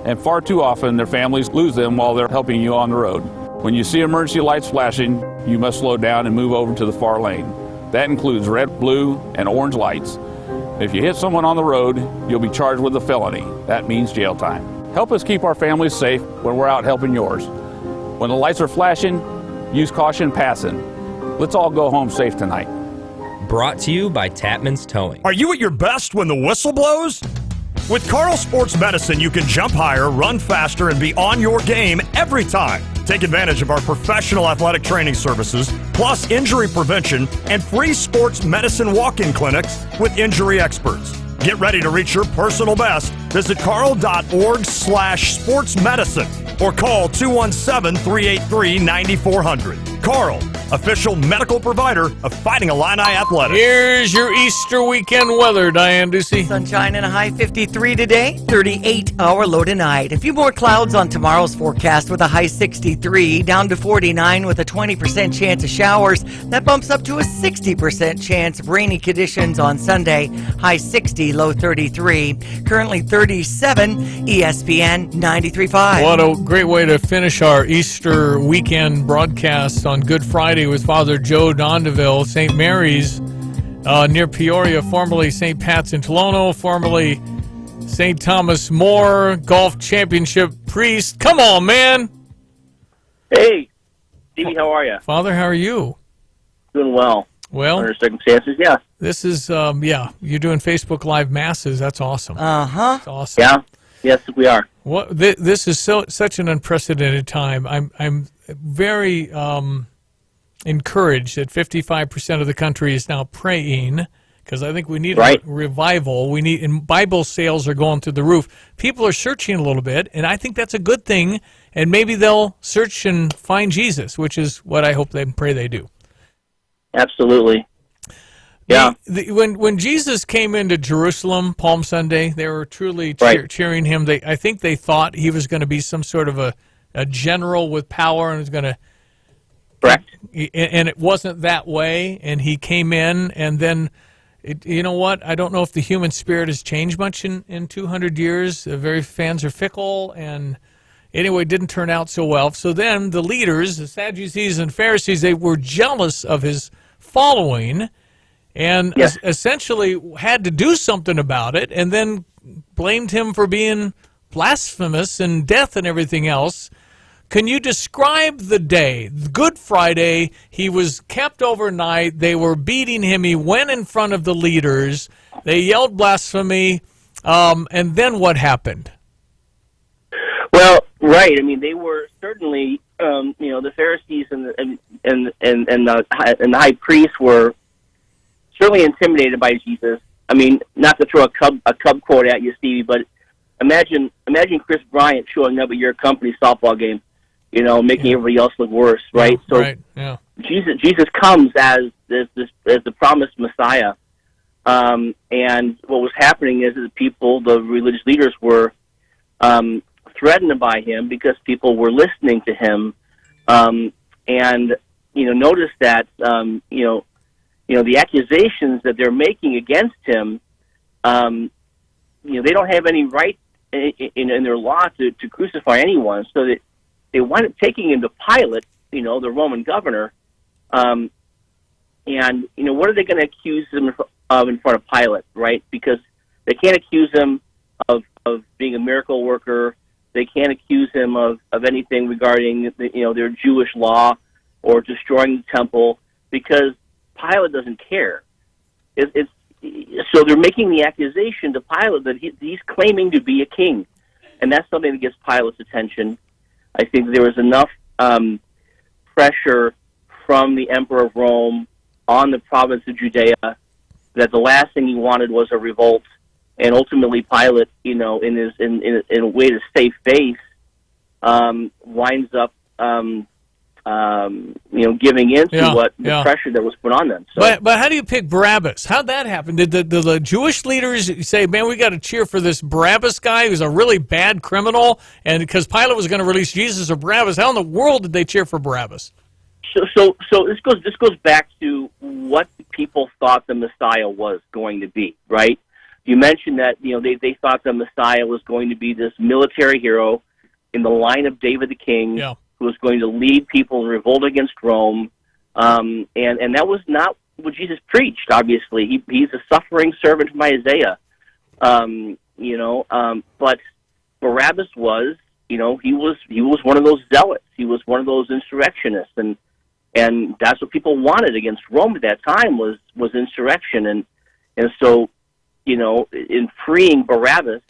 and far too often their families lose them while they're helping you on the road. When you see emergency lights flashing, you must slow down and move over to the far lane. That includes red, blue, and orange lights. If you hit someone on the road, you'll be charged with a felony. That means jail time. Help us keep our families safe when we're out helping yours. When the lights are flashing, use caution passing. Let's all go home safe tonight. Brought to you by Tapman's Towing. Are you at your best when the whistle blows? With Carl Sports Medicine, you can jump higher, run faster, and be on your game every time. Take advantage of our professional athletic training services, plus injury prevention and free sports medicine walk-in clinics with injury experts. Get ready to reach your personal best. Visit carl.org/sportsmedicine or call 217-383-9400. Carl, official medical provider of Fighting Illini Athletics. Here's your Easter weekend weather, Diane Ducey. Sunshine and a high 53 today, 38-hour low tonight. A few more clouds on tomorrow's forecast with a high 63, down to 49 with a 20% chance of showers. That bumps up to a 60% chance of rainy conditions on Sunday, high 60, low 33. Currently 37, ESPN 93.5. What a great way to finish our Easter weekend broadcast on Good Friday with Father Joe Dondeville, St. Mary's. near Peoria, formerly St. Pat's in Tolono, formerly St. Thomas More, golf championship priest. Come on, man. Hey, Stevie, how are you? Father, how are you? Doing well. Well, under circumstances, yeah. This is, you're doing Facebook Live masses. That's awesome. Uh-huh. That's awesome. Yeah. Yes, we are. This is such an unprecedented time. I'm very encouraged that 55% of the country is now praying, because I think we need a revival. And Bible sales are going through the roof. People are searching a little bit, and I think that's a good thing. And maybe they'll search and find Jesus, which is what I hope and pray they do. Absolutely. Yeah. When Jesus came into Jerusalem, Palm Sunday, they were truly cheering him. I think they thought he was going to be some sort of a general with power and was going to. Correct. And it wasn't that way. And he came in, and then, you know what? I don't know if the human spirit has changed much in 200 years. Very fans are fickle, and anyway, it didn't turn out so well. So then the leaders, the Sadducees and Pharisees, they were jealous of his following, and essentially had to do something about it, and then blamed him for being blasphemous and death and everything else. Can you describe the day? Good Friday, he was kept overnight. They were beating him. He went in front of the leaders. They yelled blasphemy, and then what happened? Well, right. I mean, they were certainly, the Pharisees and the high priests were certainly intimidated by Jesus. I mean, not to throw a cub quote at you, Stevie, but imagine Chris Bryant showing up at your company softball game, making everybody else look worse, right? Jesus comes as the promised Messiah, and what was happening is that the religious leaders were threatened by him because people were listening to him, and notice that the accusations that they're making against him, they don't have any right in their law to crucify anyone, so that they wind up taking him to Pilate, the Roman governor, and what are they going to accuse him of in front of Pilate, right? Because they can't accuse him of being a miracle worker. They can't accuse him of anything regarding their Jewish law or destroying the temple, because Pilate doesn't care. So they're making the accusation to Pilate that he's claiming to be a king, and that's something that gets Pilate's attention. I think there was enough pressure from the Emperor of Rome on the province of Judea that the last thing he wanted was a revolt. And ultimately, Pilate, in a way to save face, winds up, giving in to the pressure that was put on them. So. But how do you pick Barabbas? How'd that happen? Did the Jewish leaders say, "Man, we got to cheer for this Barabbas guy who's a really bad criminal"? And because Pilate was going to release Jesus or Barabbas, how in the world did they cheer for Barabbas? So this goes back to what people thought the Messiah was going to be, right? You mentioned that they thought the Messiah was going to be this military hero in the line of David the King, who was going to lead people in revolt against Rome, and that was not what Jesus preached. Obviously, he's a suffering servant from Isaiah, but Barabbas was, he was one of those zealots. He was one of those insurrectionists, and that's what people wanted against Rome at that time was insurrection, and so. In freeing Barabbas,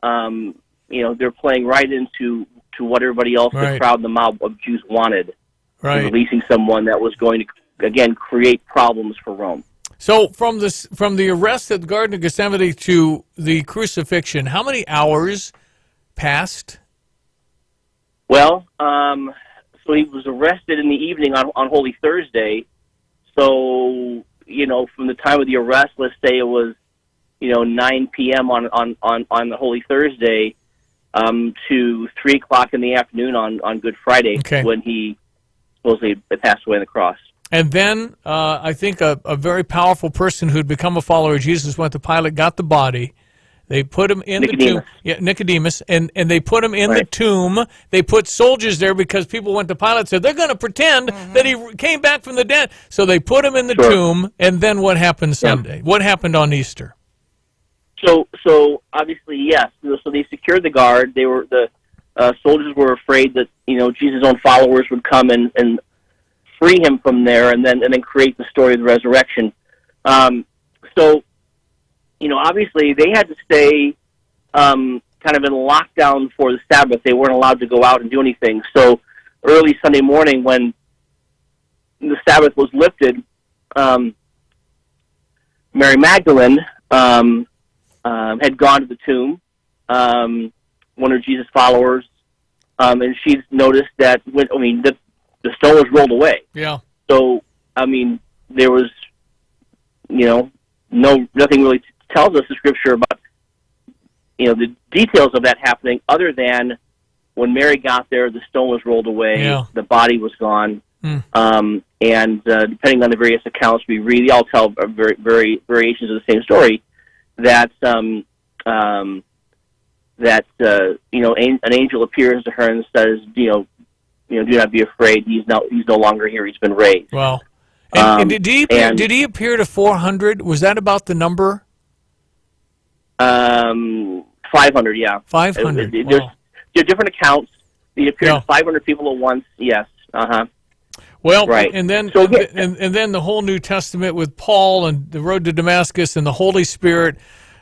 they're playing right into what everybody else, the crowd, the mob of Jews wanted, releasing someone that was going to, again, create problems for Rome. So from the arrest at the Garden of Gethsemane to the crucifixion, how many hours passed? Well, so he was arrested in the evening on Holy Thursday. So, from the time of the arrest, let's say it was 9 p.m. on the Holy Thursday to 3 o'clock in the afternoon on Good Friday, when he supposedly passed away on the cross. And then I think a very powerful person who'd become a follower of Jesus went to Pilate, got the body. They put him in Nicodemus. the tomb. Yeah, Nicodemus, and they put him in the tomb. They put soldiers there because people went to Pilate and said they're going to pretend that he came back from the dead. So they put him in the tomb, and then what happened Sunday? What happened on Easter? So obviously, yes. So they secured the guard. The soldiers were afraid that Jesus' own followers would come and free him from there, and then create the story of the resurrection. Obviously they had to stay kind of in lockdown for the Sabbath. They weren't allowed to go out and do anything. So early Sunday morning, when the Sabbath was lifted, Mary Magdalene had gone to the tomb, one of Jesus' followers, and she's noticed that the stone was rolled away. Yeah. So there was nothing really tells us the scripture about the details of that happening, other than when Mary got there, the stone was rolled away, the body was gone, and depending on the various accounts we read, they all tell very variations of the same story. That an angel appears to her and says, do not be afraid. He's no longer here. He's been raised. Wow. And did he appear to 400? Was that about the number? 500, yeah. 500. There's different accounts. He appeared to 500 people at once. Yes. Well, right. and then the whole New Testament with Paul and the road to Damascus and the Holy Spirit.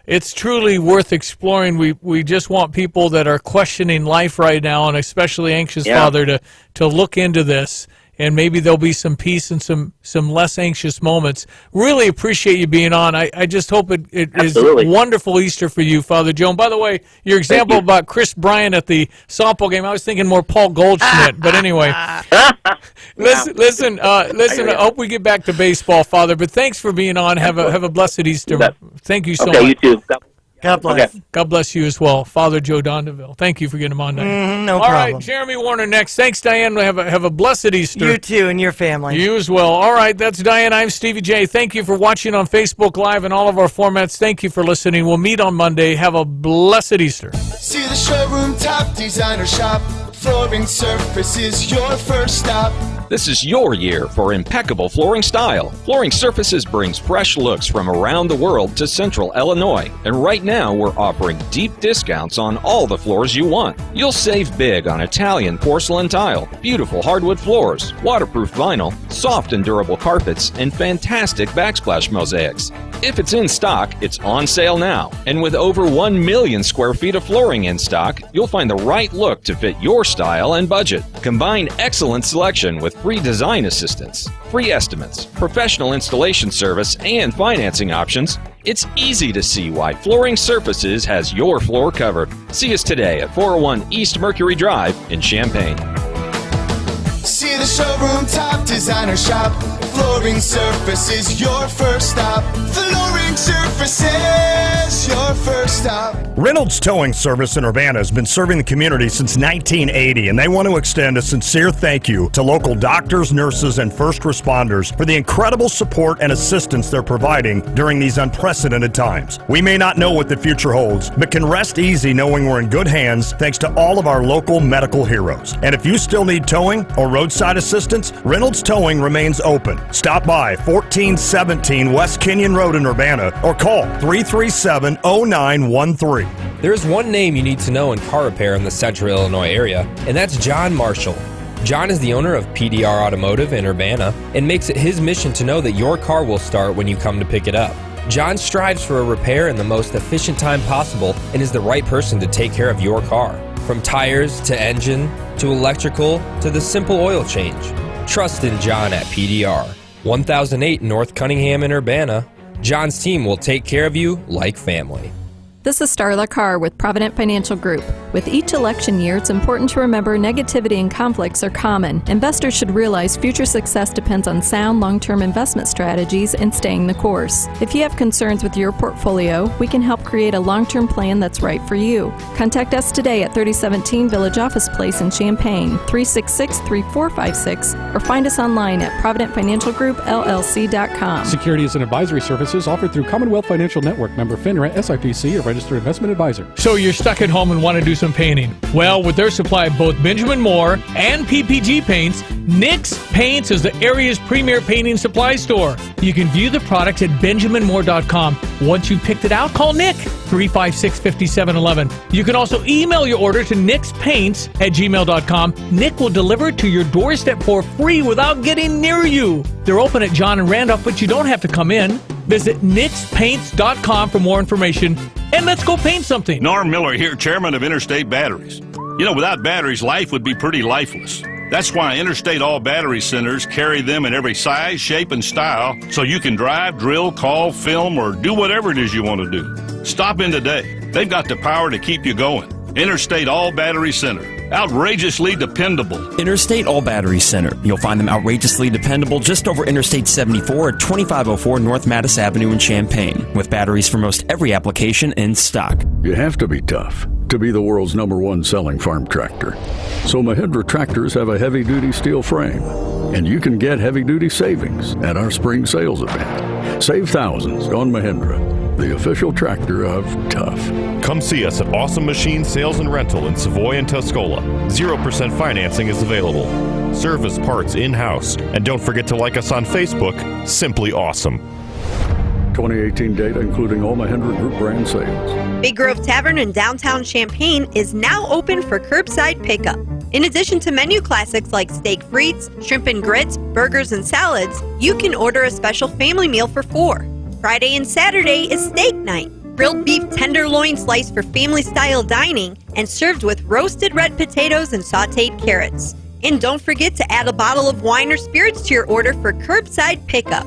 It's truly worth exploring. We just want people that are questioning life right now, and especially anxious, Father, to look into this. And maybe there'll be some peace and some less anxious moments. Really appreciate you being on. I just hope it is a wonderful Easter for you, Father Joe. And by the way, your example about Chris Bryant at the softball game, I was thinking more Paul Goldschmidt. But anyway, listen. I hope we get back to baseball, Father. But thanks for being on. Have a blessed Easter. Thank you so much. You too. God bless. Okay. God bless you as well, Father Joe Dondeville. Thank you for getting him on, Diane. No All problem. right, Jeremy Warner next. Thanks, Diane. Have a blessed Easter. You too, and your family. You as well. All right, that's Diane. I'm Stevie J. Thank you for watching on Facebook Live and all of our formats. Thank you for listening. We'll meet on Monday. Have a blessed Easter. See the showroom top designer shop. Flooring Surface is your first stop. This is your year for impeccable flooring style. Flooring Surfaces brings fresh looks from around the world to Central Illinois. And right now, we're offering deep discounts on all the floors you want. You'll save big on Italian porcelain tile, beautiful hardwood floors, waterproof vinyl, soft and durable carpets, and fantastic backsplash mosaics. If it's in stock, it's on sale now. And with over 1 million square feet of flooring in stock, you'll find the right look to fit your style and budget. Combine excellent selection with free design assistance, free estimates, professional installation service, and financing options. It's easy to see why Flooring Surfaces has your floor covered. See us today at 401 East Mercury Drive in Champaign. See the showroom top designer shop. Flooring Surfaces your first stop. Flooring Surfaces your first stop. Reynolds Towing Service in Urbana has been serving the community since 1980, and they want to extend a sincere thank you to local doctors, nurses, and first responders for the incredible support and assistance they're providing during these unprecedented times. We may not know what the future holds, but can rest easy knowing we're in good hands thanks to all of our local medical heroes. And if you still need towing or roadside assistance, Reynolds Towing remains open. Stop by 1417 West Kenyon Road in Urbana or call 337-0913. There is one name you need to know in car repair in the Central Illinois area, and that's John Marshall. John is the owner of PDR Automotive in Urbana and makes it his mission to know that your car will start when you come to pick it up. John strives for a repair in the most efficient time possible and is the right person to take care of your car. From tires to engine to electrical to the simple oil change. Trust in John at PDR. 1008 North Cunningham in Urbana. John's team will take care of you like family. This is Starla Carr with Provident Financial Group. With each election year, it's important to remember negativity and conflicts are common. Investors should realize future success depends on sound long-term investment strategies and staying the course. If you have concerns with your portfolio, we can help create a long-term plan that's right for you. Contact us today at 3017 Village Office Place in Champaign, 366-3456, or find us online at ProvidentFinancialGroupLLC.com. Securities and advisory services offered through Commonwealth Financial Network, member FINRA, SIPC, a registered investment advisor. So you're stuck at home and want to do some painting. Well, with their supply of both Benjamin Moore and PPG paints, Nick's Paints is the area's premier painting supply store. You can view the product at benjaminmoore.com. Once you've picked it out, call Nick, 356-5711. You can also email your order to nickspaints@gmail.com. Nick will deliver it to your doorstep for free without getting near you. They're open at John and Randolph, but you don't have to come in. Visit nickspaints.com for more information, and let's go paint something. Norm Miller here, chairman of Interstate Batteries. You know, without batteries, life would be pretty lifeless. That's why Interstate All Battery Centers carry them in every size, shape, and style, so you can drive, drill, call, film, or do whatever it is you want to do. Stop in today. They've got the power to keep you going. Interstate All Battery Center. Outrageously dependable. Interstate All Battery Center. You'll find them outrageously dependable just over Interstate 74 at 2504 North Mattis Avenue in Champaign, with batteries for most every application in stock. You have to be tough to be the world's #1 selling farm tractor. So Mahindra tractors have a heavy-duty steel frame, and you can get heavy-duty savings at our spring sales event. Save thousands on Mahindra, the official tractor of tough. Come see us at Awesome Machine Sales and Rental in Savoy and Tuscola. 0% financing is available. Service parts in-house. And don't forget to like us on Facebook, Simply Awesome. 2018 data including all Mahindra Group brand sales. Big Grove Tavern in downtown Champaign is now open for curbside pickup. In addition to menu classics like steak frites, shrimp and grits, burgers, and salads, you can order a special family meal for 4. Friday and Saturday is steak night. Grilled beef tenderloin sliced for family-style dining and served with roasted red potatoes and sautéed carrots. And don't forget to add a bottle of wine or spirits to your order for curbside pickup.